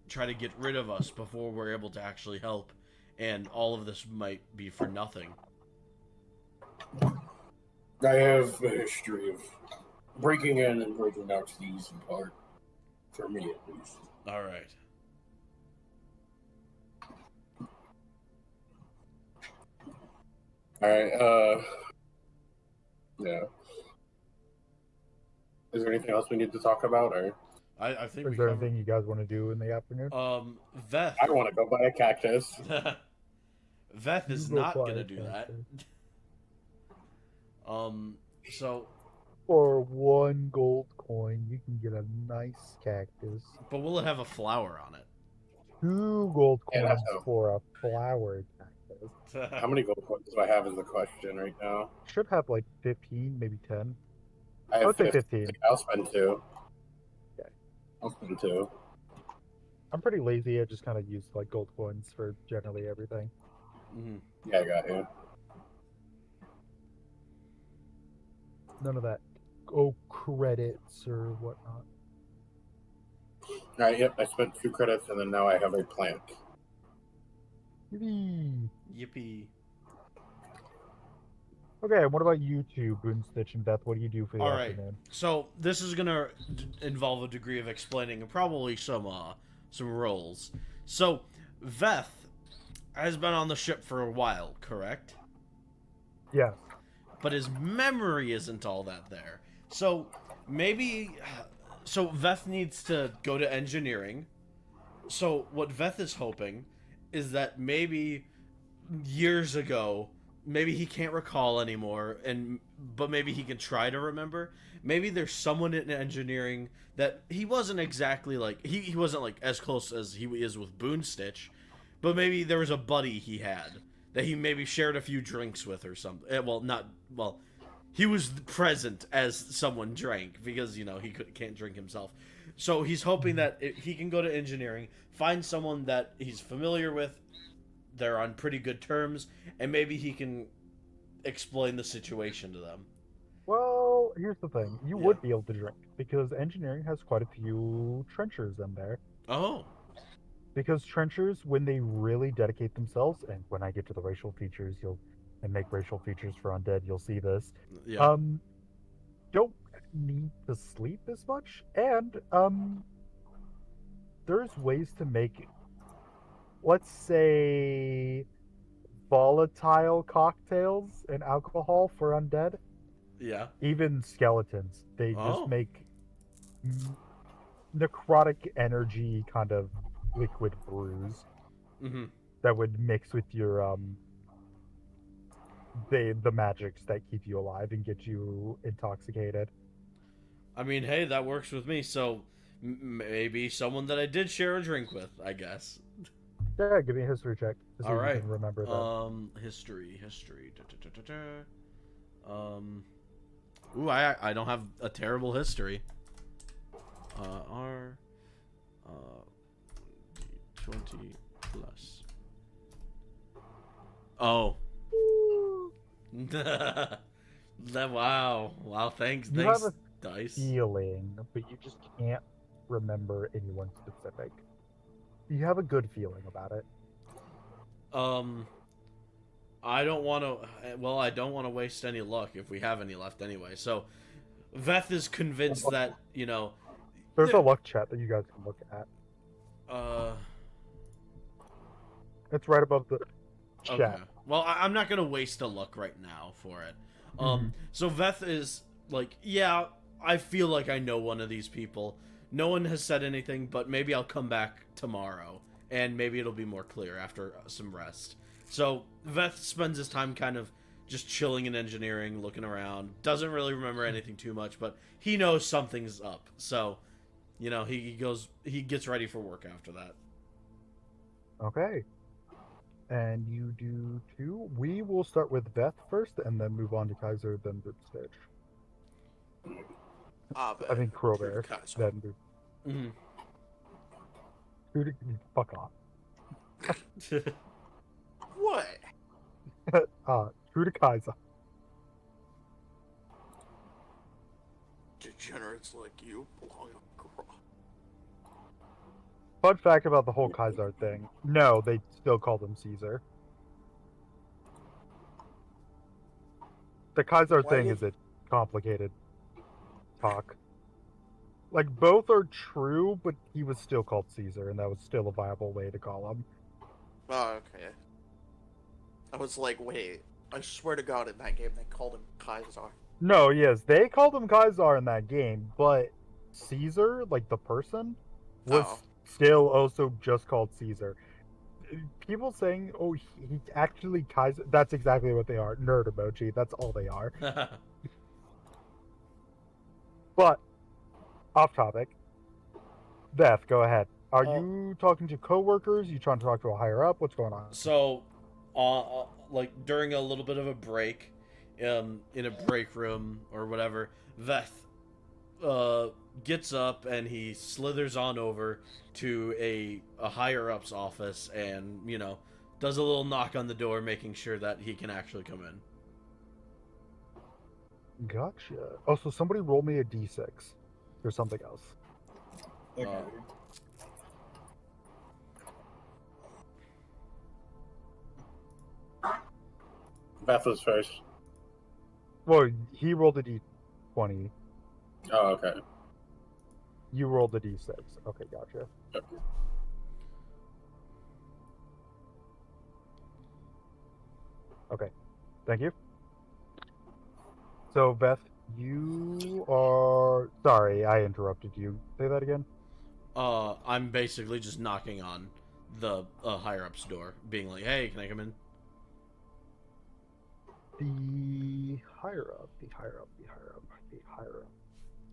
try to get rid of us before we're able to actually help, and all of this might be for nothing. I have a history of breaking in and breaking out to the easy part. For me, at least. Alright. Alright, yeah. Is there anything else we need to talk about, or? I think Is we there covered... anything you guys want to do in the afternoon? Veth. I want to go buy a cactus. Veth is You go not buy gonna a do that. cactus. So... For 1 gold coin, you can get a nice cactus. But will it have a flower on it? 2 gold Yeah, coins that's for a flowered cactus. How many gold coins do I have is the question right now. Should have like 15, maybe 10. I have would say 15. I'll spend 2. Okay. I'll spend 2. I'm pretty lazy. I just kind of use like gold coins for generally everything. Mm-hmm. Yeah, I got you. None of that credits or whatnot. Alright, yep, I spent 2 credits and then now I have a plant. Yippee. Yippee. Okay, and what about you two, Boonstitch and Beth? What do you do for the Alright, afternoon? so this is gonna involve a degree of explaining and probably some roles. So, Veth has been on the ship for a while, correct? Yes. But his memory isn't all that there. So, maybe... So, Veth needs to go to engineering. So, what Veth is hoping is that maybe years ago, maybe he can't recall anymore, but maybe he can try to remember. Maybe there's someone in engineering that he wasn't exactly like... He wasn't like as close as he is with Boonstitch, but maybe there was a buddy he had that he maybe shared a few drinks with or something. He was present as someone drank because, he can't drink himself. So he's hoping that he can go to engineering, find someone that he's familiar with, they're on pretty good terms, and maybe he can explain the situation to them. Well, here's the thing. You would be able to drink, because engineering has quite a few trenchers in there. Oh. Because trenchers, when they really dedicate themselves, and when I get to the racial features, and make racial features for undead, you'll see this. Yeah. Don't need to sleep as much, and there's ways to make, let's say, volatile cocktails and alcohol for undead. Yeah. Even skeletons, they just make necrotic energy kind of liquid brews that would mix with your the magics that keep you alive and get you intoxicated. I mean, hey, that works with me. So maybe someone that I did share a drink with, I guess. Yeah, give me a history check to see All if right. you can remember that. History. Ooh, I don't have a terrible history. R 20 plus. Oh. Wow. Thanks, You have a Dice. feeling, but you just can't remember anyone specific. You have a good feeling about it. I don't want to. Well, I don't want to waste any luck if we have any left anyway. So, Veth is convinced that There's a luck chat that you guys can look at. Uh. It's right above the chat. Okay. Well, I'm not gonna waste a luck right now for it. So Veth is like, yeah, I feel like I know one of these people. No one has said anything, but maybe I'll come back tomorrow, and maybe it'll be more clear after some rest. So Veth spends his time kind of just chilling in engineering, looking around. Doesn't really remember anything too much, but he knows something's up. So, he gets ready for work after that. Okay. And you do too. We will start with Beth first, and then move on to Kaiser, then Ripstitch. I mean Crowbear, then Mm-hmm. Fuck off. What? True to Kaiser. Degenerates like you belong on Graw. Fun fact about the whole Kaiser thing. No, they still call them Caesar. The Kaiser thing is a complicated talk. Like, both are true, but he was still called Caesar, and that was still a viable way to call him. Oh, okay. I was like, wait, I swear to God in that game they called him Kaiser. No, yes, they called him Kaiser in that game, but Caesar, like the person, was still also just called Caesar. People saying, oh, he actually Kaiser, that's exactly what they are. Nerd emoji, that's all they are. But, off topic. Beth, go ahead. Are you talking to coworkers? You trying to talk to a higher up? What's going on? So, like during a little bit of a break, in a break room or whatever, Veth gets up and he slithers on over to a higher up's office and does a little knock on the door, making sure that he can actually come in. Gotcha. Oh, so somebody roll me a d6 or something else. Okay. Beth was first. Well, he rolled a d20. Oh, okay. You rolled a d6. Okay, gotcha. Yep. Okay, thank you. So, Beth, you are... Sorry, I interrupted you. Say that again? I'm basically just knocking on the higher-up's door, being like, hey, can I come in? The higher up.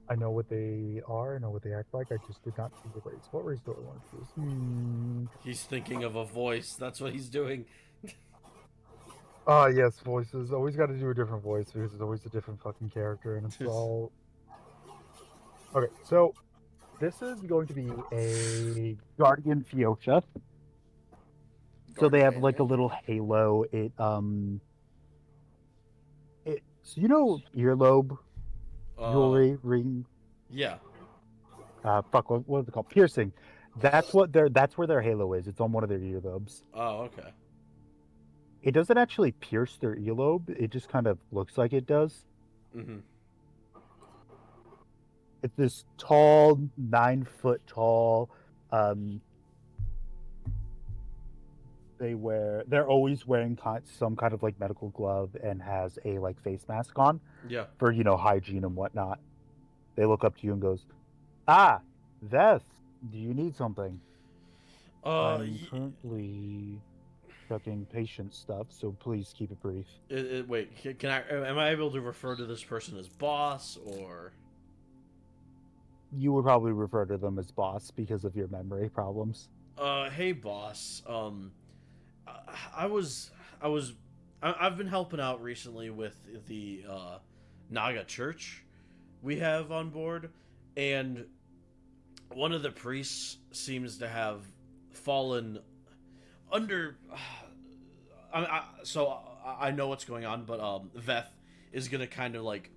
I know what they are, I know what they act like, I just did not see the race. What race do I want to choose? He's thinking of a voice, that's what he's doing. Yes, voices. Always got to do a different voice, because it's always a different fucking character, and it's all... Okay, so, this is going to be a Guardian Fuchsia. So they have like a little halo. So earlobe jewelry ring. Yeah. What is it called? Piercing. That's where their halo is. It's on one of their earlobes. Oh, okay. It doesn't actually pierce their earlobe. It just kind of looks like it does. Mm-hmm. It's this tall, 9 foot tall. They're always wearing some kind of like medical glove and has a like face mask on. Yeah. For hygiene and whatnot. They look up to you and goes, Veth, do you need something? I'm currently checking patient stuff, so please keep it brief. Wait, am I able to refer to this person as boss or? You would probably refer to them as boss because of your memory problems. Hey boss. I've been helping out recently with the Naga church we have on board, and one of the priests seems to have fallen under. So I know what's going on, but Veth is gonna kind of like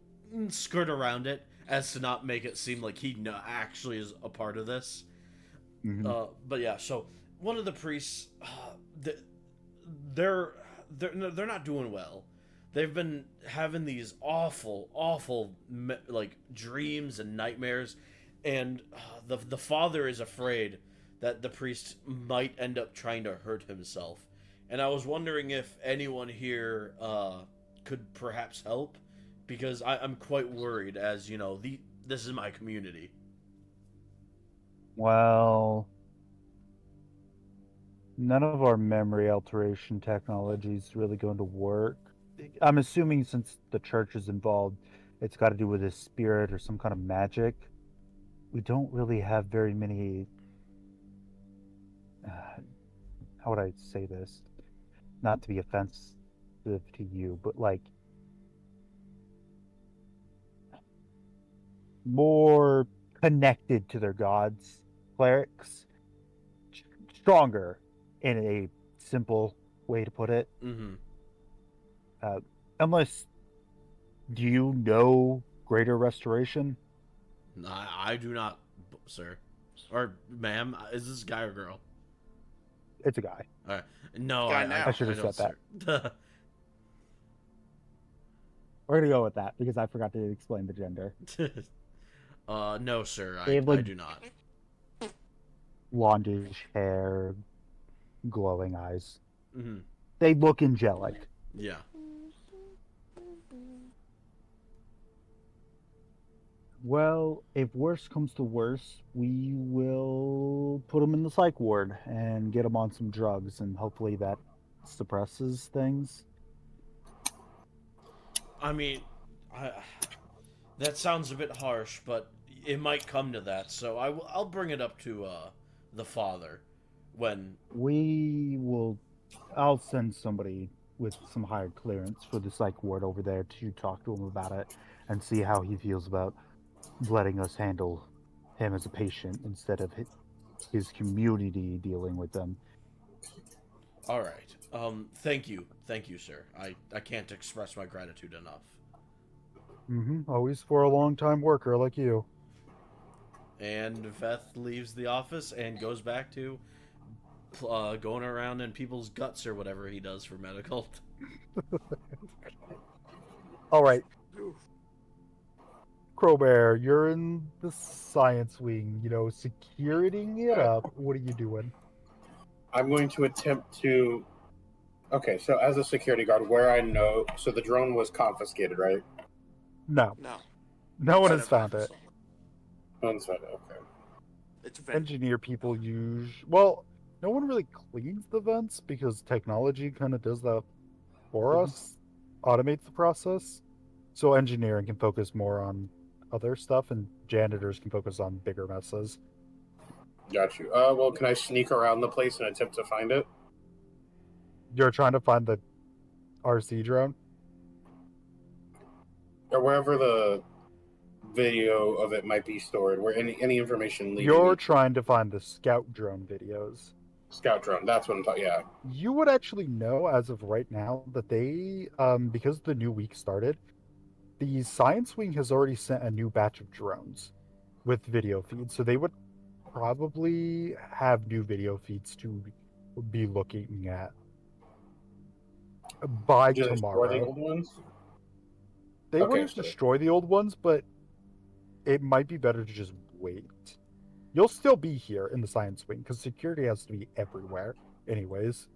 skirt around it as to not make it seem like he actually is a part of this. Mhm. But yeah, so one of the priests, they're they're not doing well. They've been having these awful like dreams and nightmares, and the father is afraid that the priest might end up trying to hurt himself. And I was wondering if anyone here could perhaps help, because I'm quite worried, as you know, this is my community. Well, none of our memory alteration technology is really going to work. I'm assuming since the church is involved, it's got to do with a spirit or some kind of magic. We don't really have very many. How would I say this? Not to be offensive to you, but like more connected to their gods, clerics, stronger in a simple way to put it. Mm-hmm. Unless, do you know Greater Restoration? I do not, sir, or ma'am. Is this guy or girl? It's a guy. All right. No, Guy now. I should have don't, said that. sir. We're gonna go with that because I forgot to explain the gender. No, sir. They have I like do not. blondish hair, glowing eyes. Mm-hmm. They look angelic. Yeah. Well, if worse comes to worse, we will put them in the psych ward and get them on some drugs, and hopefully that suppresses things. I mean, that sounds a bit harsh, but it might come to that. So I'll bring it up to the father when. We will. I'll send somebody with some higher clearance for the psych ward over there to talk to him about it and see how he feels about letting us handle him as a patient instead of his community dealing with them. All right. Thank you, sir. I can't express my gratitude enough. Always for a long-time worker like you. And Veth leaves the office and goes back to going around in people's guts or whatever he does for medical. All right. Crowbear, you're in the science wing, securitying it up. What are you doing? I'm going to attempt to. Okay, so as a security guard, where I know, so the drone was confiscated, right? No. No. No one Set has of found it. office. Okay. It's vent. Engineer people use. Well, no one really cleans the vents because technology kind of does that for us, automates the process. So engineering can focus more on other stuff, and janitors can focus on bigger messes. Got you. Well, can I sneak around the place and attempt to find it? You're trying to find the RC drone? Or wherever the video of it might be stored, where any information leading You're me- trying to find the scout drone videos. Scout drone. That's what I'm talking. Yeah. You would actually know as of right now that they, because the new week started, the science wing has already sent a new batch of drones with video feeds. So they would probably have new video feeds to be looking at by Just destroy the tomorrow. old ones. They Okay, wouldn't so- destroy the old ones, but it might be better to just wait. You'll still be here in the science wing because security has to be everywhere, anyways.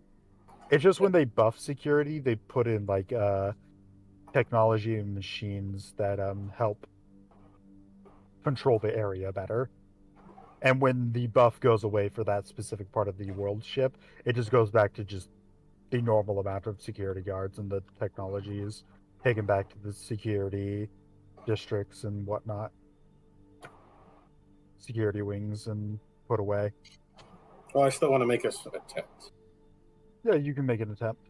It's just when they buff security, they put in like technology and machines that help control the area better. And when the buff goes away for that specific part of the worldship, it just goes back to just the normal amount of security guards, and the technology is taken back to the security districts and whatnot. Security wings and put away. Well, I still want to make a attempt. Yeah, you can make an attempt.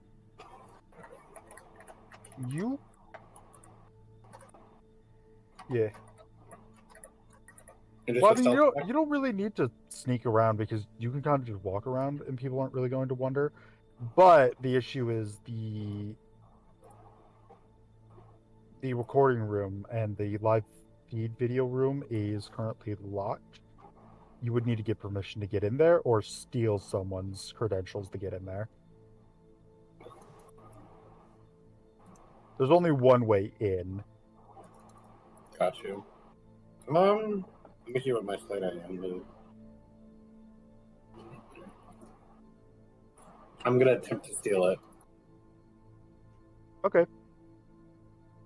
Yeah. And just Well, I a mean, stealth you don't really need to sneak around because you can kind of just walk around and people aren't really going to wonder. But the issue is the recording room and the live feed video room is currently locked. You would need to get permission to get in there or steal someone's credentials to get in there. There's only one way in. Got you. Let me see what my sleight of hand is. I'm gonna attempt to steal it. Okay.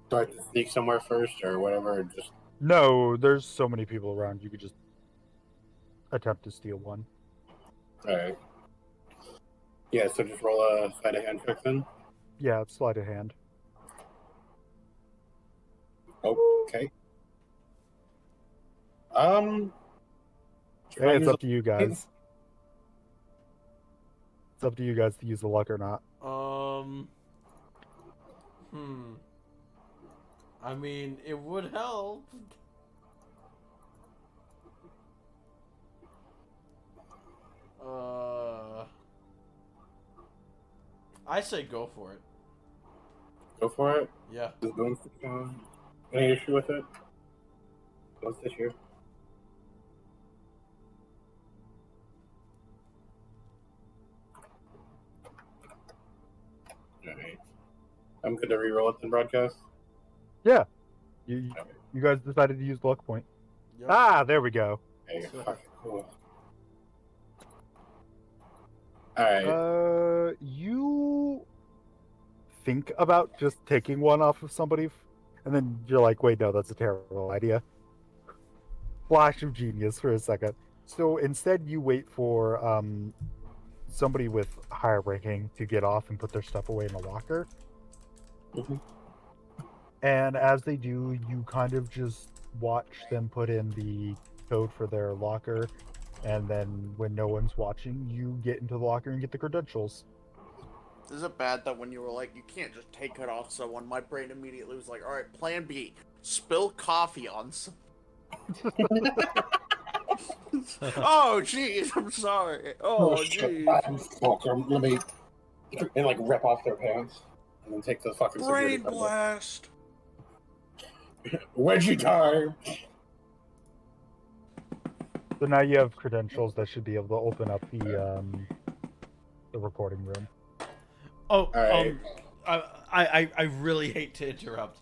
Do I have to sneak somewhere first or whatever? Or just No, there's so many people around. You could just attempt to steal one. alright. Yeah, so just roll a sleight of hand check then. Yeah, it's sleight of hand. Okay. Can I Hey, it's use up to you guys. It's up to you guys to use the luck or not. I mean, it would help. I say go for it. Go for it. Yeah. Any issue with it? What's this here? Alright. I'm good to reroll it in broadcast. Yeah. You guys decided to use the luck point. Yep. Ah, there we go. Okay, cool. Alright. You think about just taking one off of somebody, and then you're like, wait, no, that's a terrible idea. Flash of genius for a second. So instead, you wait for somebody with higher ranking to get off and put their stuff away in the locker. Mhm. And as they do, you kind of just watch them put in the code for their locker, and then when no one's watching, you get into the locker and get the credentials. Is it bad that when you were like, you can't just take it off someone, my brain immediately was like, alright, plan B, spill coffee on some. Oh, jeez, I'm sorry. Oh, jeez. Let me and like rip off their pants and then take the fucking security Brain card. blast. Wedgie time. So now you have credentials that should be able to open up the recording room. Oh, Alright. I really hate to interrupt,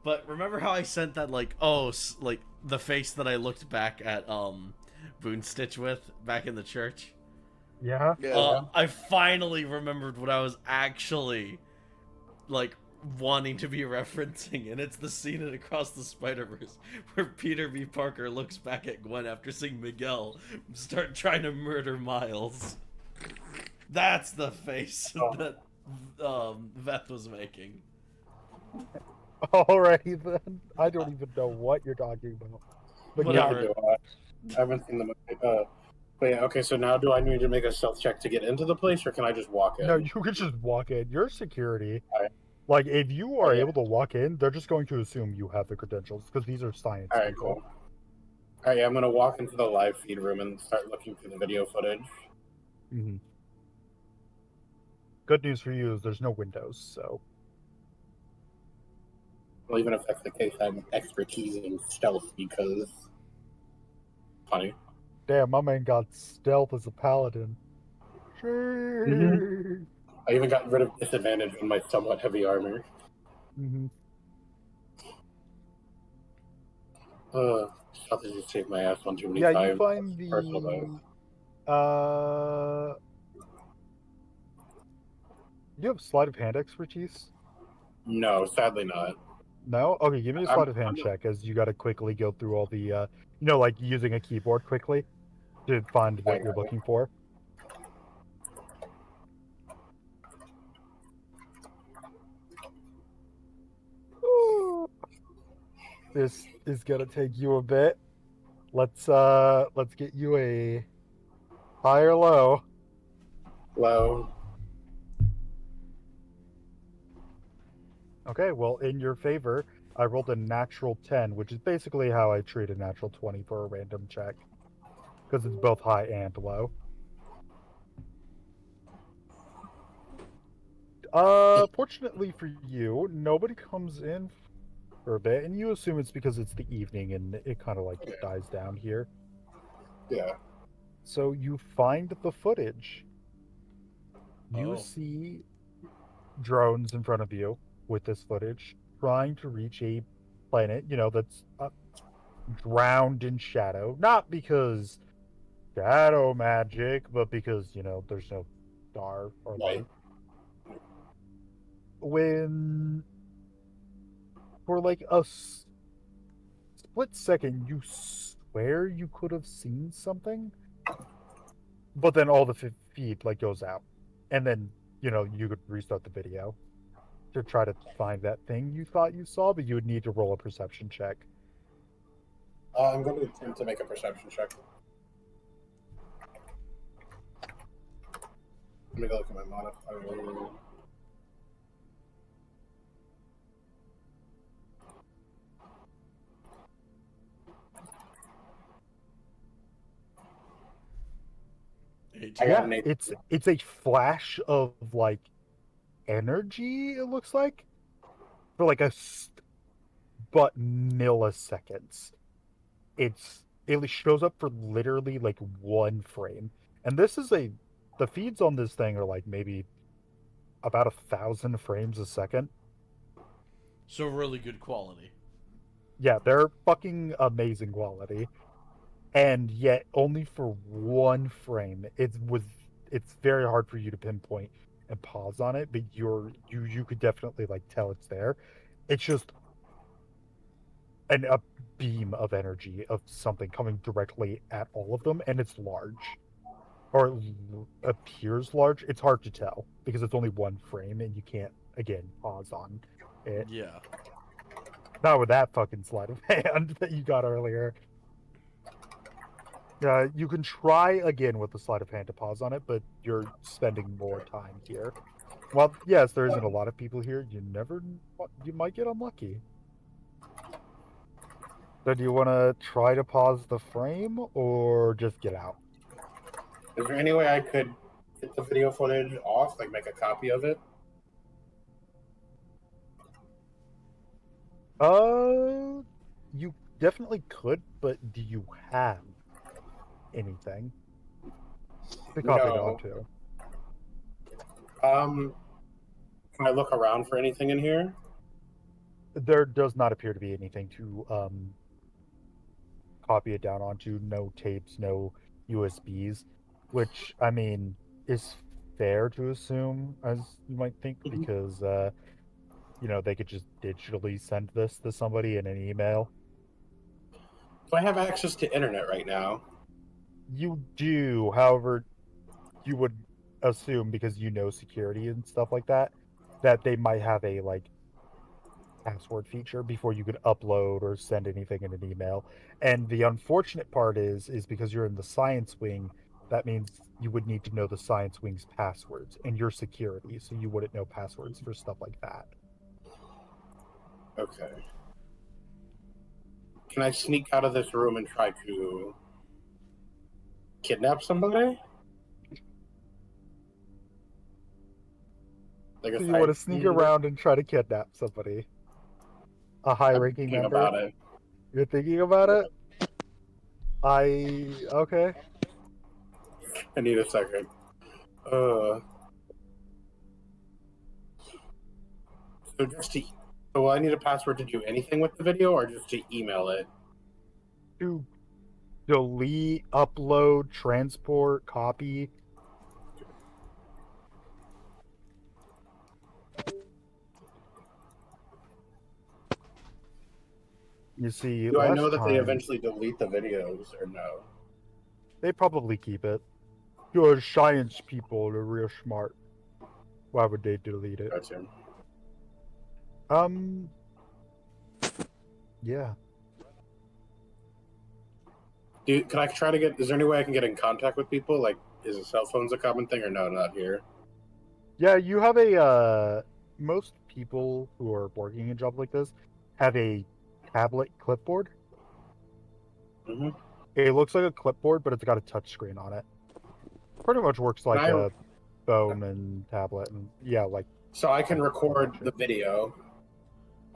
but remember how I sent that like the face that I looked back at Boonstitch with back in the church? Yeah. Yeah. I finally remembered what I was actually like wanting to be referencing, and it's the scene in Across the Spider-Verse where Peter B. Parker looks back at Gwen after seeing Miguel start trying to murder Miles. That's the face that Veth was making. Alrighty then. I don't even know what you're talking about. But Whatever. Neither do I haven't seen the movie. But yeah, okay, so now do I need to make a stealth check to get into the place, or can I just walk in? no, you could just walk in. You're security. Alright. Like, if you are Yeah. able to walk in, they're just going to assume you have the credentials because these are science Alright, people. cool. Alright, yeah, I'm gonna walk into the live feed room and start looking through the video footage. Mm-hmm. Good news for you is there's no windows, so. Well, even if that's the case, I'm expertise in stealth because. Funny. Damn, my man got stealth as a paladin. Mm-hmm. I even got rid of disadvantage on my somewhat heavy armor. Mm-hmm. Stealth has just saved my ass one too many Yeah, times. you find Personal bias. the. Do you have sleight of hand expertise? No, sadly not. No? Okay, give me a I'm- sleight of hand I'm- check as you gotta quickly go through all the, like using a keyboard quickly to find what you're looking for. This is gonna take you a bit. Let's get you a high or low. Low. Okay, well, in your favor, I rolled a natural 10, which is basically how I treat a natural 20 for a random check. Because it's both high and low. Fortunately for you, nobody comes in for a bit, and you assume it's because it's the evening and it kind of like Yeah. dies down here. Yeah. So you find the footage. You Oh. see drones in front of you with this footage trying to reach a planet, that's drowned in shadow. Not because shadow magic, but because, there's no star or light. When, for like a split second, you swear you could have seen something, but then all the feed like goes out, and then you could restart the video to try to find that thing you thought you saw, but you would need to roll a perception check. I'm going to attempt to make a perception check. Let me go look at my modifier. I got an 18. It's a flash of like energy. It looks like for like but milliseconds. It shows up for literally like one frame, and the feeds on this thing are like maybe about 1,000 frames a second. So really good quality. Yeah, they're fucking amazing quality, and yet only for one frame. It's very hard for you to pinpoint and pause on it, but you could definitely like tell it's there. It's just a beam of energy of something coming directly at all of them, and it's large, or it appears large. It's hard to tell because it's only one frame, and you can't again pause on it. Yeah. Not with that fucking sleight of hand that you got earlier. You can try again with the sleight of hand to pause on it, but you're spending more time here. Well, yes, there isn't a lot of people here. You might get unlucky. So do you want to try to pause the frame or just get out? Is there any way I could get the video footage off, like make a copy of it? You definitely could, but do you have anything to copy it No. onto? Can I look around for anything in here? There does not appear to be anything to copy it down onto. No tapes, no USBs, which I mean is fair to assume, as you might think, Mhm. because they could just digitally send this to somebody in an email. Do I have access to internet right now? You do, however, you would assume, because security and stuff like that, that they might have a like password feature before you could upload or send anything in an email. And the unfortunate part is because you're in the science wing, that means you would need to know the science wing's passwords and your security, so you wouldn't know passwords for stuff like that. Okay. Can I sneak out of this room and try to kidnap somebody? Like So you want to sneak around and try to kidnap somebody? A high-ranking member? About it. You're thinking about it? Okay. I need a second. So will I need a password to do anything with the video, or just to email it? To delete, upload, transport, copy. You see, Do I last know that they time, eventually delete the videos, or no? they probably keep it. You're science people, they're real smart. Why would they delete it? Gotcha. Yeah. Can I try to get? Is there any way I can get in contact with people? Like, is a cell phone's a common thing, or no, not here? Yeah, you have most people who are working a job like this have a tablet clipboard. Mm-hmm. It looks like a clipboard, but it's got a touch screen on it. Pretty much works like a phone and tablet, and yeah, like. So I can record the video.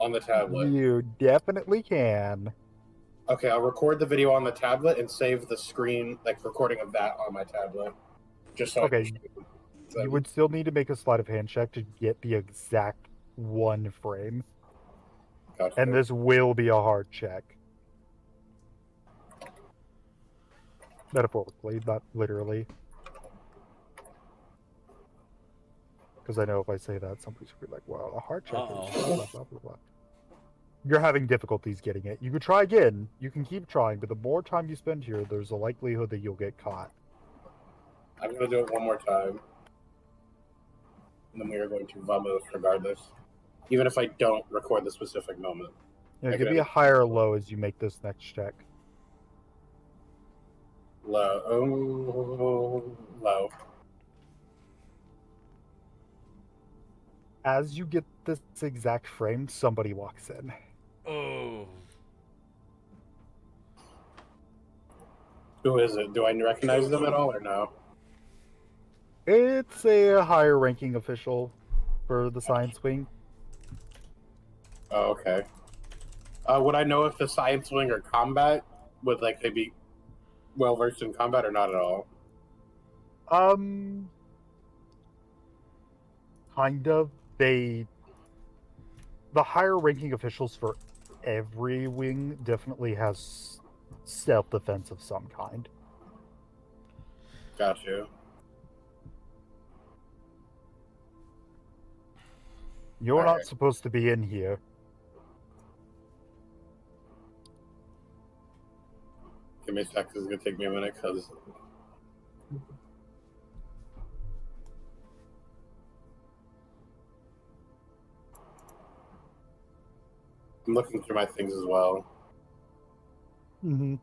on the tablet. You definitely can. Okay, I'll record the video on the tablet and save the screen, like recording of that on my tablet, just so I Okay, can. you would still need to make a sleight of hand check to get the exact one frame. Gotcha. And this will be a hard check. Metaphorically, not literally. Because I know if I say that, somebody's going to be like, well, a hard check is Uh-oh. blah, blah, blah, blah. You're having difficulties getting it. You could try again. You can keep trying, but the more time you spend here, there's a likelihood that you'll get caught. I'm gonna do it one more time, and then we are going to vamos regardless, even if I don't record the specific moment. You know, I give can me a only- high or low as you make this next check. Low. Oh, low. As you get this exact frame, somebody walks in. Oh. Who is it? Do I recognize them at all or no? It's a higher ranking official for the science wing. Oh, okay. Would I know if the science wing or combat would like they be well versed in combat or not at all? Kind of. The higher ranking officials for every wing definitely has self defense of some kind. Got you. You're not Alright. supposed to be in here. Give me a sec. This is gonna take me a minute because I'm looking through my things as well. Mm-hmm.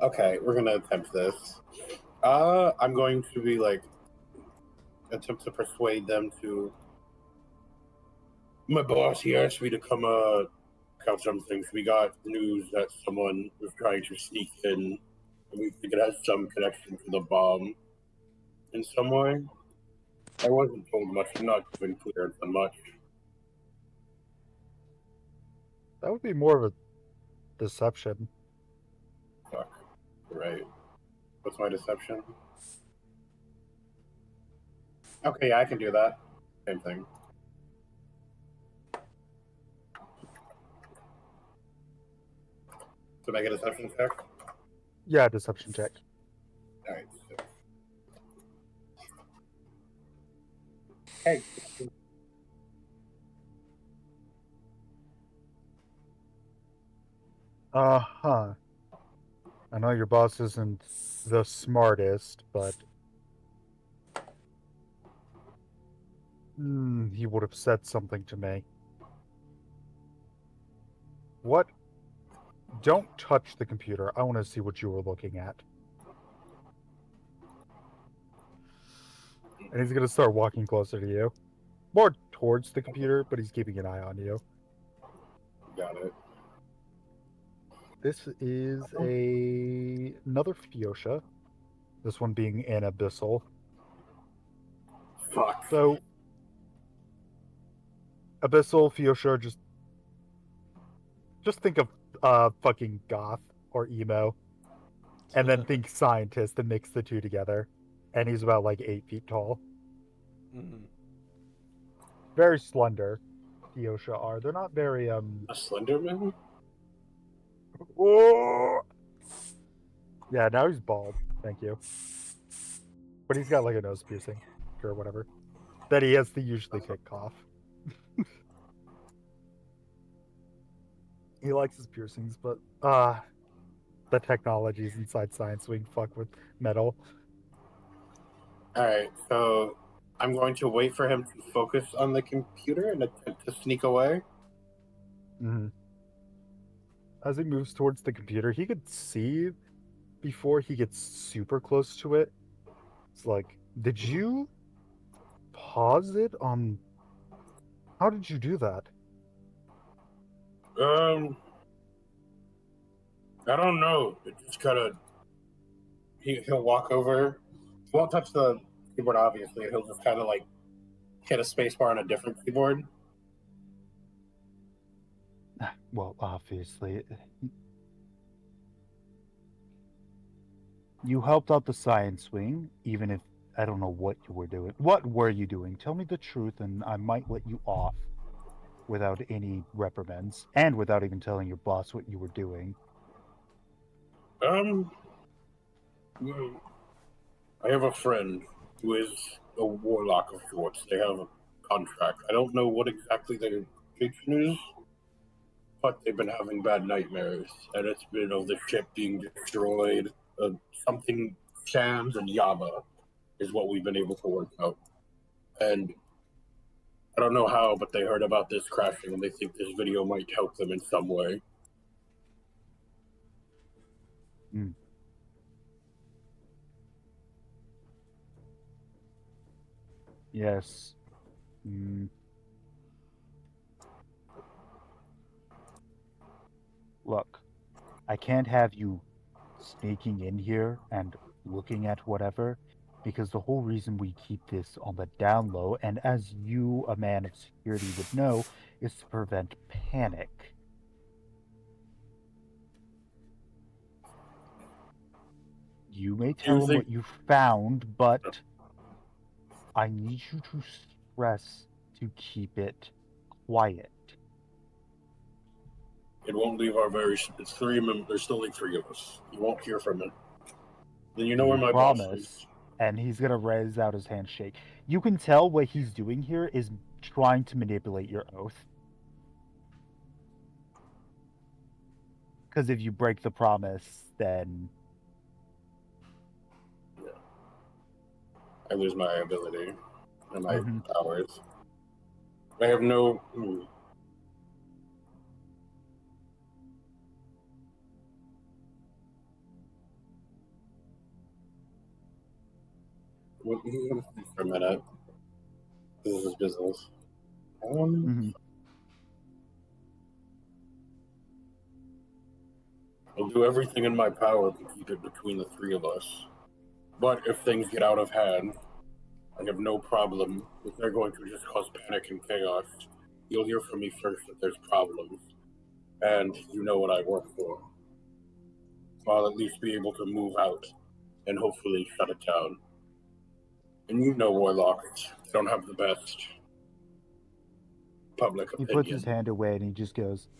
Okay, we're gonna attempt this. I'm going to be like attempt to persuade them to. My boss, he asked me to come count some things. We got news that someone was trying to sneak in. And we think it has some connection to the bomb in some way. I wasn't told much. I'm not even clear on much. That would be more of a deception. Fuck. Right. What's my deception? Okay, yeah, I can do that. Same thing. To make a deception check? Yeah, deception check. Alright. Hey. Uh-huh. I know your boss isn't the smartest, but he would have said something to me. What? Don't touch the computer. I want to see what you were looking at. And he's going to start walking closer to you. More towards the computer, but he's keeping an eye on you. Got it. This is another Fuchsia. This one being an Abyssal. Fuck. So, Abyssal, Fuchsia, just think of fucking goth or emo, and then think scientist and mix the two together. And he's about like 8 feet tall. Mhm. Very slender, Fuchsia are. They're not very A Slender Man? Oh! Yeah, now he's bald. Thank you. But he's got like a nose piercing or whatever that he has to usually pick off. He likes his piercings, but the technologies inside Science Wing fuck with metal. Alright, so I'm going to wait for him to focus on the computer and attempt to sneak away. Mm-hmm. As he moves towards the computer, he could see before he gets super close to it. It's like Did you pause it on? How did you do that? I don't know. It just kind of he'll walk over. He won't touch the keyboard, obviously. He'll just kind of like hit a space bar on a different keyboard. Well, obviously. You helped out the science wing, even if I don't know what you were doing. What were you doing? Tell me the truth, and I might let you off without any reprimands, and without even telling your boss what you were doing. Well, I have a friend who is a warlock of sorts. They have a contract. I don't know what exactly their patron is, but they've been having bad nightmares, and it's been of the ship being destroyed. Something Shams and Yaba is what we've been able to work out. And I don't know how, but they heard about this crashing, and they think this video might help them in some way. Yes. Look, I can't have you sneaking in here and looking at whatever, because the whole reason we keep this on the down low, and as you, a man of security, would know, is to prevent panic. You may tell him what you found, but I need you to stress to keep it quiet. It won't leave our very. It's three members. There's still like three of us. You won't hear from it. Then you know where my boss is. And he's gonna raise out his handshake. You can tell what he's doing here is trying to manipulate your oath. Because if you break the promise, then I lose my ability and my powers. I have no. Well, he's gonna speak for a minute. This is his business. I'll do everything in my power to keep it between the three of us. But if things get out of hand, I have no problem. If they're going to just cause panic and chaos, you'll hear from me first if there's problems. And you know what I work for. I'll at least be able to move out and hopefully shut it down. And you know warlocks don't have the best public opinion. He puts his hand away and he just goes,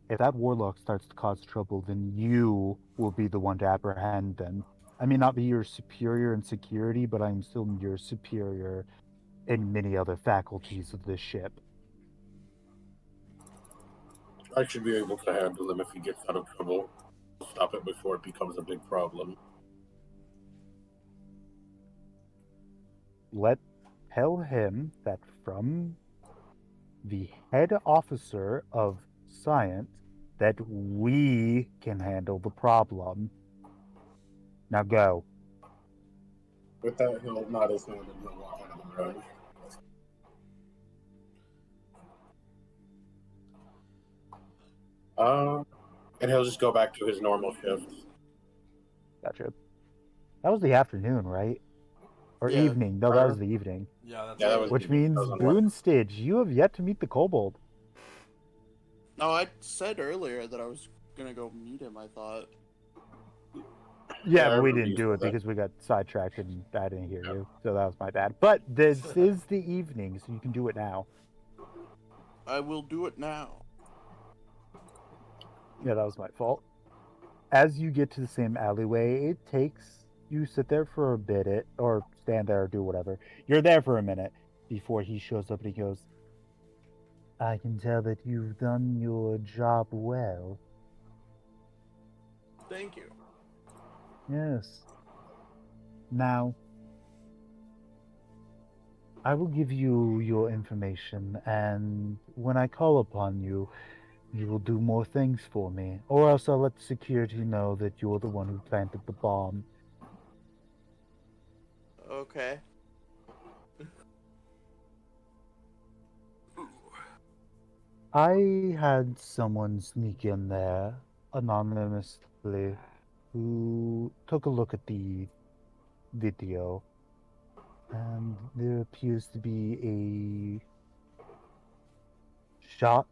if that warlock starts to cause trouble, then you will be the one to apprehend them. I may not be your superior in security, but I'm still your superior in many other faculties of this ship. I should be able to handle him if he gets out of trouble. Stop it before it becomes a big problem. Tell him that from the head officer of science that we can handle the problem. Now go. With that, he'll nod his head and he'll walk out of the room. And he'll just go back to his normal shift. Gotcha. That was the afternoon, right? Or Yeah. evening. No, that was the evening. Yeah, Yeah, that was Which evening. means, That was on Boone Stitch, you have yet to meet the kobold. No, I said earlier that I was gonna go meet him. I thought. Yeah, I but we remember didn't you do it said that. because we got sidetracked and I didn't hear you. So that was my bad. But this is the evening, so you can do it now. I will do it now. Yeah, that was my fault. As you get to the same alleyway, it takes you sit there for a bit, or stand there or do whatever. You're there for a minute before he shows up and he goes, I can tell that you've done your job well. Thank you. Yes. Now, I will give you your information, and when I call upon you, you will do more things for me, or else I'll let security know that you're the one who planted the bomb. Okay. I had someone sneak in there anonymously who took a look at the video, and there appears to be a shot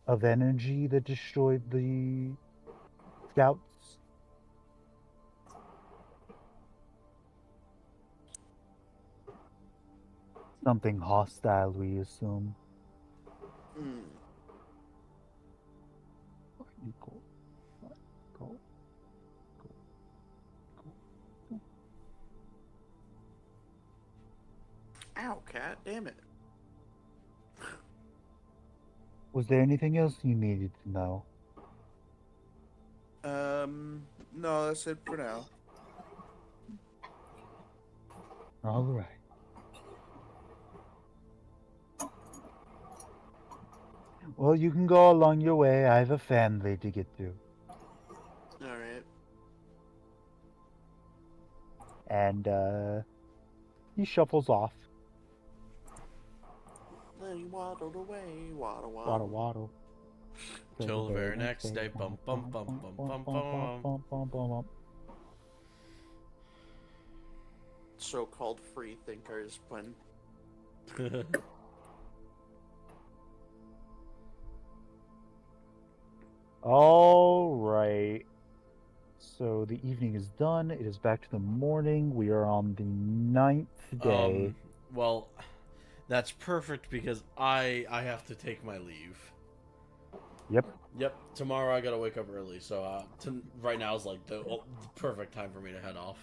of energy that destroyed the scouts. Something hostile, we assume. Hmm. Go, go, go. Ow, cat. Damn it. Was there anything else you needed to know? No, that's it for now. All right. Well, you can go along your way. I have a family to get to. Alright. And he shuffles off. Then he waddled away. Waddle, Waddle, waddle. waddle. Till the very next day. Bum, bum, bum, bum, bum, bum. So-called free thinkers when All right. So the evening is done. It is back to the morning. We are on the 9th day. Well, that's perfect because I have to take my leave. Yep. Yep, tomorrow I gotta wake up early, so right now is like the perfect time for me to head off.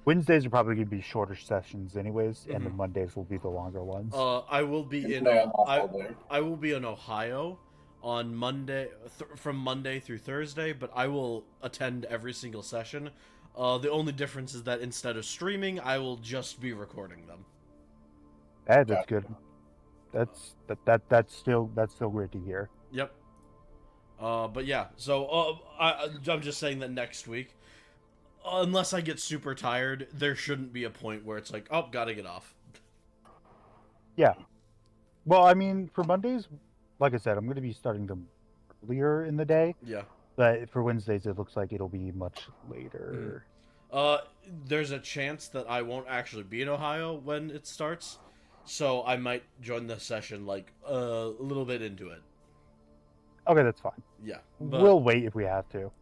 Wednesdays are probably going to be shorter sessions, anyways, and the Mhm. Mondays will be the longer ones. I will be in Yeah, all day. I will be in Ohio on Monday from Monday through Thursday, but I will attend every single session. The only difference is that instead of streaming, I will just be recording them. Hey, that's good. That's still great to hear. Yep. But yeah, so I'm just saying that next week, unless I get super tired, there shouldn't be a point where it's like, oh, gotta get off. Yeah. Well, I mean, for Mondays, like I said, I'm going to be starting them earlier in the day, Yeah. but for Wednesdays, it looks like it'll be much later. There's a chance that I won't actually be in Ohio when it starts, so I might join the session like a little bit into it. Okay, that's fine. Yeah, We'll wait if we have to.